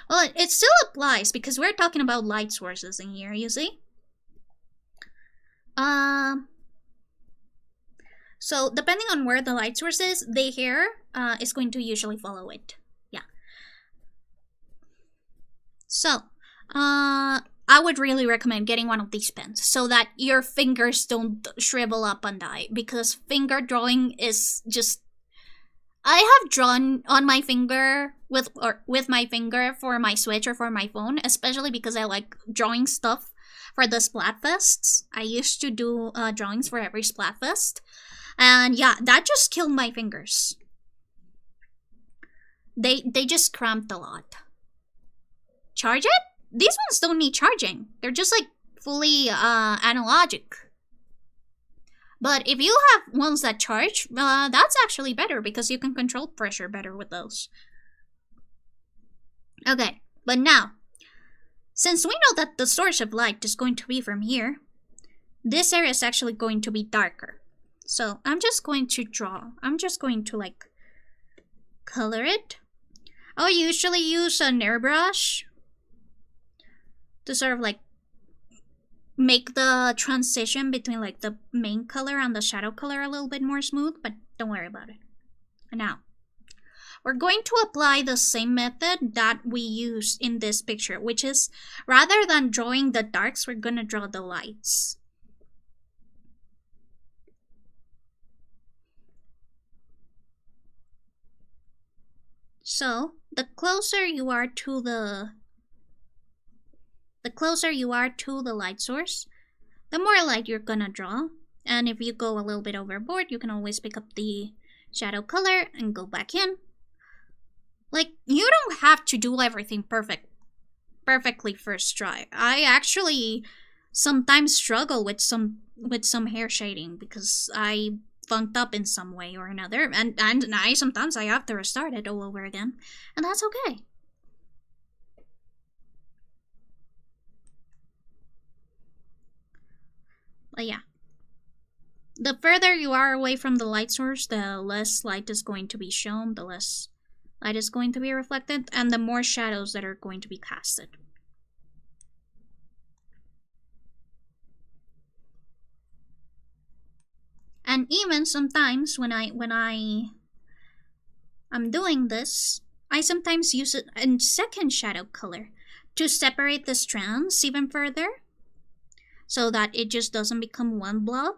Well, it still applies because we're talking about light sources in here, you see? So depending on where the light source is, the hair is going to usually follow it. Yeah. So, I would really recommend getting one of these pens so that your fingers don't shrivel up and die, because finger drawing is just... I have drawn on my finger with my finger for my Switch or for my phone, especially because I like drawing stuff for the Splatfests. I used to do drawings for every Splatfest. And yeah, that just killed my fingers. They just cramped a lot. Charge it? These ones don't need charging. They're just like fully analogic. But if you have ones that charge, that's actually better because you can control pressure better with those. Okay, but now, since we know that the source of light is going to be from here, this area is actually going to be darker. So I'm just going to draw. I'm just going to like color it. I usually use an airbrush to sort of like make the transition between like the main color and the shadow color a little bit more smooth, but don't worry about it. Now, we're going to apply the same method that we used in this picture, which is rather than drawing the darks, we're gonna draw the lights. So, the closer you are to the light source, the more light you're gonna draw. And if you go a little bit overboard, you can always pick up the shadow color and go back in. Like, you don't have to do everything perfectly first try. I actually sometimes struggle with some hair shading because I funked up in some way or another, and sometimes I have to restart it all over again, and that's okay. But yeah, the further you are away from the light source, the less light is going to be shown, the less light is going to be reflected, and the more shadows that are going to be casted. And even sometimes when I'm doing this, I sometimes use a second shadow color to separate the strands even further, so that it just doesn't become one blob,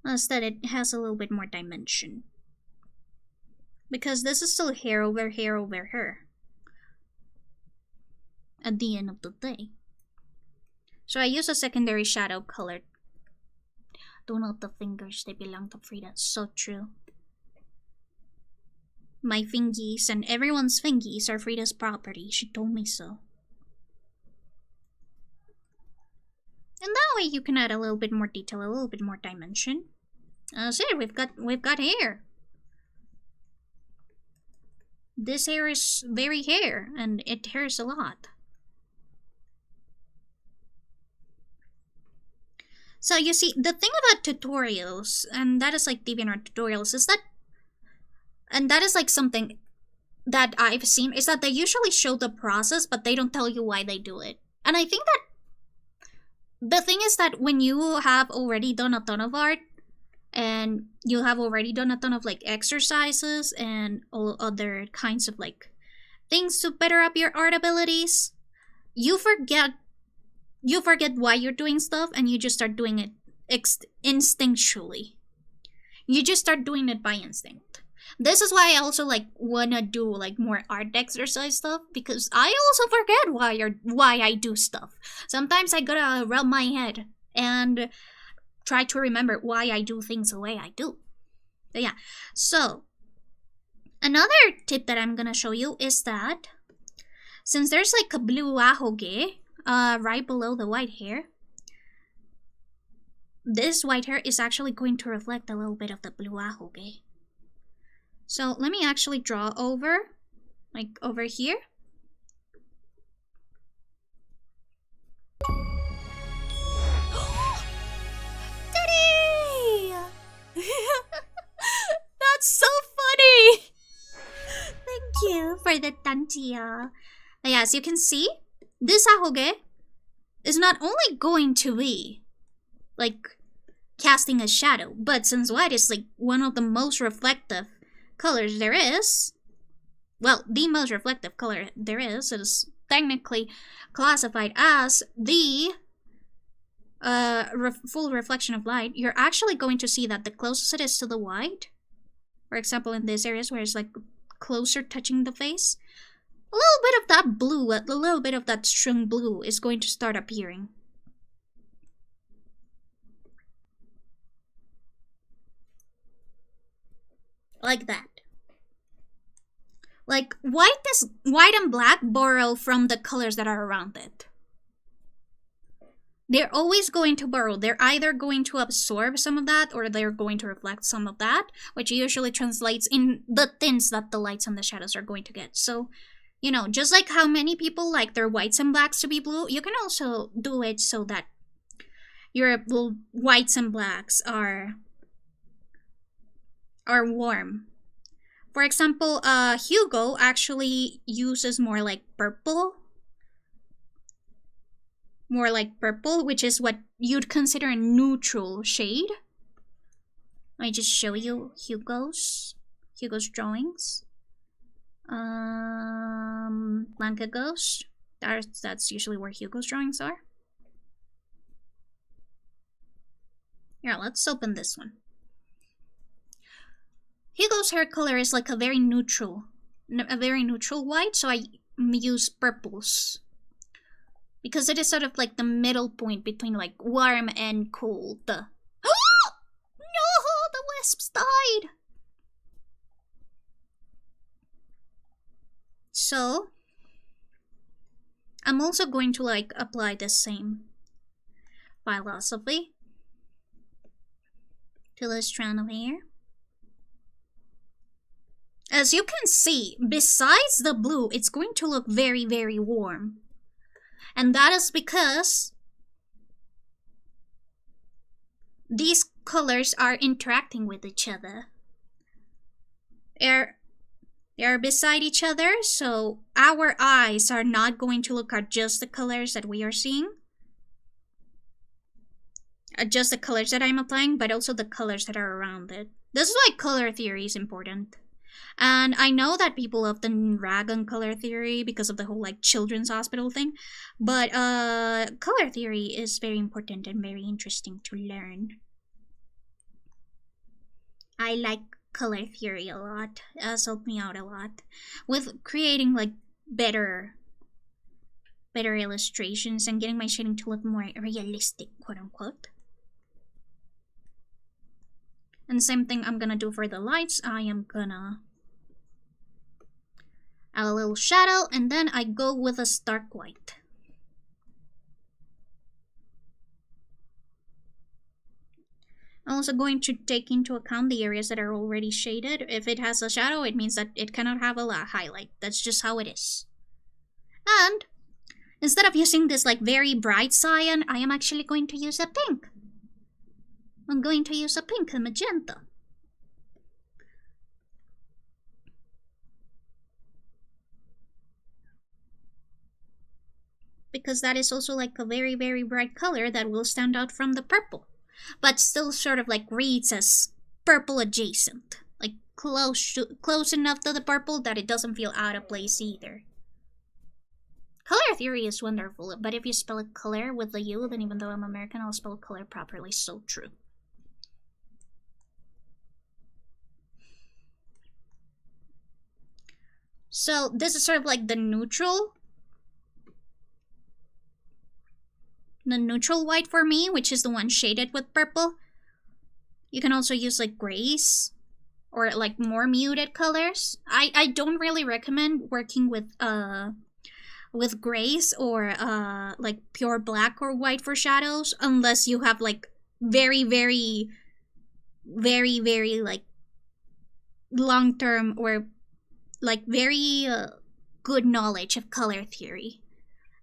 instead it has a little bit more dimension. Because this is still hair over hair over hair at the end of the day. So I use a secondary shadow color. Don't note the fingers, they belong to Frida. So true. My fingies and everyone's fingies are Frida's property. She told me so. And that way you can add a little bit more detail, a little bit more dimension. That's it, we've got hair. This hair is very hair, and it hairs a lot. So you see, the thing about tutorials, and that is like DeviantArt tutorials, is that, and that is like something that I've seen, is that they usually show the process, but they don't tell you why they do it. And I think that the thing is that when you have already done a ton of art, and you have already done a ton of like exercises and all other kinds of like things to better up your art abilities, you forget why you're doing stuff, and you just start doing it instinctually. You just start doing it by instinct. This is why I also like wanna do like more art exercise stuff, because I also forget why I do stuff. Sometimes I gotta rub my head and try to remember why I do things the way I do. But yeah, so another tip that I'm gonna show you is that since there's like a blue ahoge right below the white hair, this white hair is actually going to reflect a little bit of the blue ahoge. So let me actually draw over, like over here. you for the tantia. Yeah, as you can see, this ahoge is not only going to be like casting a shadow, but since white is like one of the most reflective colors there is, well, the most reflective color there is, it is technically classified as the full reflection of light. You're actually going to see that the closest it is to the white, for example in these areas where it's like closer touching the face, a little bit of that blue, a little bit of that strong blue is going to start appearing. Like that. Like white and black borrow from the colors that are around it. They're always going to borrow. They're either going to absorb some of that or they're going to reflect some of that, which usually translates in the tints that the lights and the shadows are going to get. So, you know, just like how many people like their whites and blacks to be blue, you can also do it so that your whites and blacks are warm. For example, Hugo actually uses more like purple, which is what you'd consider a neutral shade. Let me just show you Hugo's drawings. Blanca Ghost. That's usually where Hugo's drawings are. Yeah, let's open this one. Hugo's hair color is like a very neutral white, so I use purples. Because it is sort of like the middle point between like warm and cold. No, the wisps died! So, I'm also going to like apply the same philosophy to this strand of hair. As you can see, besides the blue, it's going to look very, very warm. And that is because these colors are interacting with each other. They are beside each other, so our eyes are not going to look at just the colors that we are seeing. Just the colors that I'm applying, but also the colors that are around it. This is why color theory is important. And I know that people often rag on color theory because of the whole like children's hospital thing, but color theory is very important and very interesting to learn. I like color theory a lot. It has helped me out a lot with creating like better illustrations and getting my shading to look more realistic, quote unquote. And same thing I'm gonna do for the lights. I am gonna add a little shadow, and then I go with a stark white. I'm also going to take into account the areas that are already shaded. If it has a shadow, it means that it cannot have a highlight. That's just how it is. And instead of using this like very bright cyan, I am actually going to use a pink. I'm going to use a pink and magenta. Because that is also like a very, very bright color that will stand out from the purple. But still sort of like reads as purple adjacent. Like close enough to the purple that it doesn't feel out of place either. Color theory is wonderful, but if you spell it color with the U, then even though I'm American, I'll spell color properly. So true. So this is sort of like the neutral white for me, which is the one shaded with purple. You can also use like grays or like more muted colors. I don't really recommend working with grays or like pure black or white for shadows unless you have like very like long-term or like very good knowledge of color theory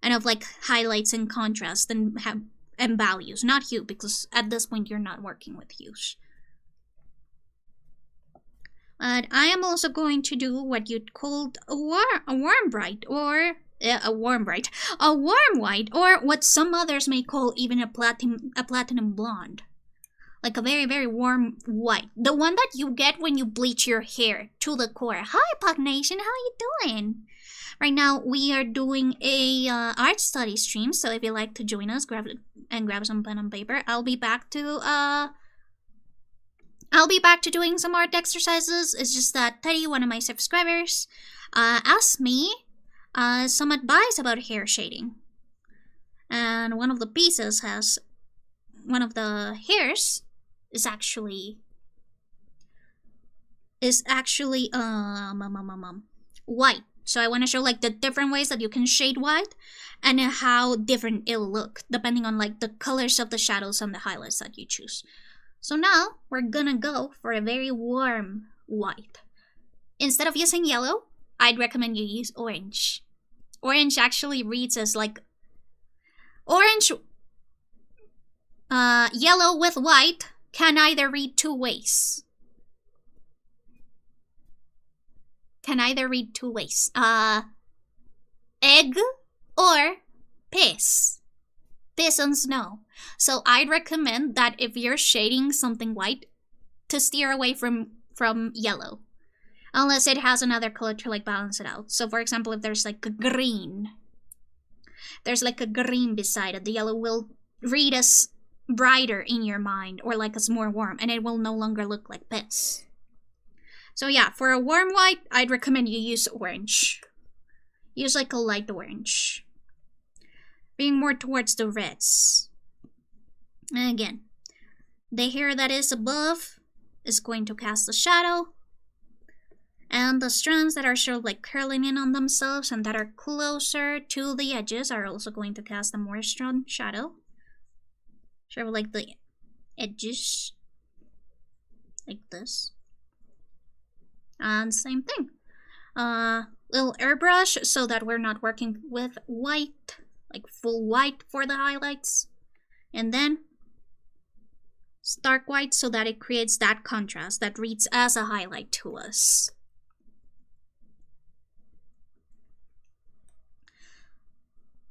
and of like highlights and contrast and values, not hue, because at this point you're not working with hues. But I am also going to do what you'd call a warm white, or a warm white, or what some others may call even a platinum blonde. Like a very, very warm white. The one that you get when you bleach your hair to the core. Hi, Pug Nation, how you doing? Right now, we are doing a art study stream, so if you'd like to join us, grab some pen and paper. I'll be back to doing some art exercises. It's just that Teddy, one of my subscribers, asked me some advice about hair shading. And one of the pieces has, one of the hairs is actually white. So I want to show like the different ways that you can shade white and how different it'll look depending on like the colors of the shadows and the highlights that you choose. So now we're gonna go for a very warm white. Instead of using yellow, I'd recommend you use orange. Orange actually reads as like orange. Yellow with white can either read two ways. Egg or piss. Piss and snow. So I'd recommend that if you're shading something white, to steer away from yellow. Unless it has another color to like balance it out. So for example, if there's like a green. There's like a green beside it. The yellow will read as brighter in your mind, or like as more warm, and it will no longer look like piss. So yeah, for a warm white, I'd recommend you use orange. Use like a light orange. Being more towards the reds. And again, the hair that is above is going to cast a shadow. And the strands that are sort of like curling in on themselves and that are closer to the edges are also going to cast a more strong shadow. Sort of like the edges. Like this. And same thing. Little airbrush so that we're not working with white, like full white for the highlights. And then stark white so that it creates that contrast that reads as a highlight to us.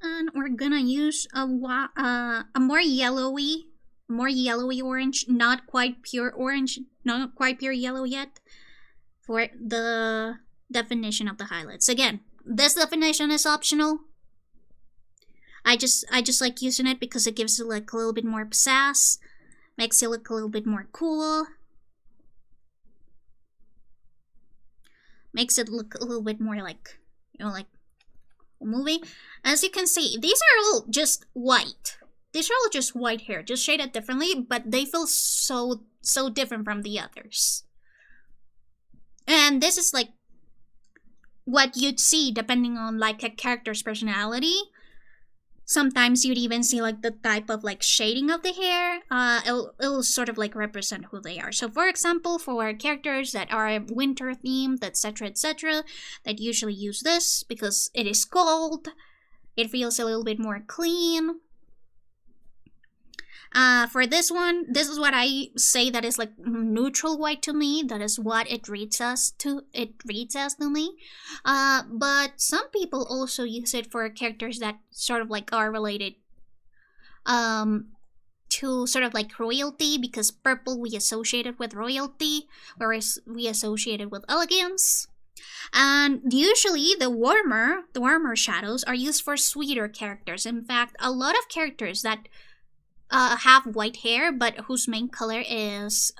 And we're gonna use a more yellowy orange, not quite pure orange, not quite pure yellow yet, for the definition of the highlights. Again, this definition is optional. I just like using it because it gives it like a little bit more pizzazz, makes it look a little bit more cool, makes it look a little bit more like, you know, like a movie. As you can see, these are all just white. These are all just white hair, just shaded differently, but they feel so different from the others. And this is like what you'd see depending on like a character's personality. Sometimes you'd even see like the type of like shading of the hair. It'll sort of like represent who they are. So for example, for characters that are winter themed, etc, that usually use this because it is cold. It feels a little bit more clean. For this one, this is what I say that is like neutral white to me. That is what it reads as to me. But some people also use it for characters that sort of like are related to sort of like royalty, because purple we associated with royalty, whereas we associated with elegance. And usually the warmer shadows are used for sweeter characters. In fact, a lot of characters that have white hair but whose main color is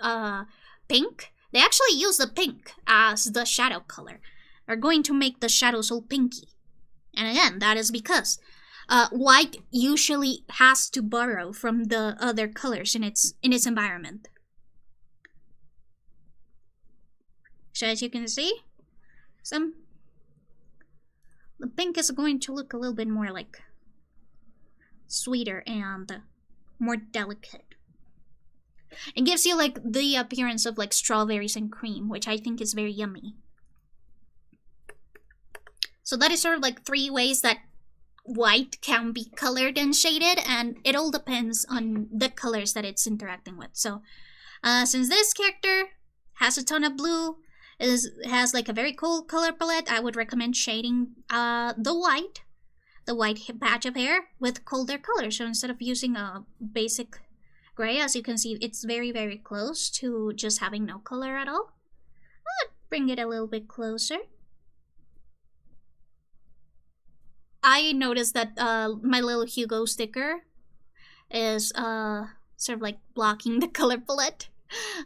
pink, they actually use the pink as the shadow color. They're going to make the shadows all pinky. And again, that is because white usually has to borrow from the other colors in its environment. So as you can see, the pink is going to look a little bit more like sweeter and more delicate. It gives you like the appearance of like strawberries and cream, which I think is very yummy. So that is sort of like 3 ways that white can be colored and shaded, and it all depends on the colors that it's interacting with. So since this character has a ton of blue, has like a very cool color palette. I would recommend shading the white patch of hair with colder colors. So instead of using a basic gray, as you can see, it's very, very close to just having no color at all. I'll bring it a little bit closer. I noticed that my little Hugo sticker is sort of like blocking the color palette.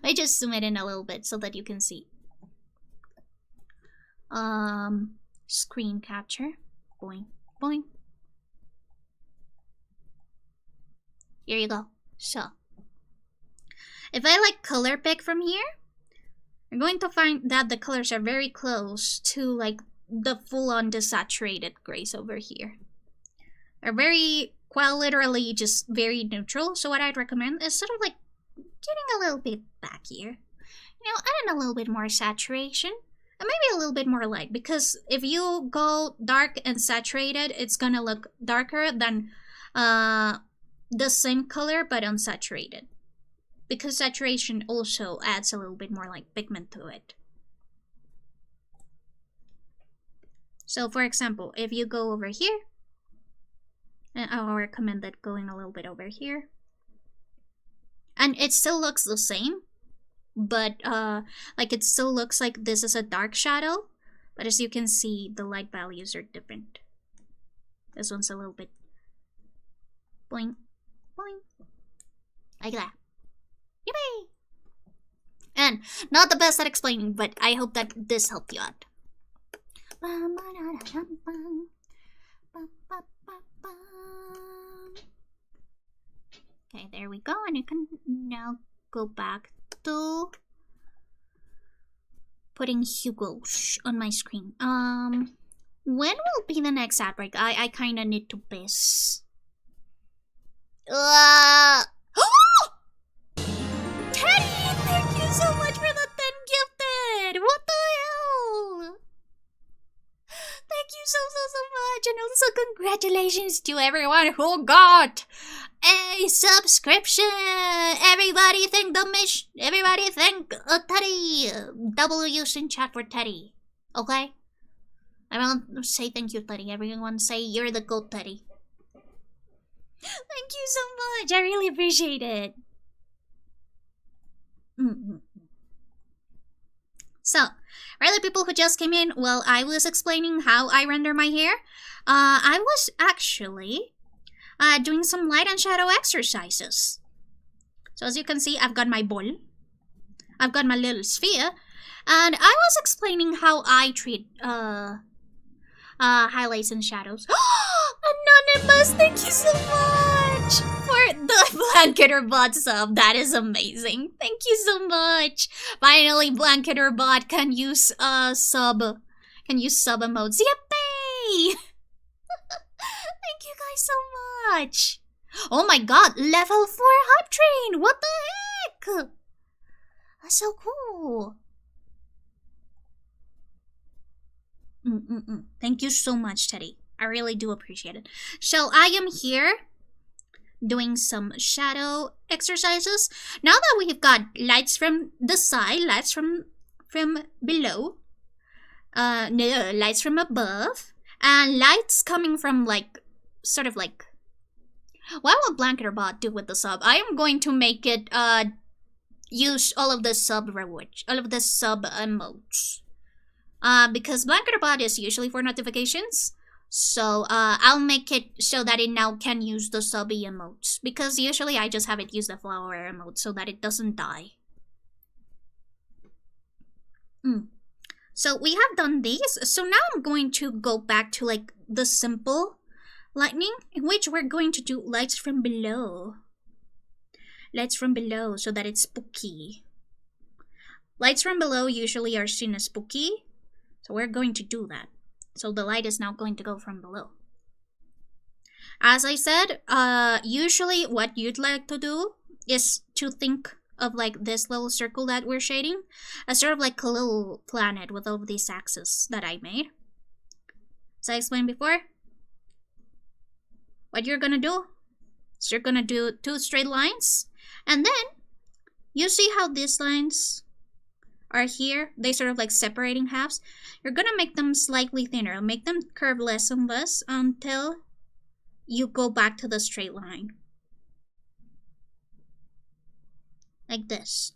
I just zoom it in a little bit so that you can see. Screen capture. Boing, boing. Here you go. So, if I like color pick from here, you're going to find that the colors are very close to like the full-on desaturated grays over here. They're very, quite literally just very neutral. So what I'd recommend is sort of like getting a little bit back here. You know, adding a little bit more saturation. And maybe a little bit more light. Because if you go dark and saturated, it's gonna look darker than the same color but unsaturated. Because saturation also adds a little bit more like pigment to it. So for example, if you go over here, and I'll recommend that going a little bit over here. And it still looks the same, but like it still looks like this is a dark shadow. But as you can see, the light values are different. This one's a little bit boing, boing, like that. Yippee! And not the best at explaining, but I hope that this helped you out. Okay, there we go, and you can now go back to putting Hugo on my screen. When will be the next ad break? I kind of need to piss. Teddy, thank you so much for the 10 gifted. What the hell? Thank you so much, and also congratulations to everyone who got a subscription. Everybody thank Teddy. Double use in chat for Teddy. Okay? I won't say thank you, Teddy. Everyone say you're the goat, Teddy. Thank you so much. I really appreciate it. So, for the people who just came in, while I was explaining how I render my hair, I was actually doing some light and shadow exercises. So as you can see, I've got my ball, I've got my little sphere, and I was explaining how I treat highlights and shadows. Anonymous, thank you so much for the Blanketer Bot sub. That is amazing. Thank you so much. Finally, Blanketer Bot can use sub emotes. Yippee! Thank you guys so much. Oh my god, level 4 hype train. What the heck? That's so cool. Thank you so much, Teddy. I really do appreciate it. So I am here doing some shadow exercises. Now that we've got lights from the side, lights from below, no, lights from above, and lights coming from like, sort of like, what will Blanketer Bot do with the sub? I am going to make it use all of the sub rewards, all of the sub emotes. Because Blanketer Bot is usually for notifications. So, I'll make it so that it now can use the subby emotes. Because usually I just have it use the flower emote so that it doesn't die. So, we have done these. So now I'm going to go back to like the simple lightning, in which we're going to do lights from below. Lights from below so that it's spooky. Lights from below usually are seen as spooky. So we're going to do that. So the light is now going to go from below. As I said, usually what you'd like to do is to think of like this little circle that we're shading as sort of like a little planet with all of these axes that I made. As I explained before, what you're gonna do is you're gonna do 2 straight lines, and then you see how these lines are here, they sort of like separating halves, you're gonna make them slightly thinner. Make them curve less and less until you go back to the straight line. Like this.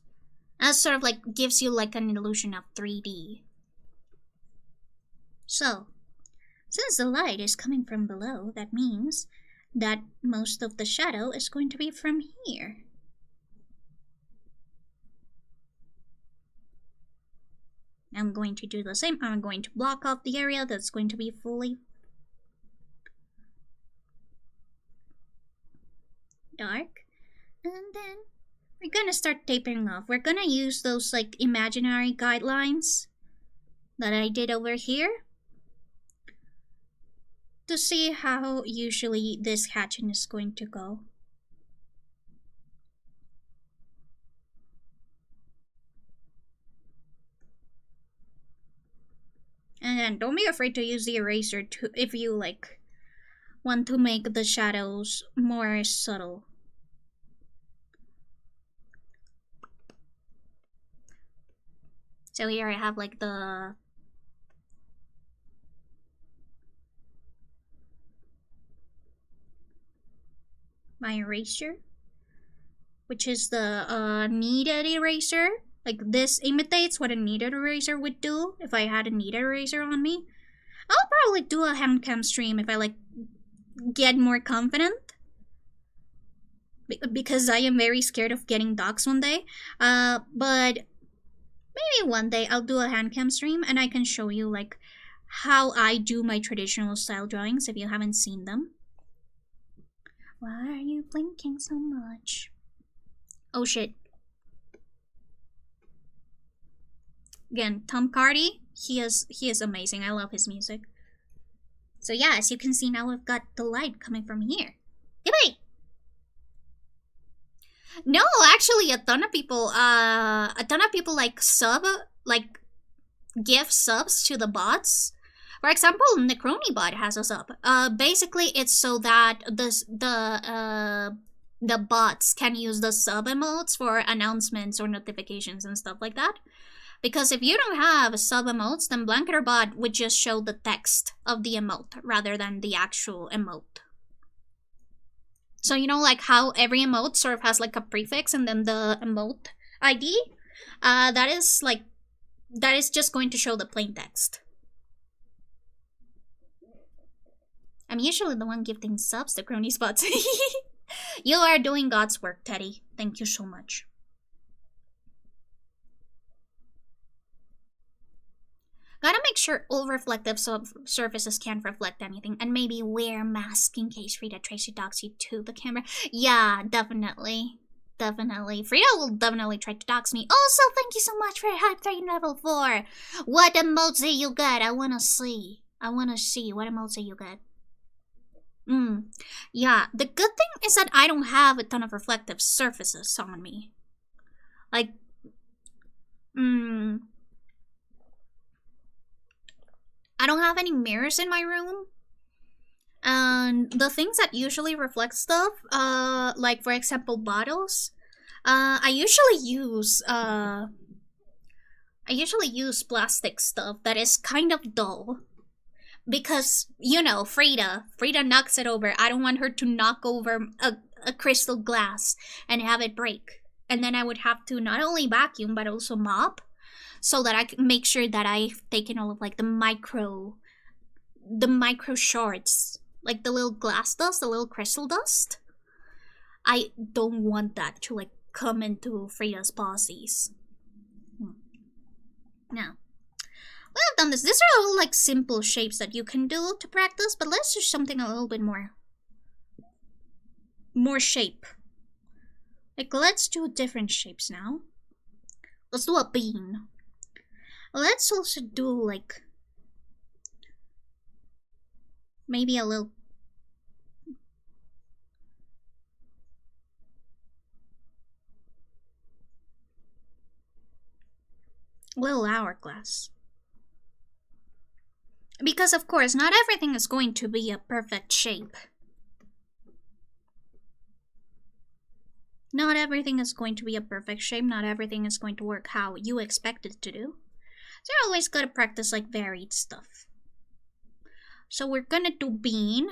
That sort of like gives you like an illusion of 3D. So, since the light is coming from below, that means that most of the shadow is going to be from here. I'm going to do the same. I'm going to block off the area that's going to be fully dark. And then we're gonna start tapering off. We're gonna use those like imaginary guidelines that I did over here to see how usually this hatching is going to go. And then don't be afraid to use the eraser to, if you like want to make the shadows more subtle. So here I have like my eraser, which is the kneaded eraser. Like this imitates what a kneaded eraser would do if I had a kneaded eraser on me. I'll probably do a hand cam stream if I like get more confident. Because I am very scared of getting doxxed one day. But maybe one day I'll do a hand cam stream and I can show you like how I do my traditional style drawings if you haven't seen them. Why are you blinking so much? Oh shit. Again, Tom Cardy, he is amazing. I love his music. So yeah, as you can see now, we've got the light coming from here. Wait. No, actually, a ton of people like give subs to the bots. For example, Necroni bot has a sub. Basically, it's so that the bots can use the sub emotes for announcements or notifications and stuff like that. Because if you don't have sub emotes, then Blanketer bot would just show the text of the emote rather than the actual emote. So you know like how every emote sort of has like a prefix and then the emote ID? That is just going to show the plain text. I'm usually the one gifting subs to crony spots. You are doing God's work, Teddy. Thank you so much. Gotta make sure all reflective surfaces can't reflect anything, and maybe wear a mask in case Frida tries to dox you to the camera. Yeah, definitely. Definitely. Frida will definitely try to dox me. Also, thank you so much for Hype Train Level 4. What emotes do you get? I wanna see. I wanna see what emotes do you get. Yeah, the good thing is that I don't have a ton of reflective surfaces on me. Like, I don't have any mirrors in my room. And the things that usually reflect stuff, like for example bottles, I usually use plastic stuff that is kind of dull. Because, you know, Frida knocks it over. I don't want her to knock over a crystal glass and have it break. And then I would have to not only vacuum but also mop, so that I can make sure that I've taken all of like the micro shards, like the little glass dust, the little crystal dust. I don't want that to like come into Frida's posies. Now, I've done this. These are all like simple shapes that you can do to practice, but let's do something a little bit more shape. Like let's do different shapes now. Let's do a bean. Let's also do like maybe a little hourglass. Because of course, not everything is going to be a perfect shape. Not everything is going to be a perfect shape. Not everything is going to work how you expect it to do. So you always gotta practice like varied stuff. So we're gonna do bean,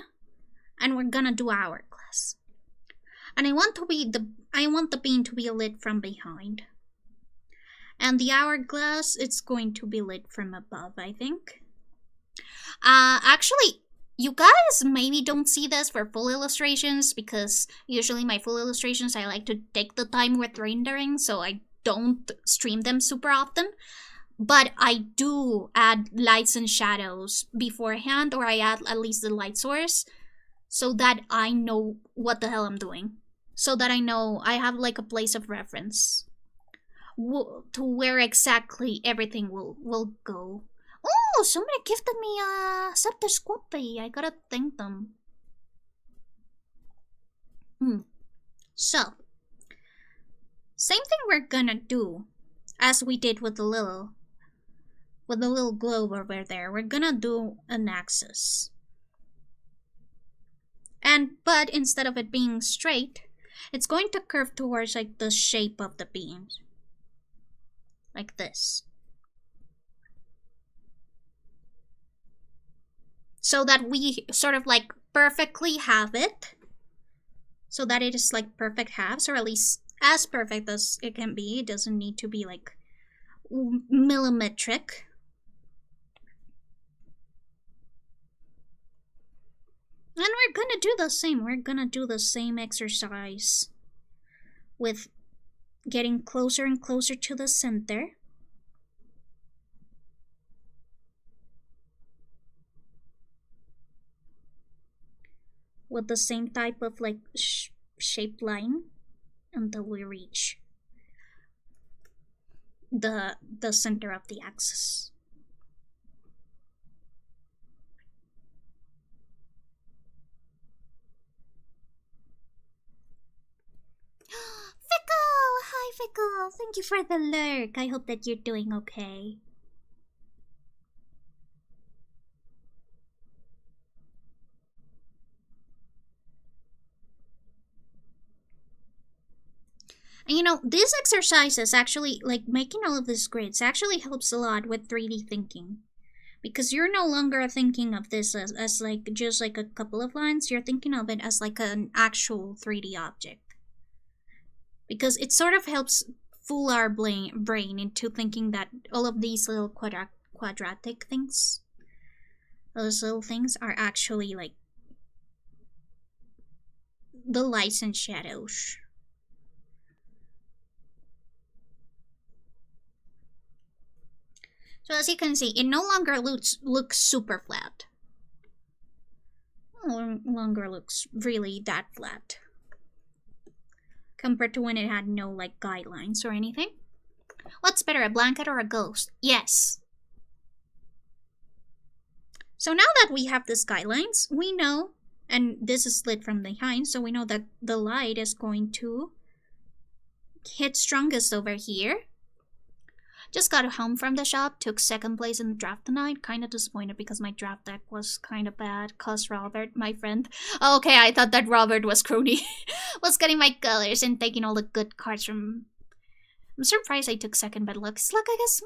and we're gonna do hourglass. And I want the bean to be lit from behind. And the hourglass, it's going to be lit from above, I think. Actually, you guys maybe don't see this for full illustrations, because usually my full illustrations, I like to take the time with rendering, so I don't stream them super often. But I do add lights and shadows beforehand, or I add at least the light source, so that I know what the hell I'm doing. So that I know I have like a place of reference to where exactly everything will go. Oh, somebody gifted me a Scepter Squappy. I gotta thank them. So, same thing we're gonna do as we did with the little globe over there. We're gonna do an axis. But instead of it being straight, it's going to curve towards like the shape of the beams. Like this. So that we sort of like perfectly have it. So that it is like perfect halves, or at least as perfect as it can be. It doesn't need to be like millimetric. And we're gonna do the same. We're gonna do the same exercise with getting closer and closer to the center. With the same type of like shaped line until we reach the center of the axis. Fickle! Hi, Fickle! Thank you for the lurk. I hope that you're doing okay. And you know, these exercises actually, like making all of these grids, actually helps a lot with 3D thinking. Because you're no longer thinking of this as like just like a couple of lines, you're thinking of it as like an actual 3D object. Because it sort of helps fool our brain into thinking that all of these little quadratic things, those little things, are actually like the lights and shadows. So as you can see, it no longer looks super flat. It no longer looks really that flat. Compared to when it had no like guidelines or anything. What's better, a blanket or a ghost? Yes. So now that we have these guidelines, we know, and this is lit from behind, so we know that the light is going to hit strongest over here. Just got home from the shop, took second place in the draft tonight. Kinda disappointed because my draft deck was kinda bad, cause Robert, my friend. Oh, okay, I thought that Robert was crony. Was getting my colors and taking all the good cards from... I'm surprised I took second, but luck is luck, I guess?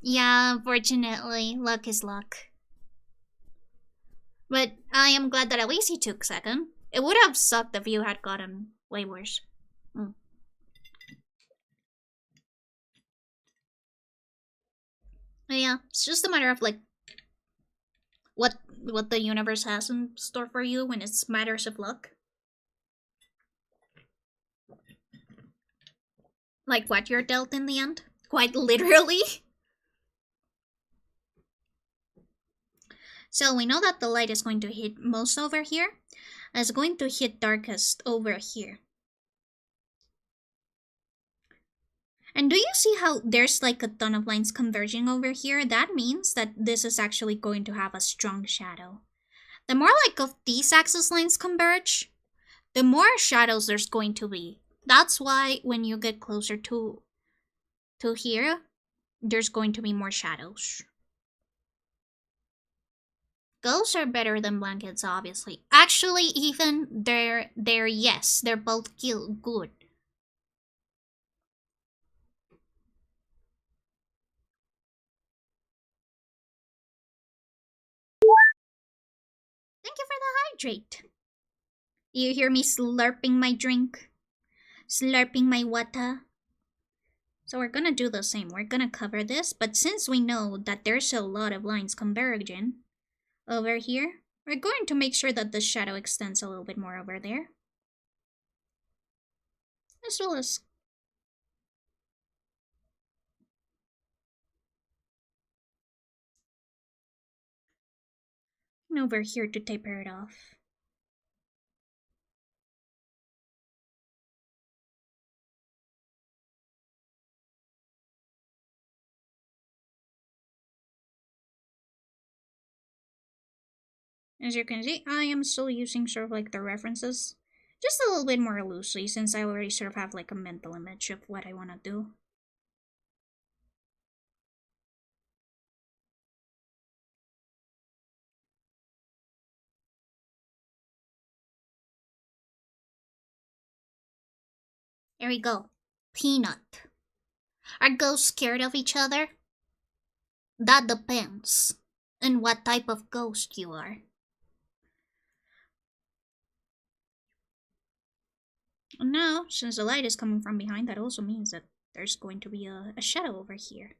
Yeah, unfortunately, luck is luck. But I am glad that at least he took second. It would have sucked if you had gotten way worse. Yeah, it's just a matter of like what the universe has in store for you when it's matters of luck. Like what you're dealt in the end, quite literally. So we know that the light is going to hit most over here. And it's going to hit darkest over here. And do you see how there's like a ton of lines converging over here? That means that this is actually going to have a strong shadow. The more like of these axis lines converge, the more shadows there's going to be. That's why when you get closer to here, there's going to be more shadows. Ghosts are better than blankets, obviously. Actually, even they're yes, they're both good. Thank you for the hydrate. You hear me slurping my drink? Slurping my water? So we're gonna do the same. We're gonna cover this, but since we know that there's a lot of lines converging over here, we're going to make sure that the shadow extends a little bit more over there. As well as over here to taper it off. As you can see, I am still using sort of like the references just a little bit more loosely since I already sort of have like a mental image of what I want to do. Here we go. Peanut. Are ghosts scared of each other? That depends on what type of ghost you are. And now, since the light is coming from behind, that also means that there's going to be a shadow over here.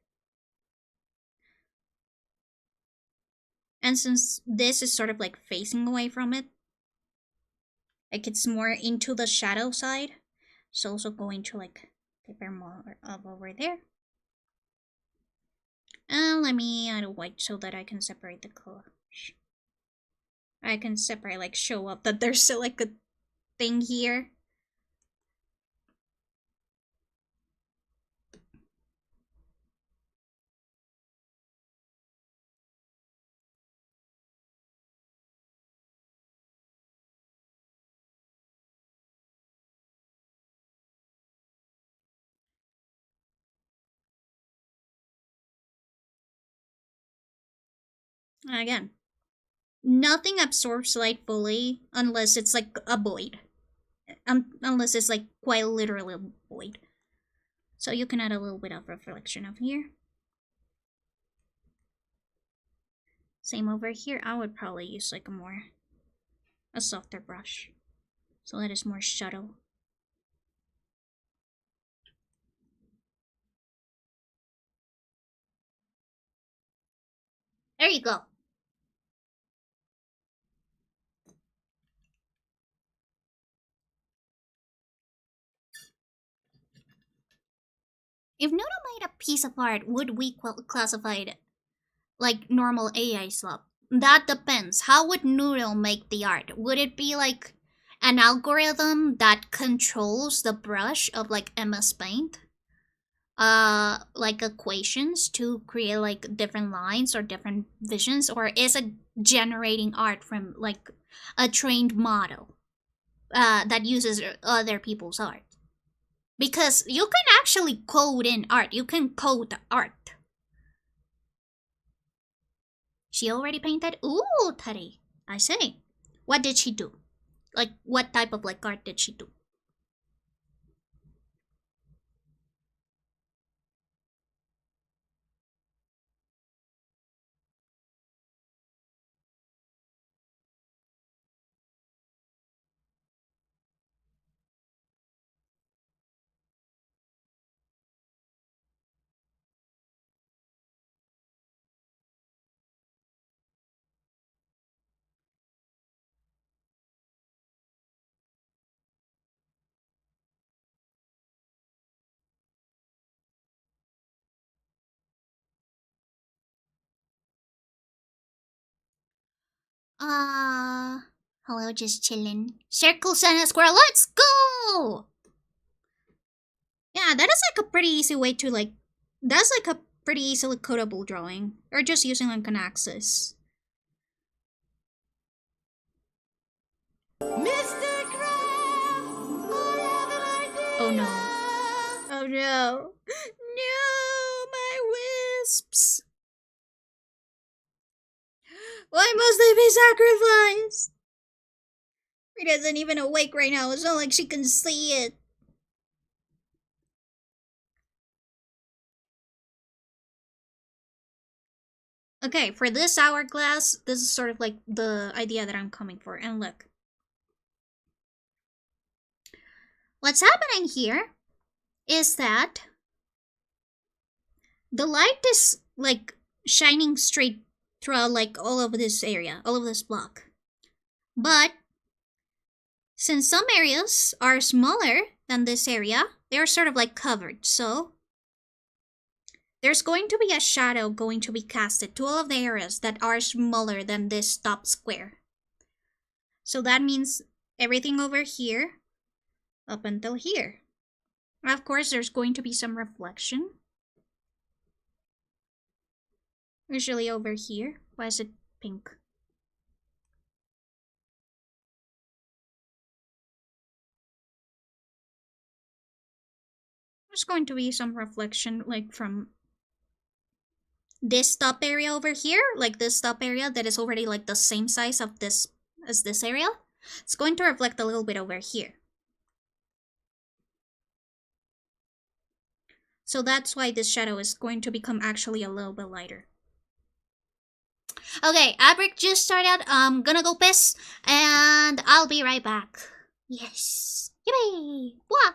And since this is sort of like facing away from it, like it's more into the shadow side, it's also going to like taper more up over there. And let me add a white so that I can separate the colors. I can separate, like show up that there's still like a thing here. Again, nothing absorbs light fully unless it's like a void. Unless it's like quite literally a void. So you can add a little bit of reflection over here. Same over here. I would probably use like a softer brush. So that is more shadow. There you go. If Noodle made a piece of art, would we classify it like normal AI slop? That depends. How would Noodle make the art? Would it be like an algorithm that controls the brush of like MS Paint? Like equations to create like different lines or different visions, or is it generating art from like a trained model that uses other people's art? Because you can actually code in art. You can code art. She already painted? Ooh, Teddy. I say. What did she do? Like, what type of like art did she do? Hello, just chillin'. Circle, Santa, square, let's go! Yeah, that is like a pretty easy way to like... That's like a pretty easily codable drawing. Or just using like an axis. Mr. Crab! Oh no. Oh no. No, my wisps! Why must they be sacrificed? She isn't even awake right now. It's not like she can see it. Okay, for this hourglass, this is sort of like the idea that I'm coming for. And look. What's happening here is that the light is like shining straight throughout like all of this area, all of this block. But since some areas are smaller than this area, they are sort of like covered. So there's going to be a shadow going to be casted to all of the areas that are smaller than this top square. So that means everything over here up until here. Of course, there's going to be some reflection. Usually over here. Why is it pink? There's going to be some reflection like from this top area over here, like this top area that is already like the same size of this as this area. It's going to reflect a little bit over here. So that's why this shadow is going to become actually a little bit lighter. Okay, Abric just started. I'm gonna go piss, and I'll be right back. Yes. Yippee! Wah!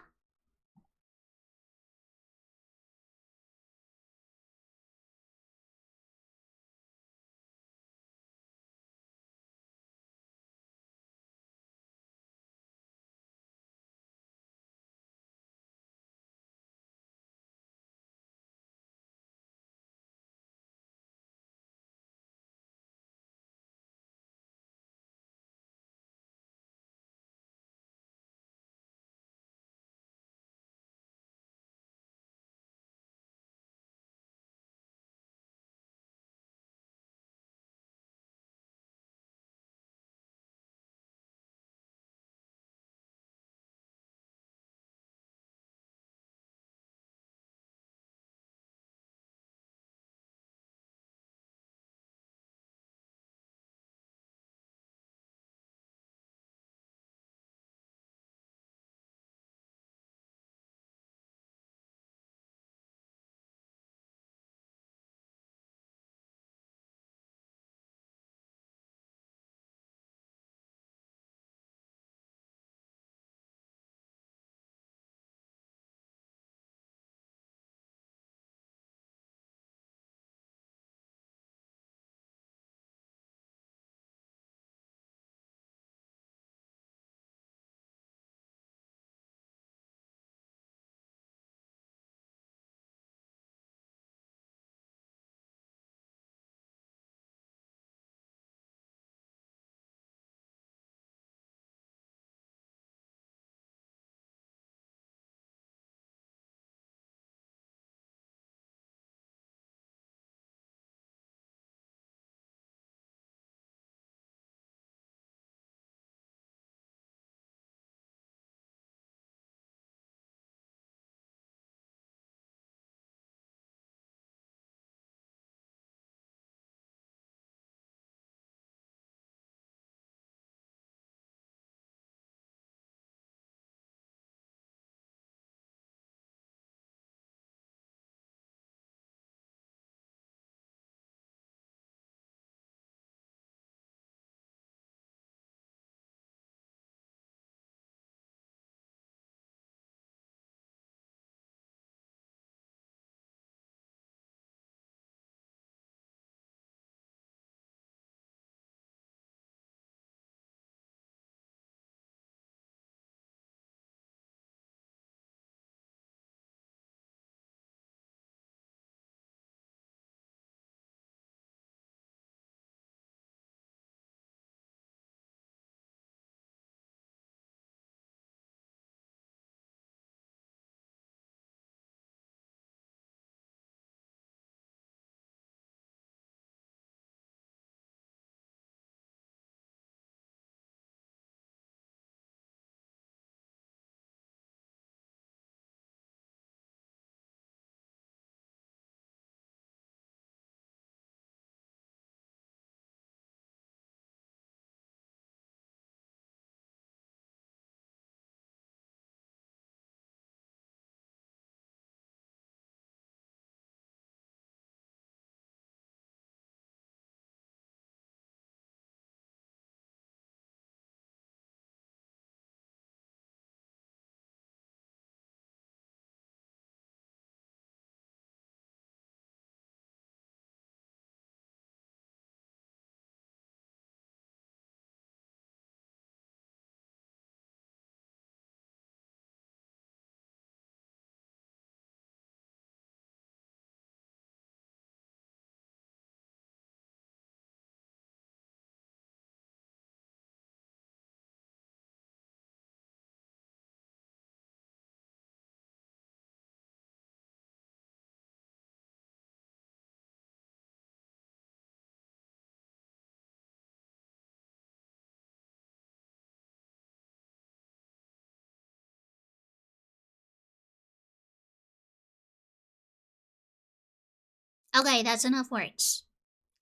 Okay, that's enough words.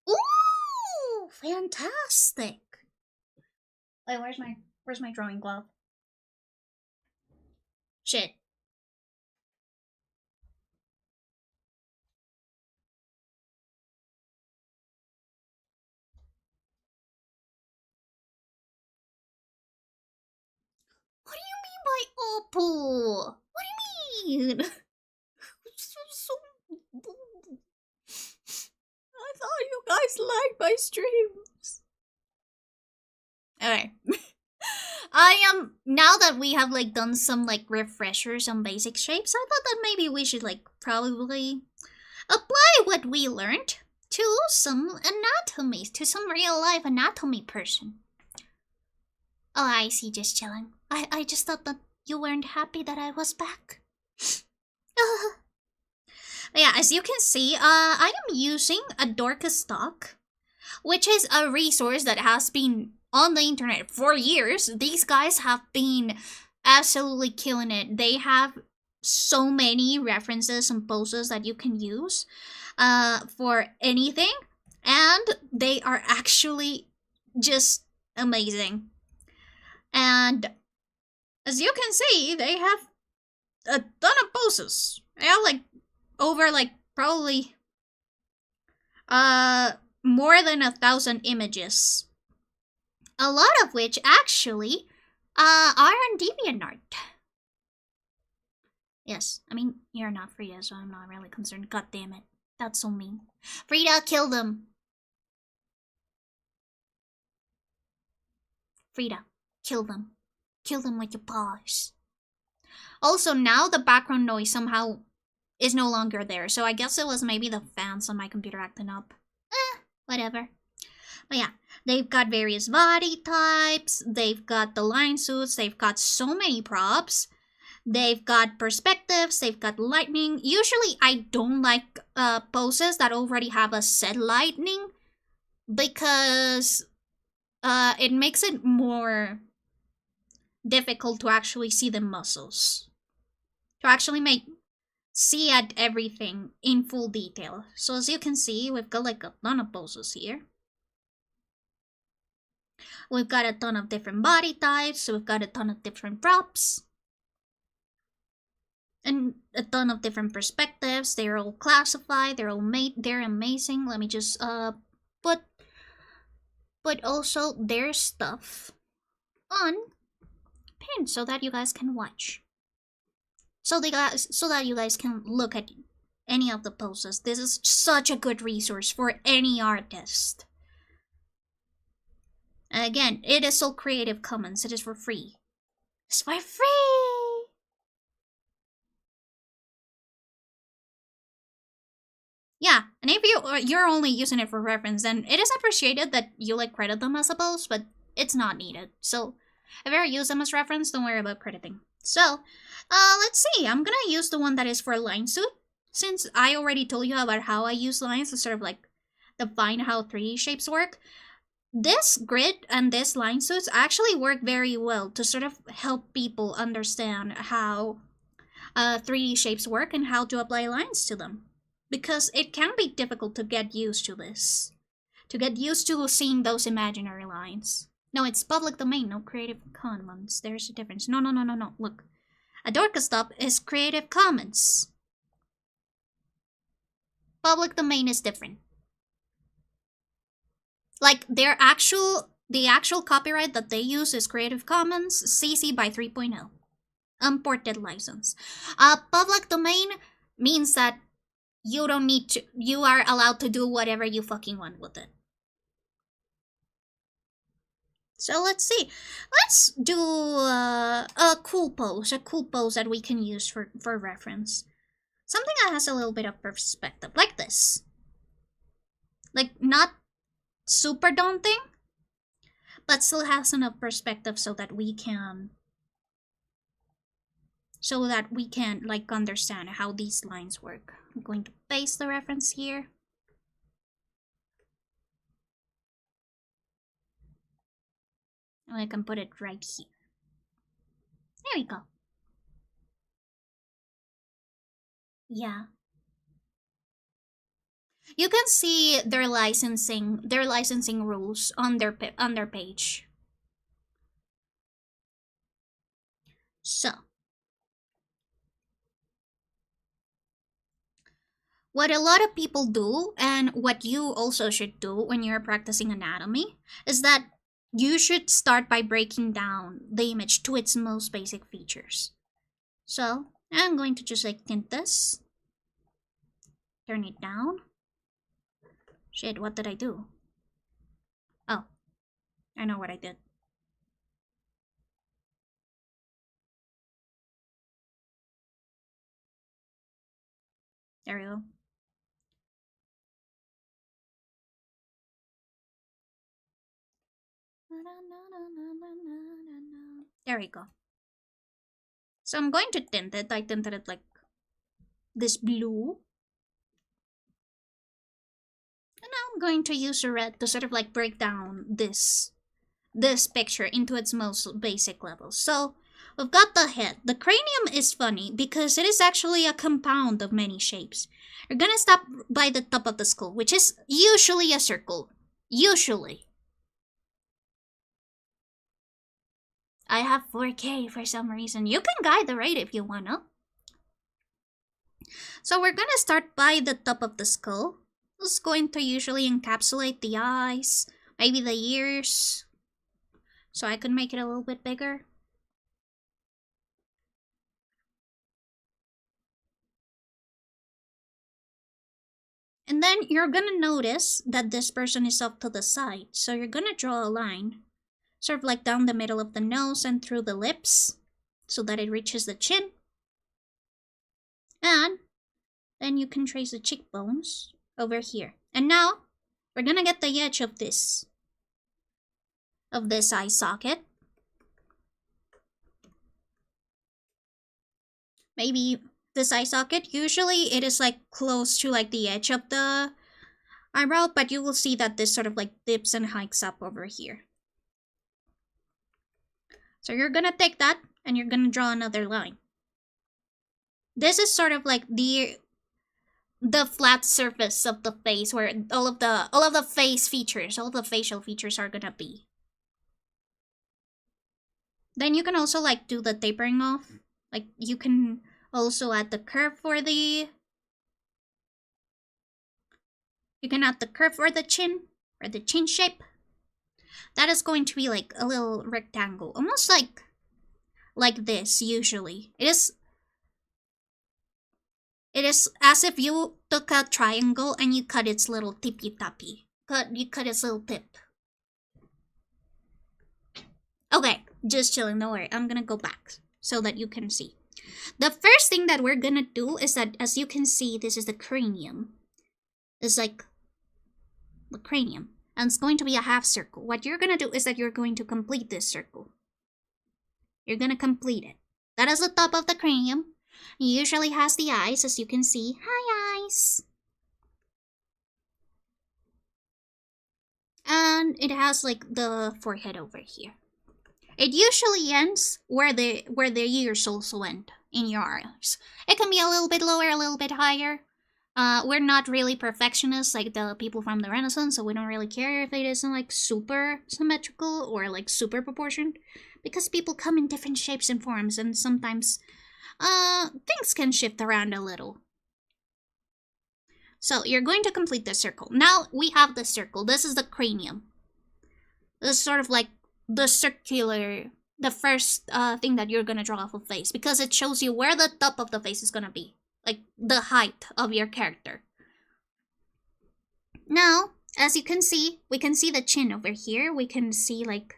Ooh, fantastic. Wait, where's my drawing glove? Shit. What do you mean by opal? What do you mean? I thought you guys liked my streams. Okay. I am now that we have like done some like refreshers on basic shapes, I thought that maybe we should like probably apply what we learned to some anatomy, to some real life anatomy person. Oh, I see, just chilling. I just thought that you weren't happy that I was back. Yeah, as you can see, I am using a Dorcas stock, which is a resource that has been on the internet for years. These guys have been absolutely killing it. They have so many references and poses that you can use for anything, and they are actually just amazing. And as you can see, they have a ton of poses. They have like over like probably more than 1,000 images. A lot of which actually are on DeviantArt. Yes, I mean, you're not Frida, so I'm not really concerned. God damn it. That's so mean. Frida, kill them. Frida, kill them. Kill them with your paws. Also, now the background noise somehow is no longer there, so I guess it was maybe the fans on my computer acting up. Whatever. But yeah, they've got various body types, they've got the line suits, they've got so many props, they've got perspectives, they've got lightning. Usually I don't like poses that already have a set lightning because it makes it more difficult to actually see the muscles. To actually see at everything in full detail. So as you can see, we've got like a ton of poses here. We've got a ton of different body types, so we've got a ton of different props. And a ton of different perspectives. They're all classified, they're all made, they're amazing. Let me just put also their stuff on pin so that you guys can watch. So that you guys can look at any of the poses. This is such a good resource for any artist. And again, it is all Creative Commons. It is for free. It's for free! Yeah, and if you're only using it for reference, then it is appreciated that you like credit them, I suppose, but it's not needed. So if you ever use them as reference, don't worry about crediting. So, let's see. I'm gonna use the one that is for line suit, since I already told you about how I use lines to sort of like define how 3D shapes work. This grid and this line suits actually work very well to sort of help people understand how 3D shapes work and how to apply lines to them. Because it can be difficult to get used to this. To get used to seeing those imaginary lines. No, it's public domain, no Creative Commons. There's a difference. No. Look. A Dorcas stop is Creative Commons. Public domain is different. Like, the actual copyright that they use is Creative Commons CC by 3.0. Unported license. Public domain means that you don't need to, you are allowed to do whatever you fucking want with it. So let's see. Let's do a cool pose that we can use for reference. Something that has a little bit of perspective, like this. Like, not super daunting, but still has enough perspective so that we can like understand how these lines work. I'm going to paste the reference here. And I can put it right here. There we go. Yeah. You can see their licensing rules on their page. So, what a lot of people do, and what you also should do when you're practicing anatomy, is that you should start by breaking down the image to its most basic features. So, I'm going to just like tint this. Turn it down. Shit, what did I do? Oh, I know what I did. There we go. There we go. So I'm going to tint it. I tinted it like this blue. And now I'm going to use a red to sort of like break down this picture into its most basic level. So we've got the head. The cranium is funny because it is actually a compound of many shapes. You're gonna stop by the top of the skull, which is usually a circle. Usually. I have 4K for some reason. You can guide the rate if you wanna. So we're gonna start by the top of the skull. This is going to usually encapsulate the eyes, maybe the ears. So I could make it a little bit bigger. And then you're gonna notice that this person is off to the side. So you're gonna draw a line, sort of like down the middle of the nose and through the lips, so that it reaches the chin. And then you can trace the cheekbones over here. And now we're gonna get the edge of this eye socket. Maybe this eye socket. Usually it is like close to like the edge of the eyebrow, but you will see that this sort of like dips and hikes up over here. So you're gonna take that and you're gonna draw another line. This is sort of like the flat surface of the face where all of the face features, all of the facial features are gonna be. Then you can also like do the tapering off. Like you can also add the curve for the... You can add the curve for the chin, or the chin shape. That is going to be like a little rectangle, almost like this usually. It is as if you took a triangle and you cut its little tippy-tappy. You cut its little tip. Okay, just chilling, don't worry. I'm gonna go back so that you can see. The first thing that we're gonna do is that, as you can see, this is the cranium. It's like the cranium. And it's going to be a half circle. What you're gonna do is that you're going to complete this circle. You're gonna complete it. That is the top of the cranium. It usually has the eyes, as you can see. Hi, eyes! And it has like the forehead over here. It usually ends where the ears also end, in your eyes. It can be a little bit lower, a little bit higher. We're not really perfectionists like the people from the Renaissance, so we don't really care if it isn't like super symmetrical or like super proportioned, because people come in different shapes and forms, and sometimes things can shift around a little. So you're going to complete the circle. Now we have the circle. This is the cranium. This is sort of like the first thing that you're gonna draw off of face, because it shows you where the top of the face is gonna be. Like the height of your character. Now, as you can see, we can see the chin over here. We can see like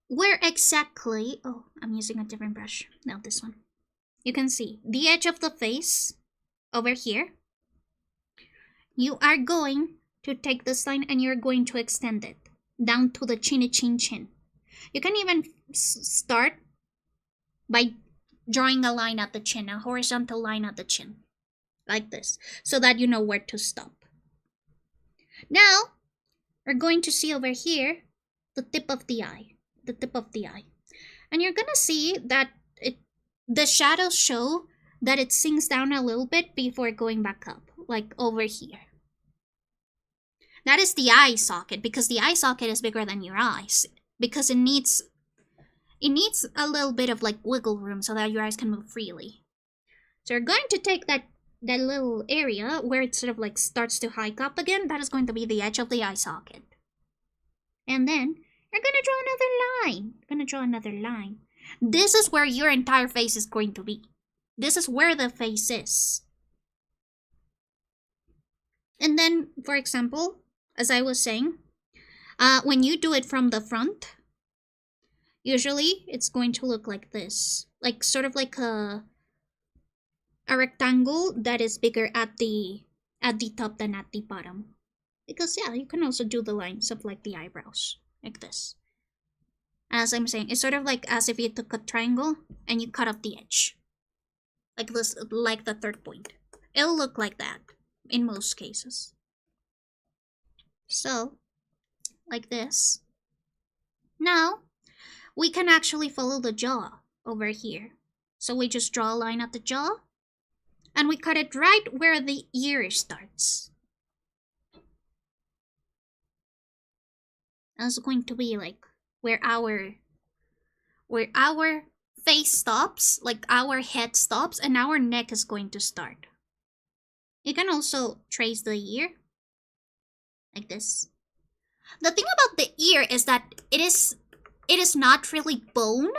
where exactly... Oh, I'm using a different brush. No, this one. You can see the edge of the face over here. You are going to take this line and you're going to extend it down to the chinny chin chin. You can even start by drawing a line at the chin, a horizontal line at the chin, like this, so that you know where to stop. Now, we're going to see over here the tip of the eye, and you're gonna see that the shadows show that it sinks down a little bit before going back up. like over here. That is the eye socket, because the eye socket is bigger than your eyes, because it needs a little bit of like wiggle room so that your eyes can move freely. So you're going to take that little area where it sort of like starts to hike up again. That is going to be the edge of the eye socket. And then you're gonna draw another line. You're gonna draw another line. This is where your entire face is going to be. This is where the face is. And then, for example, as I was saying, when you do it from the front, usually it's going to look like this. Like sort of like a rectangle that is bigger at the top than at the bottom. Because yeah, you can also do the lines of like the eyebrows, like this. As I'm saying, it's sort of like as if you took a triangle and you cut off the edge. Like this, like the third point. It'll look like that in most cases. So, like this. Now, we can actually follow the jaw over here. So we just draw a line at the jaw, and we cut it right where the ear starts. That's going to be like where our face stops, like our head stops, and our neck is going to start. You can also trace the ear like this. The thing about the ear is that it is not really bone.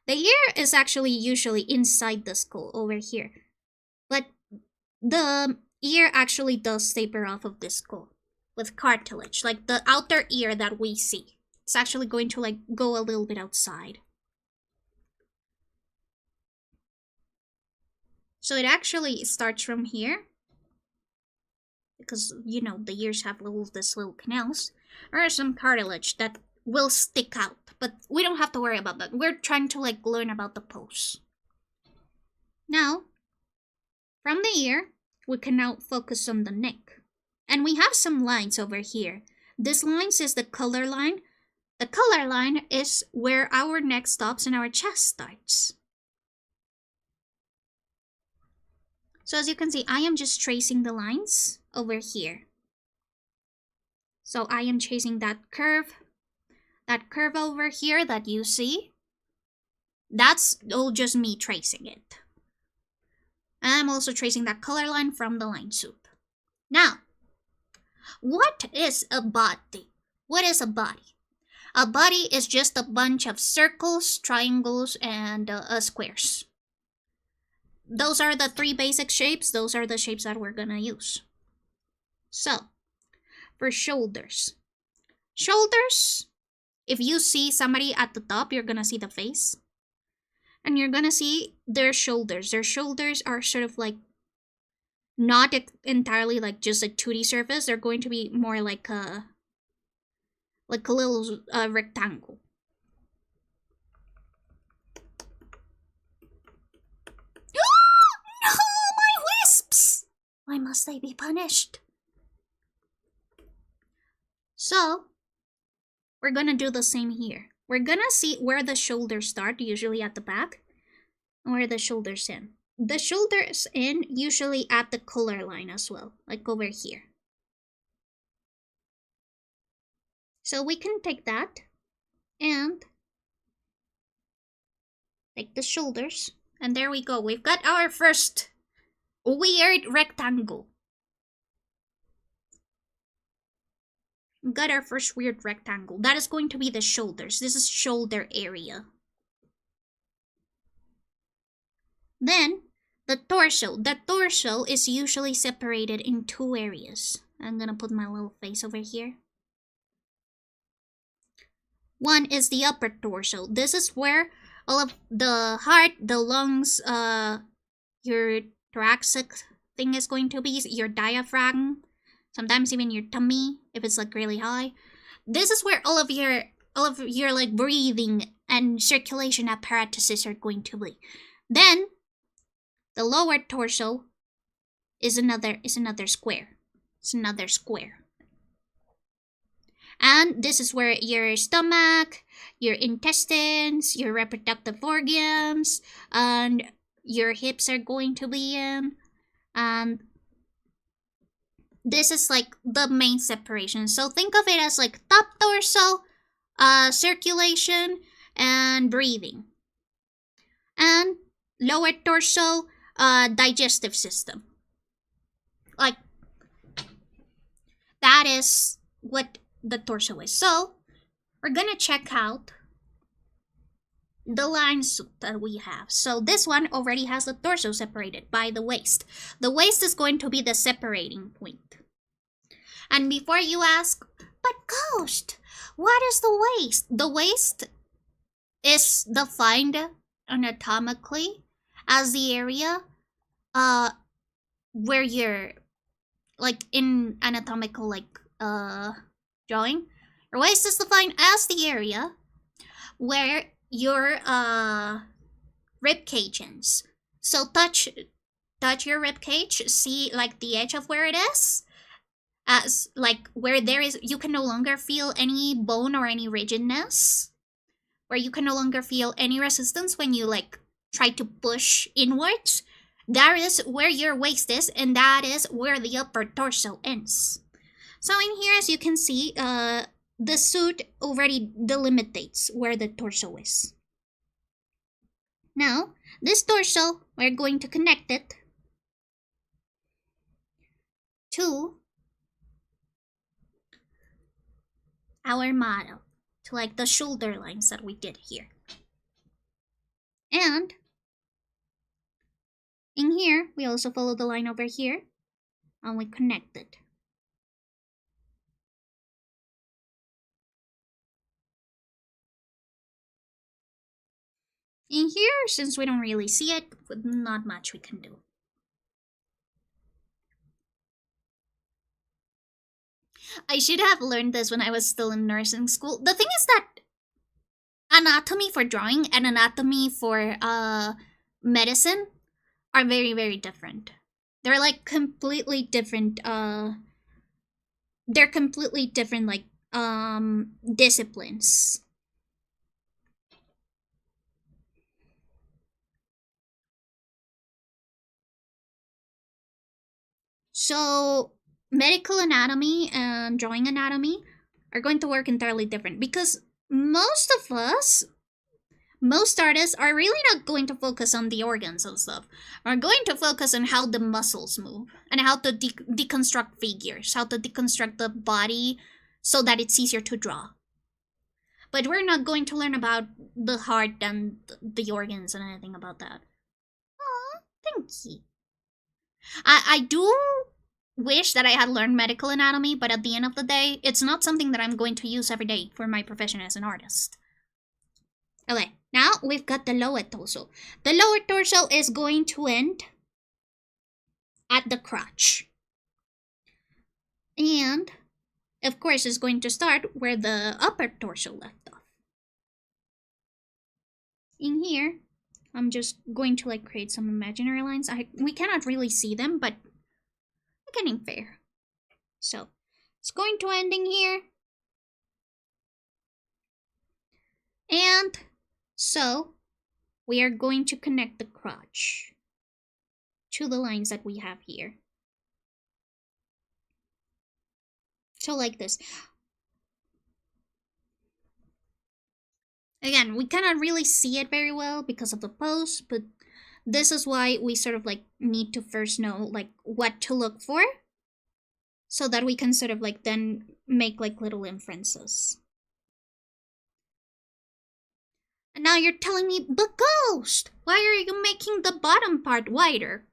The ear is actually usually inside the skull over here, but the ear actually does taper off of the skull with cartilage, like the outer ear that we see. It's actually going to like go a little bit outside. So it actually starts from here, because you know the ears have these little canals. There is some cartilage that will stick out, but we don't have to worry about that. We're trying to like learn about the pose. Now, from the ear, we can now focus on the neck. And we have some lines over here. This line is the color line. The color line is where our neck stops and our chest starts. So as you can see, I am just tracing the lines over here. So I am chasing that curve over here that you see. That's all just me tracing it. And I'm also tracing that color line from the line soup. Now, what is a body? What is a body? A body is just a bunch of circles, triangles, and squares. Those are the three basic shapes. Those are the shapes that we're gonna use. So, for shoulders. Shoulders, if you see somebody at the top, you're gonna see the face. And you're gonna see their shoulders. Their shoulders are sort of like not entirely like just a 2D surface. They're going to be more like a little rectangle. No, my wisps! Why must they be punished? So, we're gonna do the same here. We're gonna see where the shoulders start, usually at the back, and where the shoulders end. The shoulders end usually at the collar line as well, like over here. So we can take that and take the shoulders, and there we go. We've got our first weird rectangle. We've got our first weird rectangle. That is going to be the shoulders. This is shoulder area. Then, the torso. The torso is usually separated in two areas. I'm gonna put my little face over here. One is the upper torso. This is where all of the heart, the lungs, your thoracic thing is going to be, your diaphragm, sometimes even your tummy if it's like really high. This is where all of your like breathing and circulation apparatuses are going to be. Then the lower torso is another square. It's another square. And this is where your stomach, your intestines, your reproductive organs, and your hips are going to be in. And this is like the main separation. So think of it as like top torso, circulation, and breathing. And lower torso, digestive system. Like, that is what the torso is. So, we're gonna check out the line suit that we have. So this one already has the torso separated by the waist. The waist is going to be the separating point. And before you ask, but Ghost, what is the waist? The waist is defined anatomically as the area where you're like in anatomical drawing. Your waist is defined as the area where your rib cage ends. So touch your rib cage, see like the edge of where it is, as like where there is, you can no longer feel any bone or any rigidness, where you can no longer feel any resistance when you like try to push inwards. That is where your waist is, and that is where the upper torso ends. So in here, as you can see, the suit already delimitates where the torso is. Now, this torso, we're going to connect it to our model, to like the shoulder lines that we did here. And in here, we also follow the line over here, and we connect it. In here, since we don't really see it, not much we can do. I should have learned this when I was still in nursing school. The thing is that anatomy for drawing and anatomy for medicine are very, very different. They're like completely different. They're completely different, like disciplines. So medical anatomy and drawing anatomy are going to work entirely different, because most of us, most artists are really not going to focus on the organs and stuff. Are going to focus on how the muscles move and how to deconstruct figures, how to deconstruct the body so that it's easier to draw. But we're not going to learn about the heart and the organs and anything about that. Aw, thank you. I do wish that I had learned medical anatomy, but at the end of the day, it's not something that I'm going to use every day for my profession as an artist. Okay, now we've got the lower torso. The lower torso is going to end at the crotch. And, of course, it's going to start where the upper torso left off. In here, I'm just going to like create some imaginary lines. We cannot really see them, but we're getting fair. So it's going to end in here. And so we are going to connect the crotch to the lines that we have here. So like this. Again, we cannot really see it very well because of the pose, but this is why we sort of like need to first know like what to look for, so that we can sort of like then make like little inferences. And now you're telling me, but Ghost, why are you making the bottom part wider?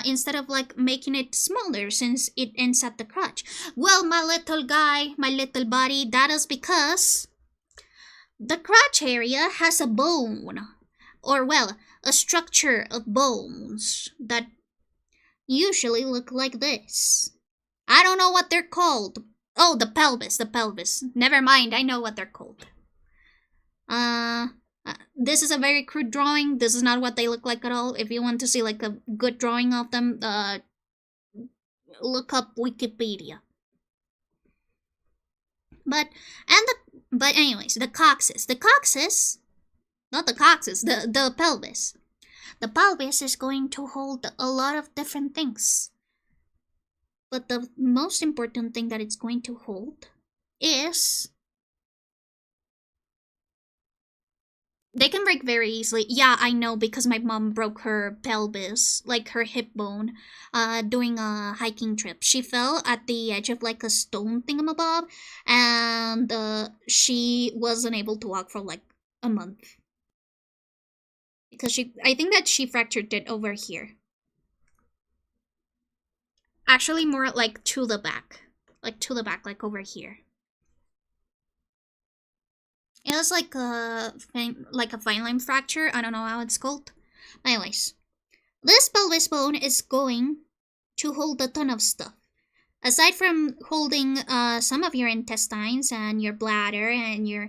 Instead of like making it smaller since it ends at the crotch. Well, my little guy, my little buddy, that is because the crotch area has a bone, or well, a structure of bones that usually look like this. I don't know what they're called. Oh, the pelvis. Never mind, I know what they're called. This is a very crude drawing. This is not what they look like at all. If you want to see like a good drawing of them, look up Wikipedia. But anyways, the coccyx, not the coccyx, the pelvis. The pelvis is going to hold a lot of different things. But the most important thing that it's going to hold is they can break very easily. Yeah, I know, because my mom broke her pelvis, like her hip bone, doing a hiking trip. She fell at the edge of like a stone thingamabob, and she wasn't able to walk for like a month. Because I think that she fractured it over here. Actually, more like to the back. Like over here. It was like a fine line fracture. I don't know how it's called. Anyways, this pelvis bone is going to hold a ton of stuff. Aside from holding some of your intestines and your bladder and your...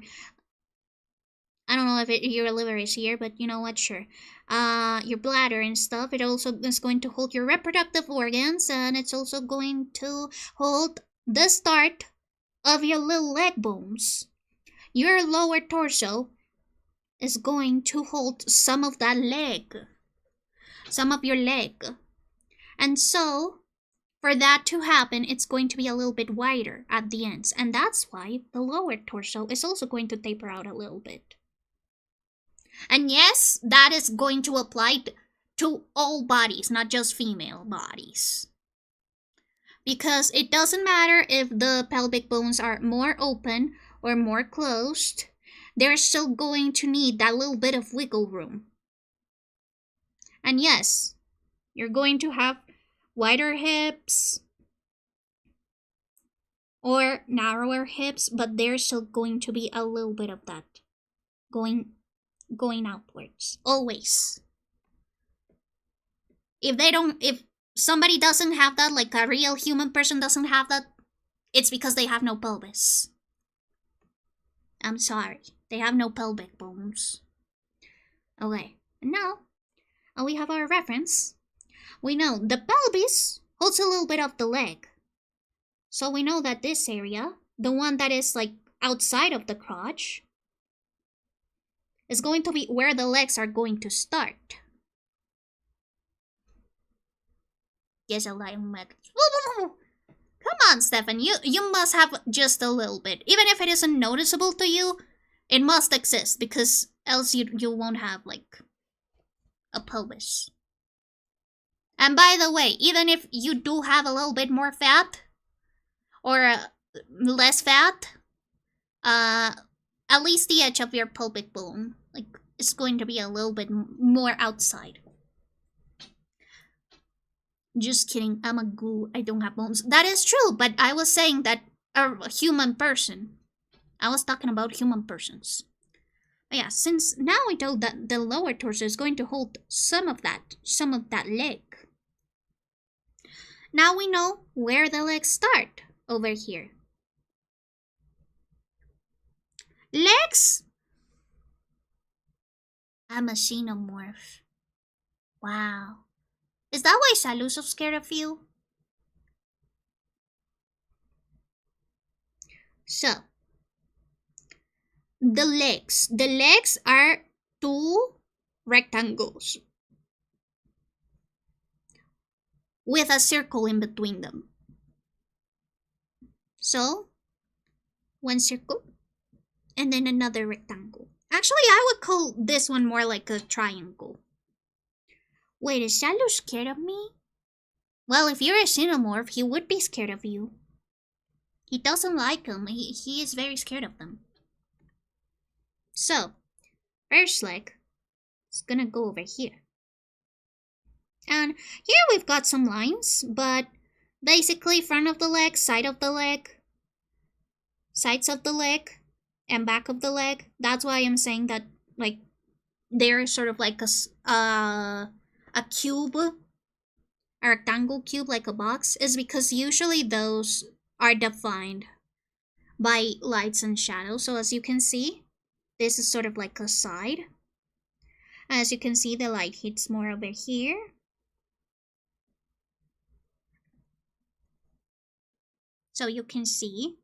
I don't know if your liver is here, but you know what, sure. Your bladder and stuff. It also is going to hold your reproductive organs, and it's also going to hold the start of your little leg bones. Your lower torso is going to hold some of that leg. Some of your leg. And so, for that to happen, it's going to be a little bit wider at the ends. And that's why the lower torso is also going to taper out a little bit. And yes, that is going to apply to all bodies, not just female bodies. Because it doesn't matter if the pelvic bones are more open or more closed, they're still going to need that little bit of wiggle room. And yes, you're going to have wider hips or narrower hips, but there's still going to be a little bit of that going outwards, always. If somebody doesn't have that, like a real human person doesn't have that, it's because they have no pelvis. I'm sorry, they have no pelvic bones. Okay, and now we have our reference. We know the pelvis holds a little bit of the leg. So we know that this area, the one that is like outside of the crotch, is going to be where the legs are going to start. Yes, a lion leg. Come on, Stefan, you must have just a little bit. Even if it isn't noticeable to you, it must exist, because else you won't have like a pelvis. And by the way, even if you do have a little bit more fat or less fat, at least the edge of your pelvic bone, like, is going to be a little bit more outside. Just kidding, I'm a goo, I don't have bones. That is true, but I was saying that a human person. I was talking about human persons. But yeah, since now we know that the lower torso is going to hold some of that leg. Now we know where the legs start, over here. Legs? I'm a xenomorph. Wow. Is that why Salu's so scared of you? So, the legs. The legs are two rectangles with a circle in between them. So, one circle and then another rectangle. Actually, I would call this one more like a triangle. Wait, is Salu scared of me? Well, if you're a xenomorph, he would be scared of you. He doesn't like them. He is very scared of them. So, first leg is gonna go over here. And here we've got some lines, but basically front of the leg, side of the leg, sides of the leg, and back of the leg. That's why I'm saying that, like, they're sort of like a cube, a rectangle cube, like a box, is because usually those are defined by lights and shadows. So as you can see, this is sort of like a side. As you can see, the light hits more over here. So you can see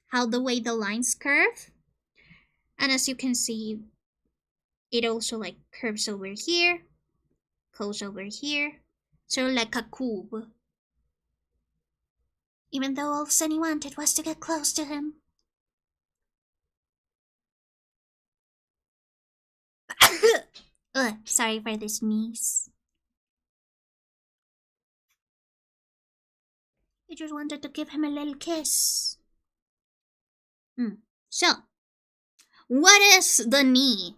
how the way the lines curve. And as you can see, it also like curves over here, goes over here. So like a cube. Even though all Sunny wanted was to get close to him. Ugh, sorry for the sneeze. I just wanted to give him a little kiss. So, what is the knee?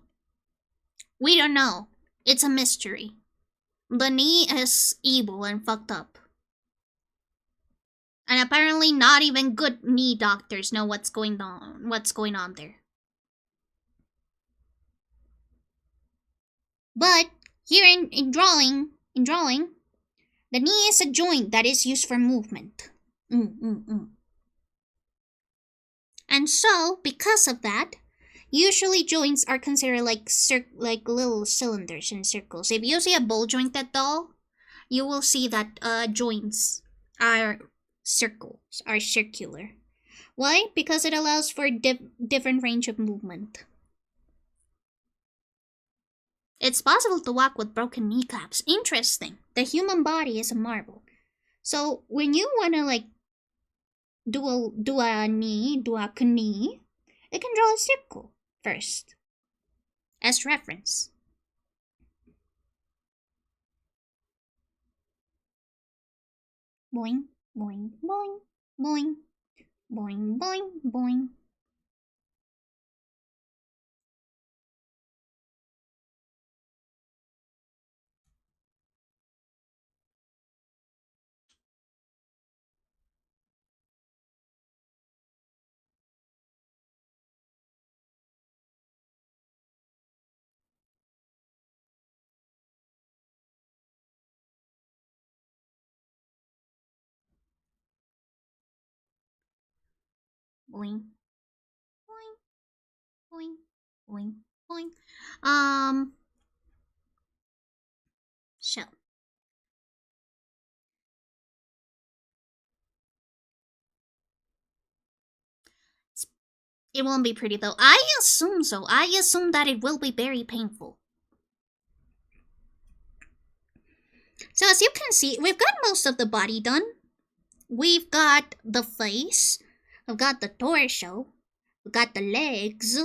We don't know. It's a mystery. The knee is evil and fucked up. And apparently not even good knee doctors know what's going on there. But here in drawing, the knee is a joint that is used for movement. And so, because of that, usually joints are considered like little cylinders and circles. If you see a ball jointed doll, you will see that joints are circles, are circular. Why? Because it allows for different range of movement. It's possible to walk with broken kneecaps. Interesting. The human body is a marvel. So when you wanna like do a knee, you can draw a circle first as reference. Boing, boing, boing, boing, boing, boing, boing. Boing, boing, boing, boing, boing. So. It won't be pretty though. I assume so. I assume that it will be very painful. So as you can see, we've got most of the body done. We've got the face. We've got the torso. We've got the legs.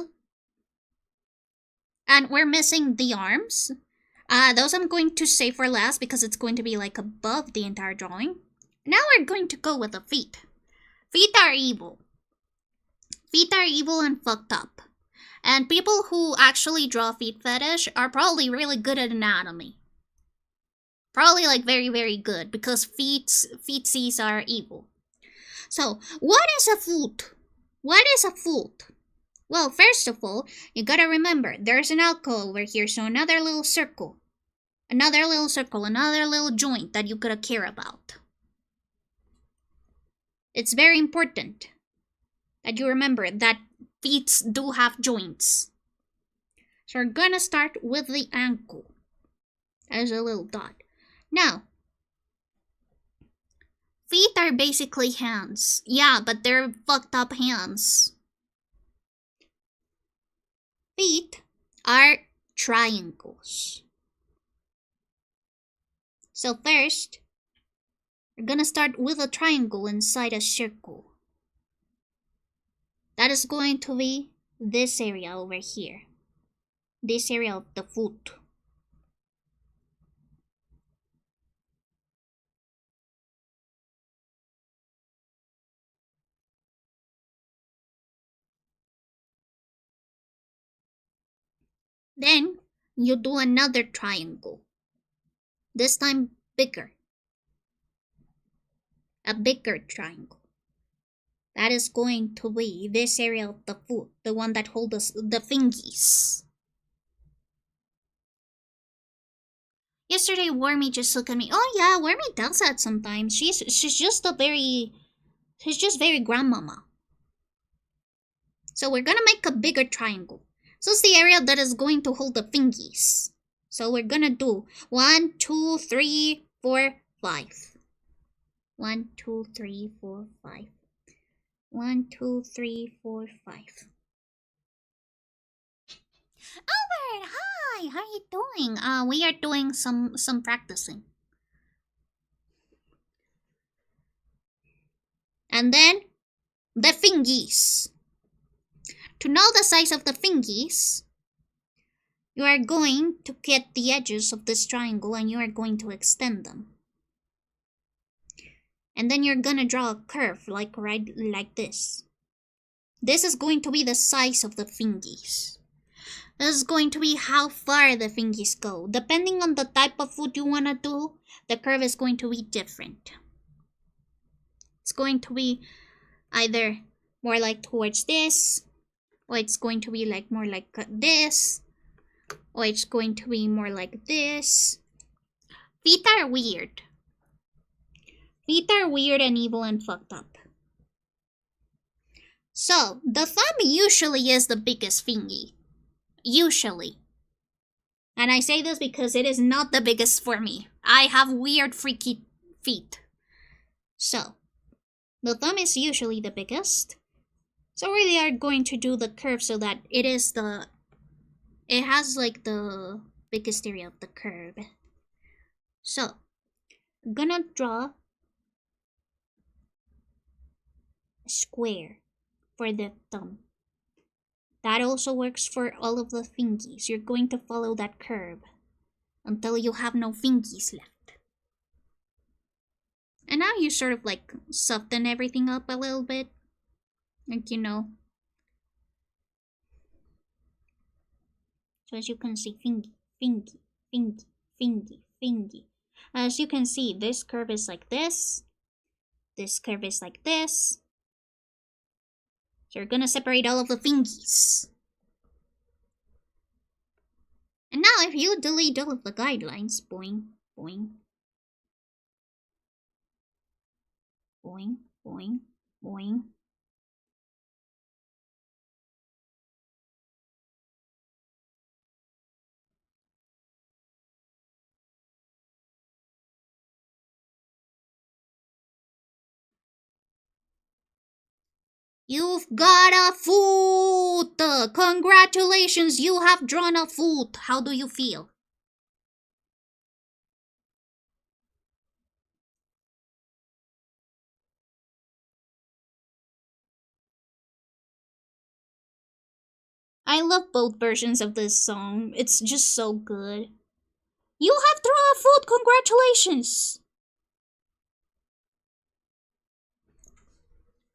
And we're missing the arms. Those I'm going to save for last because it's going to be like above the entire drawing. Now we're going to go with the feet. Feet are evil. Feet are evil and fucked up. And people who actually draw feet fetish are probably really good at anatomy. Probably like very, very good because feetsies are evil. So, what is a foot? What is a foot? Well, first of all, you gotta remember, there's an alcohol over here, so another little circle. Another little joint that you gotta care about. It's very important that you remember that feet do have joints. So we're gonna start with the ankle as a little dot. Now, feet are basically hands. Yeah, but they're fucked up hands. Feet are triangles. So first, we're gonna start with a triangle inside a circle. That is going to be this area over here. This area of the foot. Then you do another triangle. This time bigger. A bigger triangle. That is going to be this area of the foot, the one that holds the fingies. Yesterday, Wormy just looked at me. Oh yeah, Wormy does that sometimes. She's just very grandmama. So we're gonna make a bigger triangle. So it's the area that is going to hold the fingies. So we're gonna do 1, 2, 3, 4, 5. 1, 2, 3, 4, 5. 1, 2, 3, 4, 5. Albert, hi. How are you doing? We are doing some practicing. And then the fingies. To know the size of the fingies, you are going to get the edges of this triangle and you are going to extend them. And then you're gonna draw a curve like this. This is going to be the size of the fingies. This is going to be how far the fingies go. Depending on the type of food you wanna do, the curve is going to be different. It's going to be either more like towards this, or it's going to be like more like this, or it's going to be more like this. Feet are weird. Feet are weird and evil and fucked up. So, the thumb usually is the biggest fingy. Usually. And I say this because it is not the biggest for me. I have weird freaky feet. So, the thumb is usually the biggest. So we are going to do the curve so that it has like the biggest area of the curve. So, I'm gonna draw a square for the thumb. That also works for all of the fingies. You're going to follow that curve until you have no fingies left. And now you sort of like soften everything up a little bit. Like, you know. So as you can see, fingy, fingy, fingy, fingy, fingy. As you can see, this curve is like this. This curve is like this. So you're gonna separate all of the fingies. And now if you delete all of the guidelines, boing, boing, boing, boing, boing. You've got a foot! Congratulations, you have drawn a foot. How do you feel? I love both versions of this song. It's just so good. You have drawn a foot! Congratulations!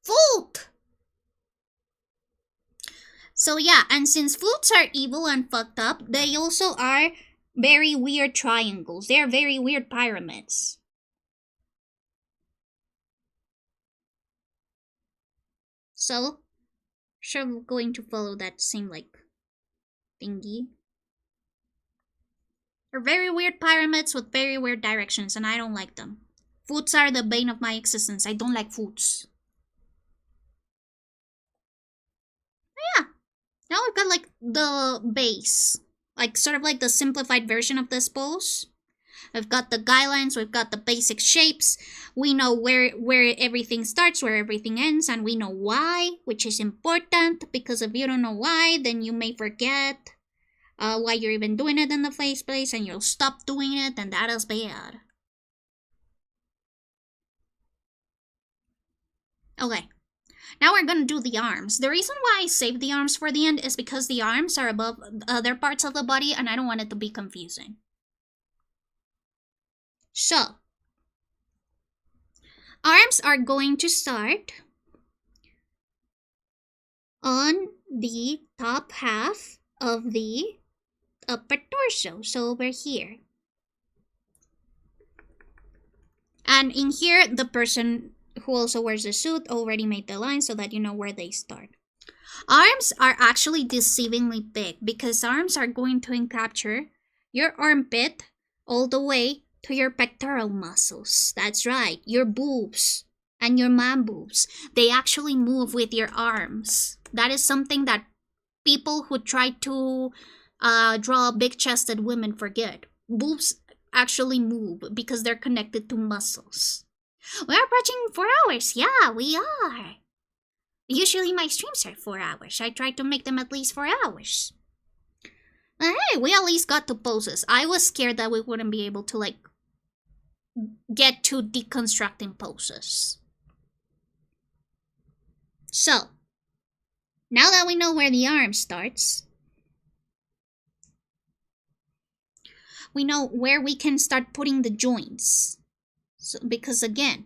Foot! So yeah, and since flutes are evil and fucked up, they also are very weird triangles. They're very weird pyramids. So, sure, we're going to follow that same, like, thingy. They're very weird pyramids with very weird directions, and I don't like them. Flutes are the bane of my existence. I don't like flutes. Yeah. Now we've got like the base, like sort of like the simplified version of this pose. We've got the guidelines, we've got the basic shapes. We know where everything starts, where everything ends, and we know why, which is important, because if you don't know why, then you may forget why you're even doing it in the first place, and you'll stop doing it, and that is bad. Okay. Now we're gonna do the arms. The reason why I saved the arms for the end is because the arms are above other parts of the body and I don't want it to be confusing. So, arms are going to start on the top half of the upper torso, so over here. And in here, the person who also wears a suit already made the line so that you know where they start. Arms are actually deceivingly big because arms are going to encapture your armpit all the way to your pectoral muscles. That's right, your boobs and your man boobs. They actually move with your arms. That is something that people who try to draw big-chested women forget. Boobs actually move because they're connected to muscles. We're approaching 4 hours. Yeah, we are. Usually my streams are 4 hours. I try to make them at least 4 hours. But hey, we at least got to poses. I was scared that we wouldn't be able to, like, get to deconstructing poses. So, now that we know where the arm starts, we know where we can start putting the joints. So, because again,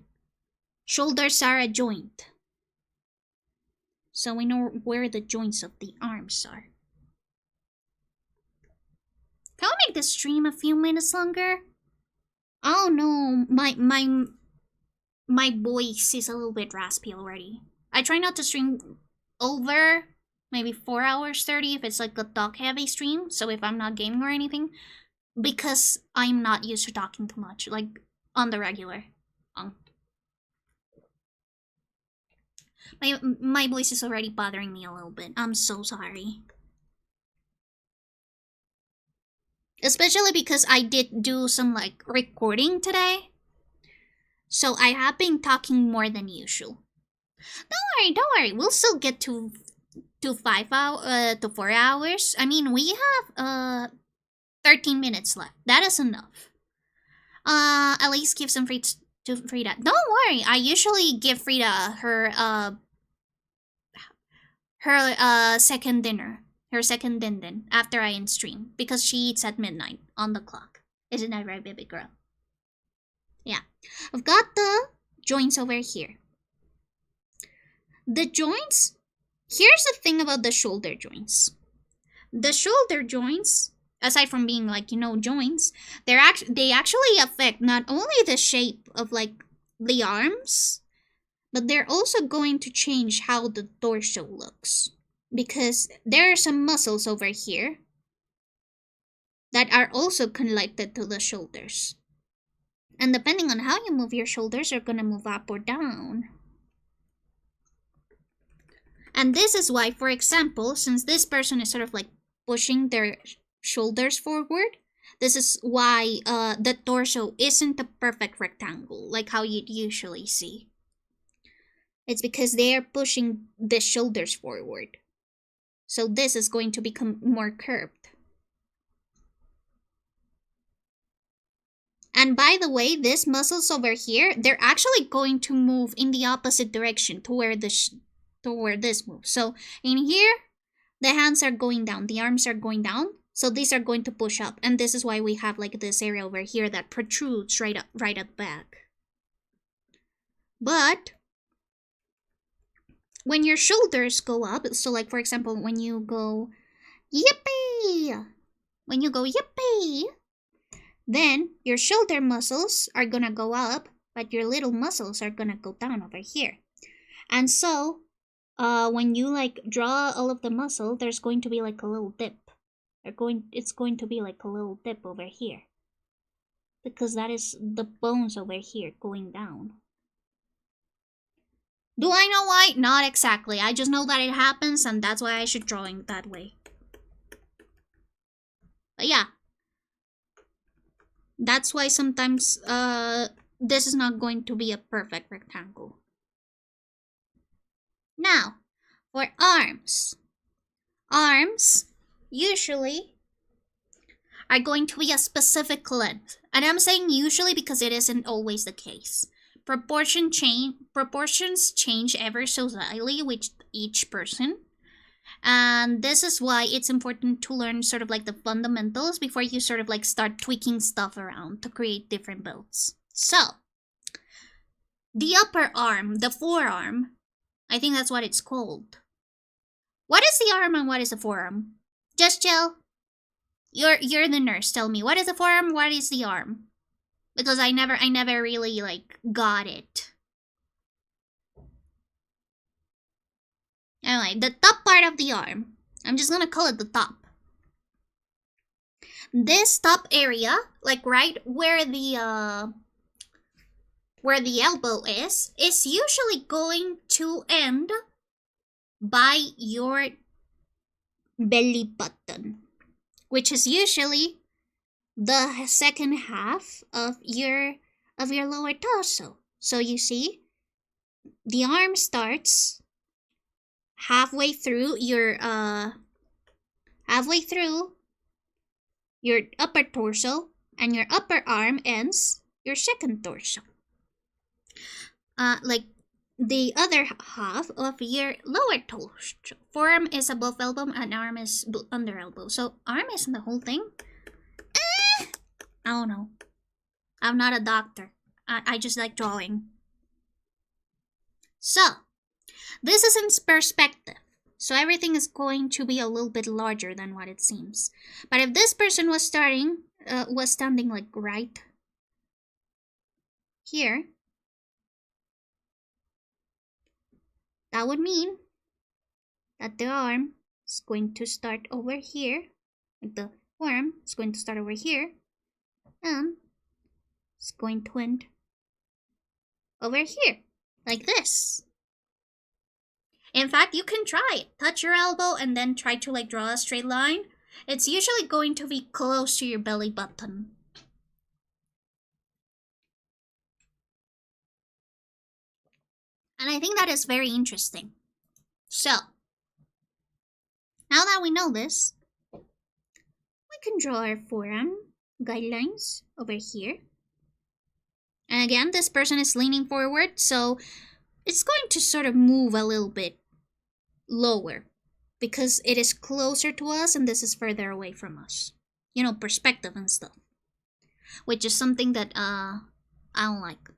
shoulders are a joint. So we know where the joints of the arms are. Can we make the stream a few minutes longer? Oh no, my voice is a little bit raspy already. I try not to stream over maybe 4 hours 30 if it's like a talk heavy stream. So if I'm not gaming or anything, because I'm not used to talking too much, like on the regular. My voice is already bothering me a little bit. I'm so sorry. Especially because I did do some like recording today. So I have been talking more than usual. Don't worry. We'll still get to 4 hours. I mean, we have 13 minutes left. That is enough. At least give some to Frida. Don't worry. I usually give Frida her second dinner. Her second din after I end stream. Because she eats at midnight on the clock. Isn't that right, baby girl? Yeah. I've got the joints over here. The joints... Here's the thing about the shoulder joints. The shoulder joints, aside from being like, you know, joints, they actually affect not only the shape of like the arms, but they're also going to change how the torso looks. Because there are some muscles over here that are also connected to the shoulders. And depending on how you move your shoulders, are gonna move up or down. And this is why, for example, since this person is sort of like pushing their shoulders forward, this is why the torso isn't a perfect rectangle, like how you'd usually see. It's because they are pushing the shoulders forward. So this is going to become more curved. And by the way, these muscles over here, they're actually going to move in the opposite direction to where this moves. So in here, the hands are going down, the arms are going down. So these are going to push up. And this is why we have like this area over here that protrudes right at the back. But when your shoulders go up, so like for example, when you go yippee, then your shoulder muscles are gonna go up, but your little muscles are gonna go down over here. And so, when you like draw all of the muscle, there's going to be like a little dip. It's going to be like a little dip over here. Because that is the bones over here going down. Do I know why? Not exactly. I just know that it happens and that's why I should draw it that way. But yeah. That's why sometimes this is not going to be a perfect rectangle. Now, for arms. Arms usually are going to be a specific length. And I'm saying usually because it isn't always the case. Proportions change ever so slightly with each person. And this is why it's important to learn sort of like the fundamentals before you sort of like start tweaking stuff around to create different builds. So, the upper arm, the forearm, I think that's what it's called. What is the arm and what is the forearm? Just Jill, you're the nurse. Tell me, what is the forearm? What is the arm? Because I never really like got it. Anyway, the top part of the arm. I'm just gonna call it the top. This top area, like right where the elbow is usually going to end by your belly button, which is usually the second half of your lower torso. So you see, the arm starts halfway through your upper torso, and your upper arm ends your second torso. Like the other half of your lower toe. Forearm is above elbow and arm is under elbow. So arm isn't the whole thing. I don't know. I'm not a doctor. I just like drawing. So, this is in perspective. So everything is going to be a little bit larger than what it seems. But if this person was standing like right here, that would mean that the arm is going to start over here. Like the forearm is going to start over here. And it's going to end over here. Like this. In fact, you can try it. Touch your elbow and then try to like draw a straight line. It's usually going to be close to your belly button. And I think that is very interesting. So, now that we know this, we can draw our forearm guidelines over here. And again, this person is leaning forward, so it's going to sort of move a little bit lower because it is closer to us and this is further away from us. You know, perspective and stuff. Which is something that I don't like.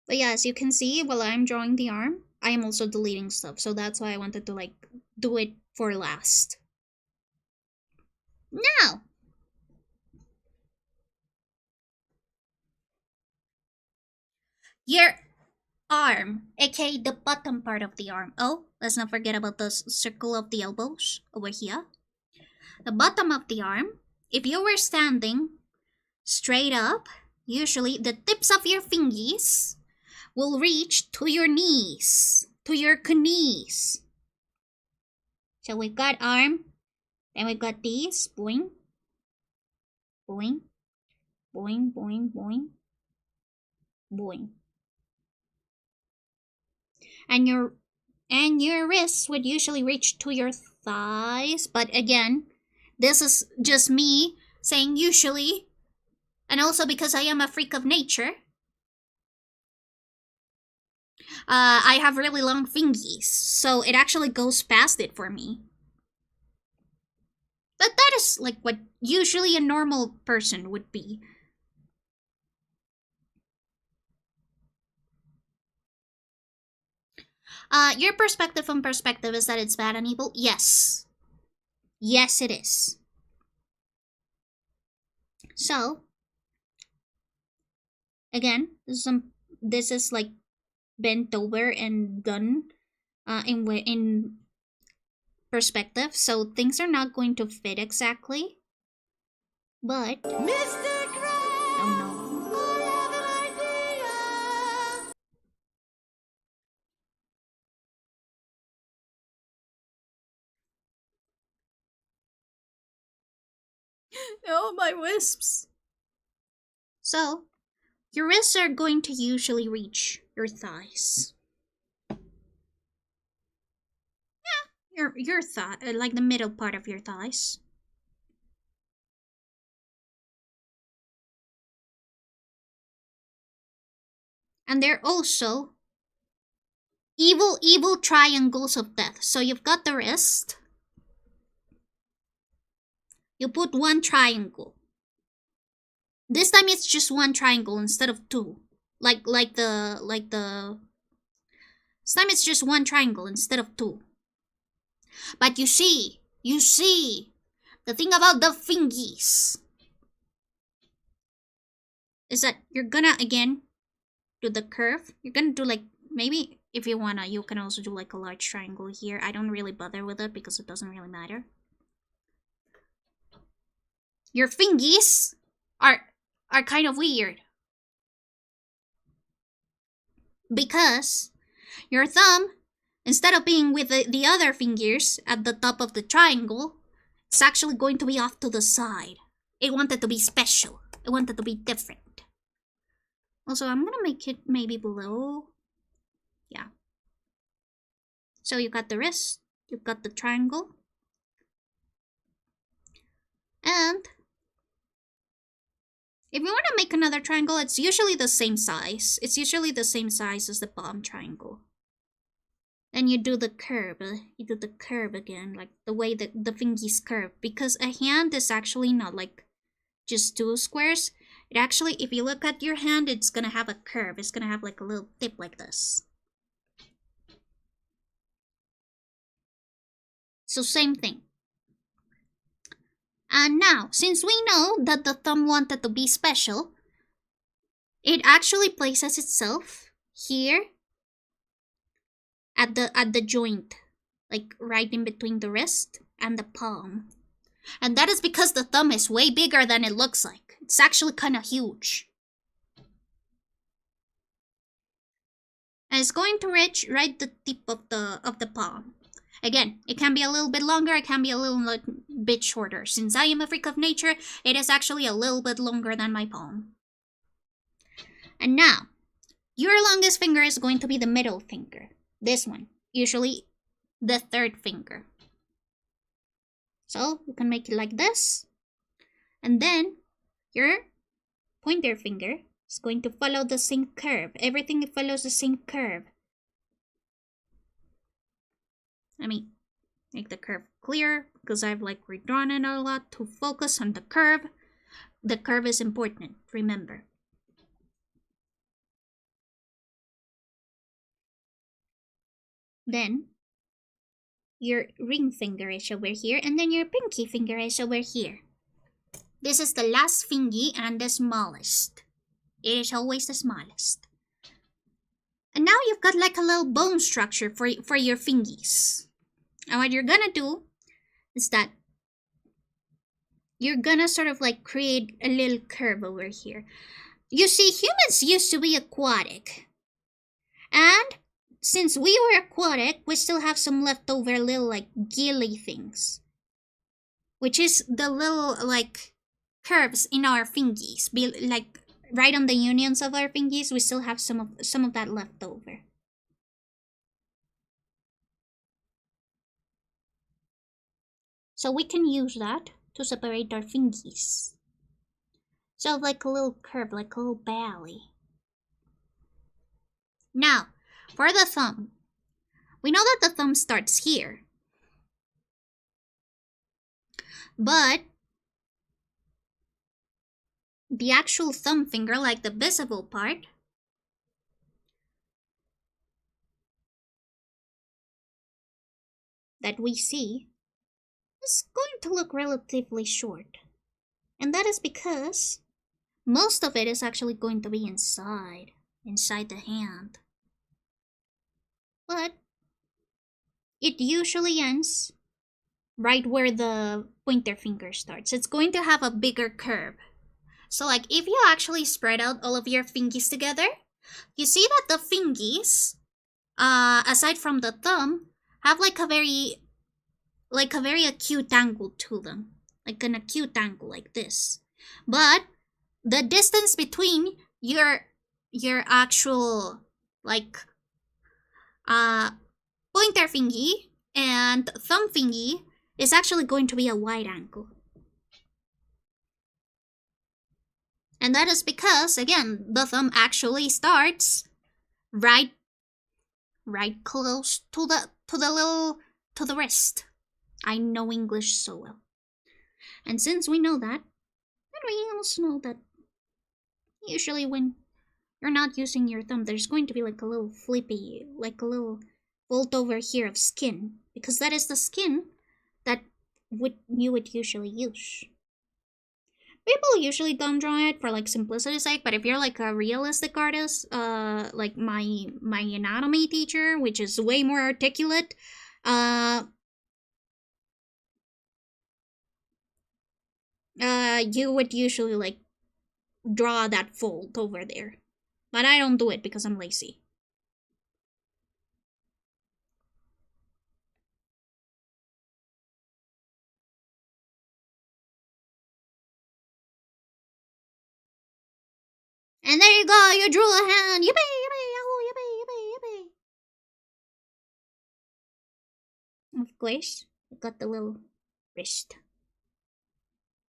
But yeah, as you can see, while I'm drawing the arm, I am also deleting stuff. So that's why I wanted to like do it for last. Now, your arm, aka the bottom part of the arm. Oh, let's not forget about the circle of the elbows over here. The bottom of the arm, if you were standing straight up, usually the tips of your fingers will reach to your knees, to your knees. So we've got arm, then we've got these, boing, boing, boing, boing, boing, boing. And your wrists would usually reach to your thighs, but again, this is just me saying usually, and also because I am a freak of nature. I have really long fingers, so it actually goes past it for me. But that is like what usually a normal person would be. Your perspective from perspective is that it's bad and evil? Yes. Yes, it is. So, again, this is like bent over and done in perspective, so things are not going to fit exactly. But Mr. Krabs, oh no. I have an idea. Oh, my wisps. So, your wrists are going to usually reach your thighs. Yeah, your thigh, like the middle part of your thighs. And they're also evil triangles of death. So you've got the wrist. You put one triangle. This time it's just one triangle instead of two. Like the this time it's just one triangle instead of two. But you see, the thing about the fingies is that you're gonna again do the curve. You're gonna do like, maybe if you wanna, you can also do like a large triangle here. I don't really bother with it because it doesn't really matter. Your fingies are kind of weird. Because your thumb, instead of being with the other fingers at the top of the triangle, it's actually going to be off to the side. It wanted to be special. It wanted to be different. Also, I'm gonna make it maybe below. Yeah. So you got the wrist, you've got the triangle, And if you want to make another triangle, it's usually the same size. It's usually the same size as the palm triangle. Then you do the curve. You do the curve again, like the way that the fingies curve. Because a hand is actually not like just two squares. It actually, if you look at your hand, it's gonna have a curve. It's gonna have like a little tip like this. So same thing. And now, since we know that the thumb wanted to be special, it actually places itself here at the joint, like right in between the wrist and the palm. And that is because the thumb is way bigger than it looks like. It's actually kind of huge. And it's going to reach right the tip of the palm. Again, it can be a little bit longer, it can be a little bit shorter. Since I am a freak of nature, it is actually a little bit longer than my palm. And now, your longest finger is going to be the middle finger. This one, usually the third finger. So, you can make it like this. And then, your pointer finger is going to follow the same curve. Everything follows the same curve. Let me make the curve clear because I've like redrawn it a lot to focus on the curve. The curve is important, remember. Then your ring finger is over here and then your pinky finger is over here. This is the last fingy and the smallest. It is always the smallest. And now you've got like a little bone structure for your fingies. And what you're gonna do is that you're gonna sort of like create a little curve over here. You see, humans used to be aquatic. And since we were aquatic, we still have some leftover little like gilly things. Which is the little like curves in our fingies. Like right on the unions of our fingies, we still have some of that left over. So we can use that to separate our fingies. So like a little curve, like a little valley. Now, for the thumb. We know that the thumb starts here. But the actual thumb finger, like the visible part, that we see, is going to look relatively short. And that is because most of it is actually going to be inside the hand. But it usually ends right where the pointer finger starts. It's going to have a bigger curve. So like if you actually spread out all of your fingies together, you see that the fingies, aside from the thumb, have like a very acute angle to them. Like an acute angle like this. But the distance between your actual like pointer fingy and thumb fingy is actually going to be a wide angle. And that is because, again, the thumb actually starts right close to the wrist. I know English so well. And since we know that, then we also know that usually when you're not using your thumb, there's going to be like a little flippy, like a little fold over here of skin. Because that is the skin that you would usually use. People usually don't draw it for like simplicity's sake, but if you're like a realistic artist, like my anatomy teacher, which is way more articulate, you would usually like draw that fold over there. But I don't do it because I'm lazy. And there you go, you drew a hand. Yippee, yippee, yahoo, yippee, yippee, yippee. Of course, I got the little wrist.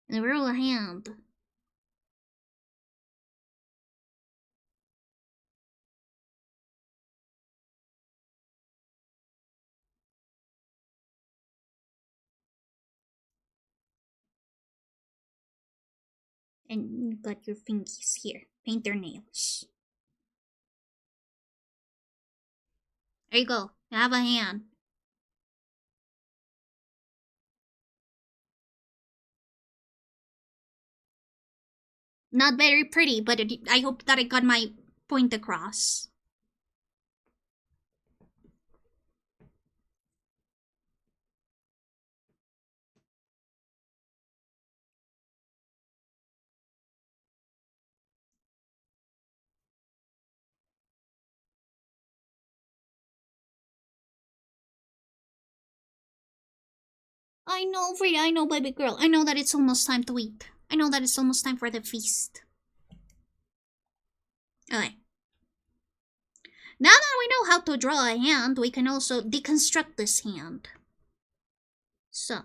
Roll a hand. And you got your fingies here. Paint their nails. There you go. Have a hand. Not very pretty, but I hope that I got my point across. I know, Frida, I know, baby girl. I know that it's almost time to eat. I know that it's almost time for the feast. Okay. Now that we know how to draw a hand, we can also deconstruct this hand. So.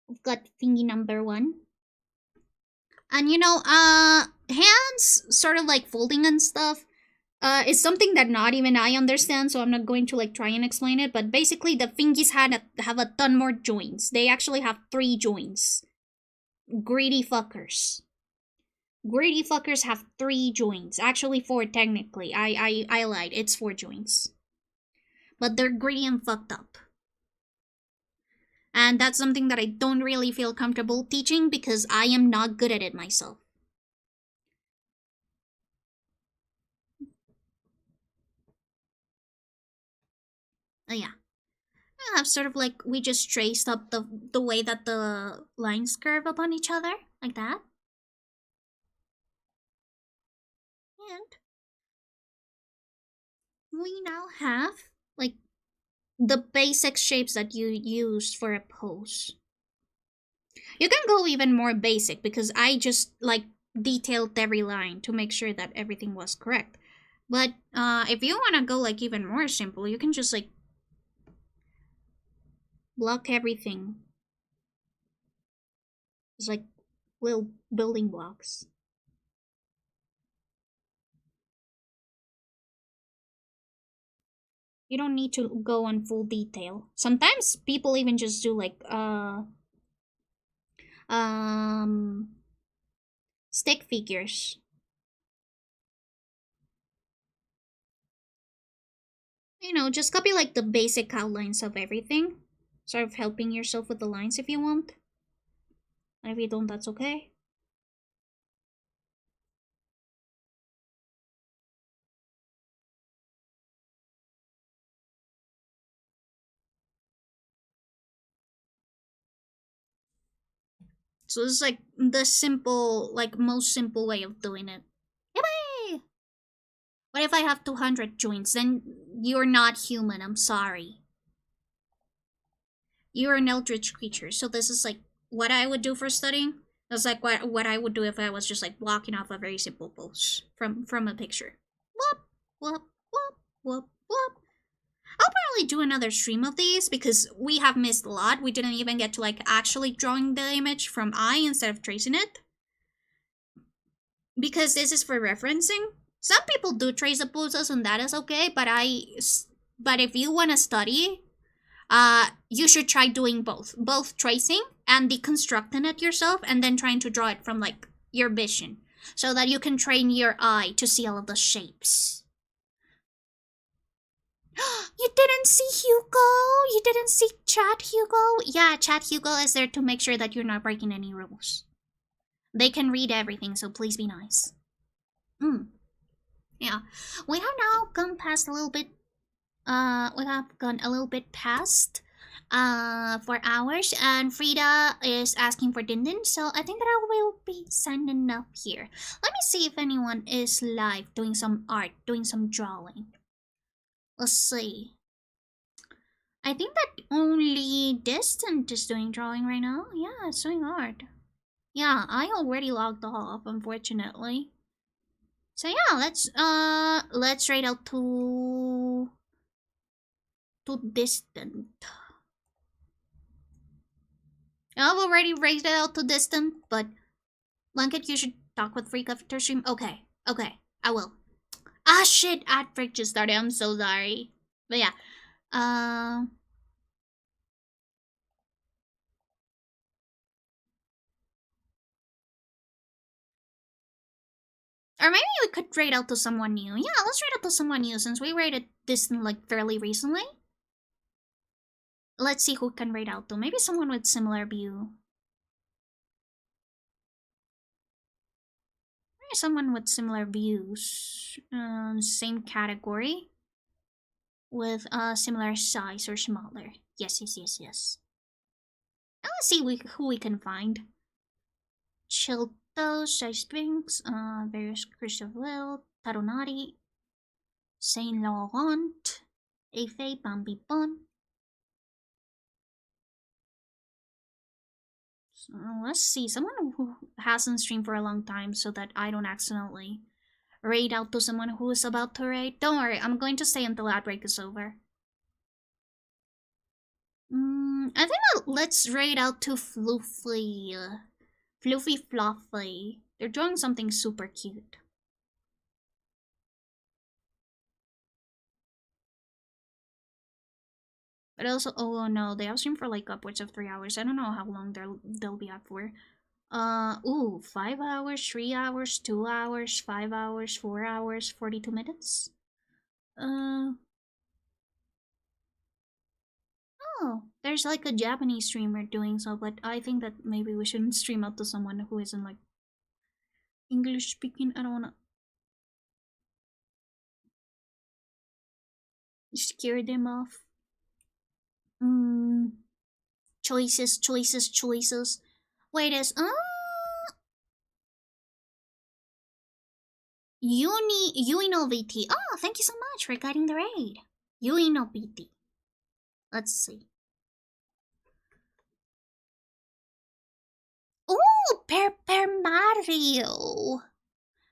We've got thingy number 1. And you know, hands sort of like folding and stuff is something that not even I understand, so I'm not going to like try and explain it, but basically the fingies have a ton more joints. They actually have 3 joints. Greedy fuckers. Greedy fuckers have 3 joints. Actually 4 technically. I lied. It's 4 joints. But they're greedy and fucked up. And that's something that I don't really feel comfortable teaching because I am not good at it myself. Oh yeah. I have sort of like, we just traced up the way that the lines curve upon each other. Like that. And we now have like the basic shapes that you use for a pose. You can go even more basic because I just like detailed every line to make sure that everything was correct. But if you want to go like even more simple, you can just like block everything. It's like little building blocks. You don't need to go on full detail. Sometimes people even just do like stick figures. You know, just copy like the basic outlines of everything. Sort of helping yourself with the lines if you want. And if you don't, that's okay. So this is like the simple, like most simple way of doing it. Yippee! What if I have 200 joints? Then you're not human, I'm sorry. You're an eldritch creature. So this is like what I would do for studying. That's like what I would do if I was just like walking off a very simple pose from a picture. Whoop, whoop, whoop, whoop, whoop. I'll probably do another stream of these because we have missed a lot. We didn't even get to like actually drawing the image from eye instead of tracing it. Because this is for referencing. Some people do trace the poses and that is okay, but if you want to study, you should try doing both tracing and deconstructing it yourself and then trying to draw it from like your vision so that you can train your eye to see all of the shapes. You didn't see Hugo? You didn't see Chat Hugo? Yeah, Chat Hugo is there to make sure that you're not breaking any rules. They can read everything, so please be nice. Yeah, we have now gone past a little bit. We have gone a little bit past 4 hours, and Frida is asking for Dindin, so I think that I will be signing up here. Let me see if anyone is live doing some art, doing some drawing. Let's see. I think that only Distant is doing drawing right now. Yeah, it's doing art. Yeah, I already logged off, unfortunately. So yeah, let's raid out to to distant. I've already raised it out to distant, but Blanket, you should talk with Freak after stream. Okay, I will. Ah shit, ad break just started. I'm so sorry. But yeah. Or maybe we could raid out to someone new. Yeah, let's raid out to someone new since we raided distant like fairly recently. Let's see who can raid out to. Maybe someone with similar view. Maybe someone with similar views. Same category. With a similar size or smaller. Yes. Now let's see who we can find. Chilto, Size Drinks, various Christopher Will, Taronari, Saint Laurent, Efe, Bambi Bon. So let's see, someone who hasn't streamed for a long time so that I don't accidentally raid out to someone who is about to raid. Don't worry, I'm going to stay until outbreak is over. I think let's raid out to Fluffy. Fluffy. They're drawing something super cute. But also, oh no, they have streamed for like upwards of 3 hours. I don't know how long they'll be up for. 5 hours, 3 hours, 2 hours, 5 hours, 4 hours, 42 minutes. Oh, there's like a Japanese streamer doing so, but I think that maybe we shouldn't stream out to someone who isn't like English speaking. I don't wanna scare them off. Choices. Wait, is Uino VT. Oh, thank you so much for guiding the raid. Uino VT. Let's see. Oh, Per Mario.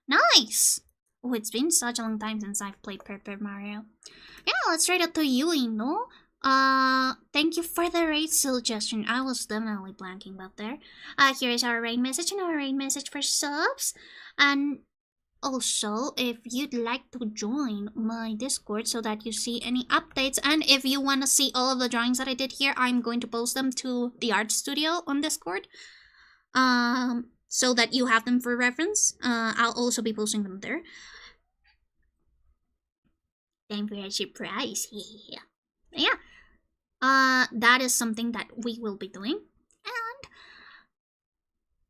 Nice. Oh, it's been such a long time since I've played Per Mario. Yeah, let's raid up to Uino. Thank you for the raid suggestion. I was definitely blanking about there. Here is our raid message and our raid message for subs. And also, if you'd like to join my Discord so that you see any updates, and if you want to see all of the drawings that I did here, I'm going to post them to the art studio on Discord. So that you have them for reference. I'll also be posting them there. Time for a surprise. Yeah. That is something that we will be doing.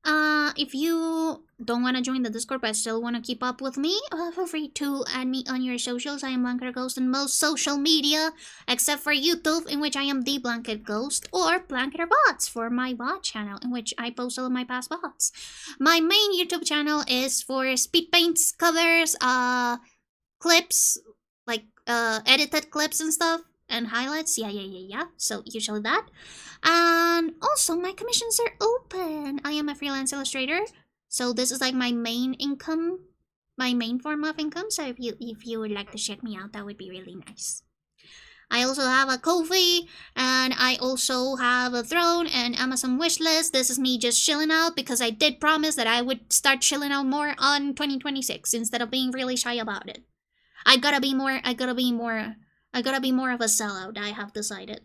And if you don't want to join the Discord but still want to keep up with me, feel free to add me on your socials. I am Blanket Ghost on most social media, except for YouTube, in which I am the Blanket Ghost, or Blanketer Bots for my bot channel, in which I post all of my past bots. My main YouTube channel is for speed paints, covers, clips, like edited clips and stuff, and highlights. Yeah. So usually that. And also my commissions are open. I am a freelance illustrator, so this is like my main income, my main form of income. So if you would like to check me out, that would be really nice. I also have a Ko-fi, and I also have a Throne and Amazon wishlist. This is me just chilling out because I did promise that I would start chilling out more on 2026 instead of being really shy about it. I gotta be more of a sellout, I have decided.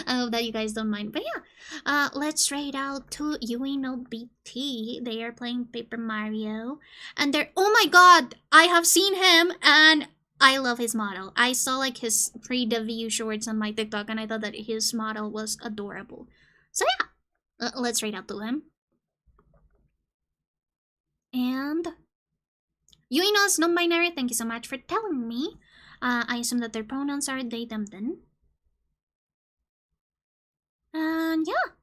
I hope that you guys don't mind. But yeah, let's raid out to Uino BT. They are playing Paper Mario. And they're, oh my god, I have seen him and I love his model. I saw like his pre-debut shorts on my TikTok and I thought that his model was adorable. So yeah, let's raid out to him. And Uino's non-binary, thank you so much for telling me. I assume that their pronouns are they, them, then. And yeah,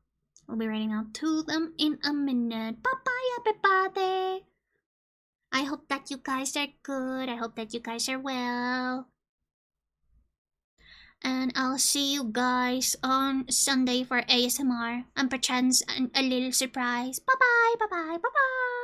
we'll be writing out to them in a minute. Bye-bye, everybody. I hope that you guys are good. I hope that you guys are well. And I'll see you guys on Sunday for ASMR and perchance a little surprise. Bye-bye, bye-bye, bye-bye.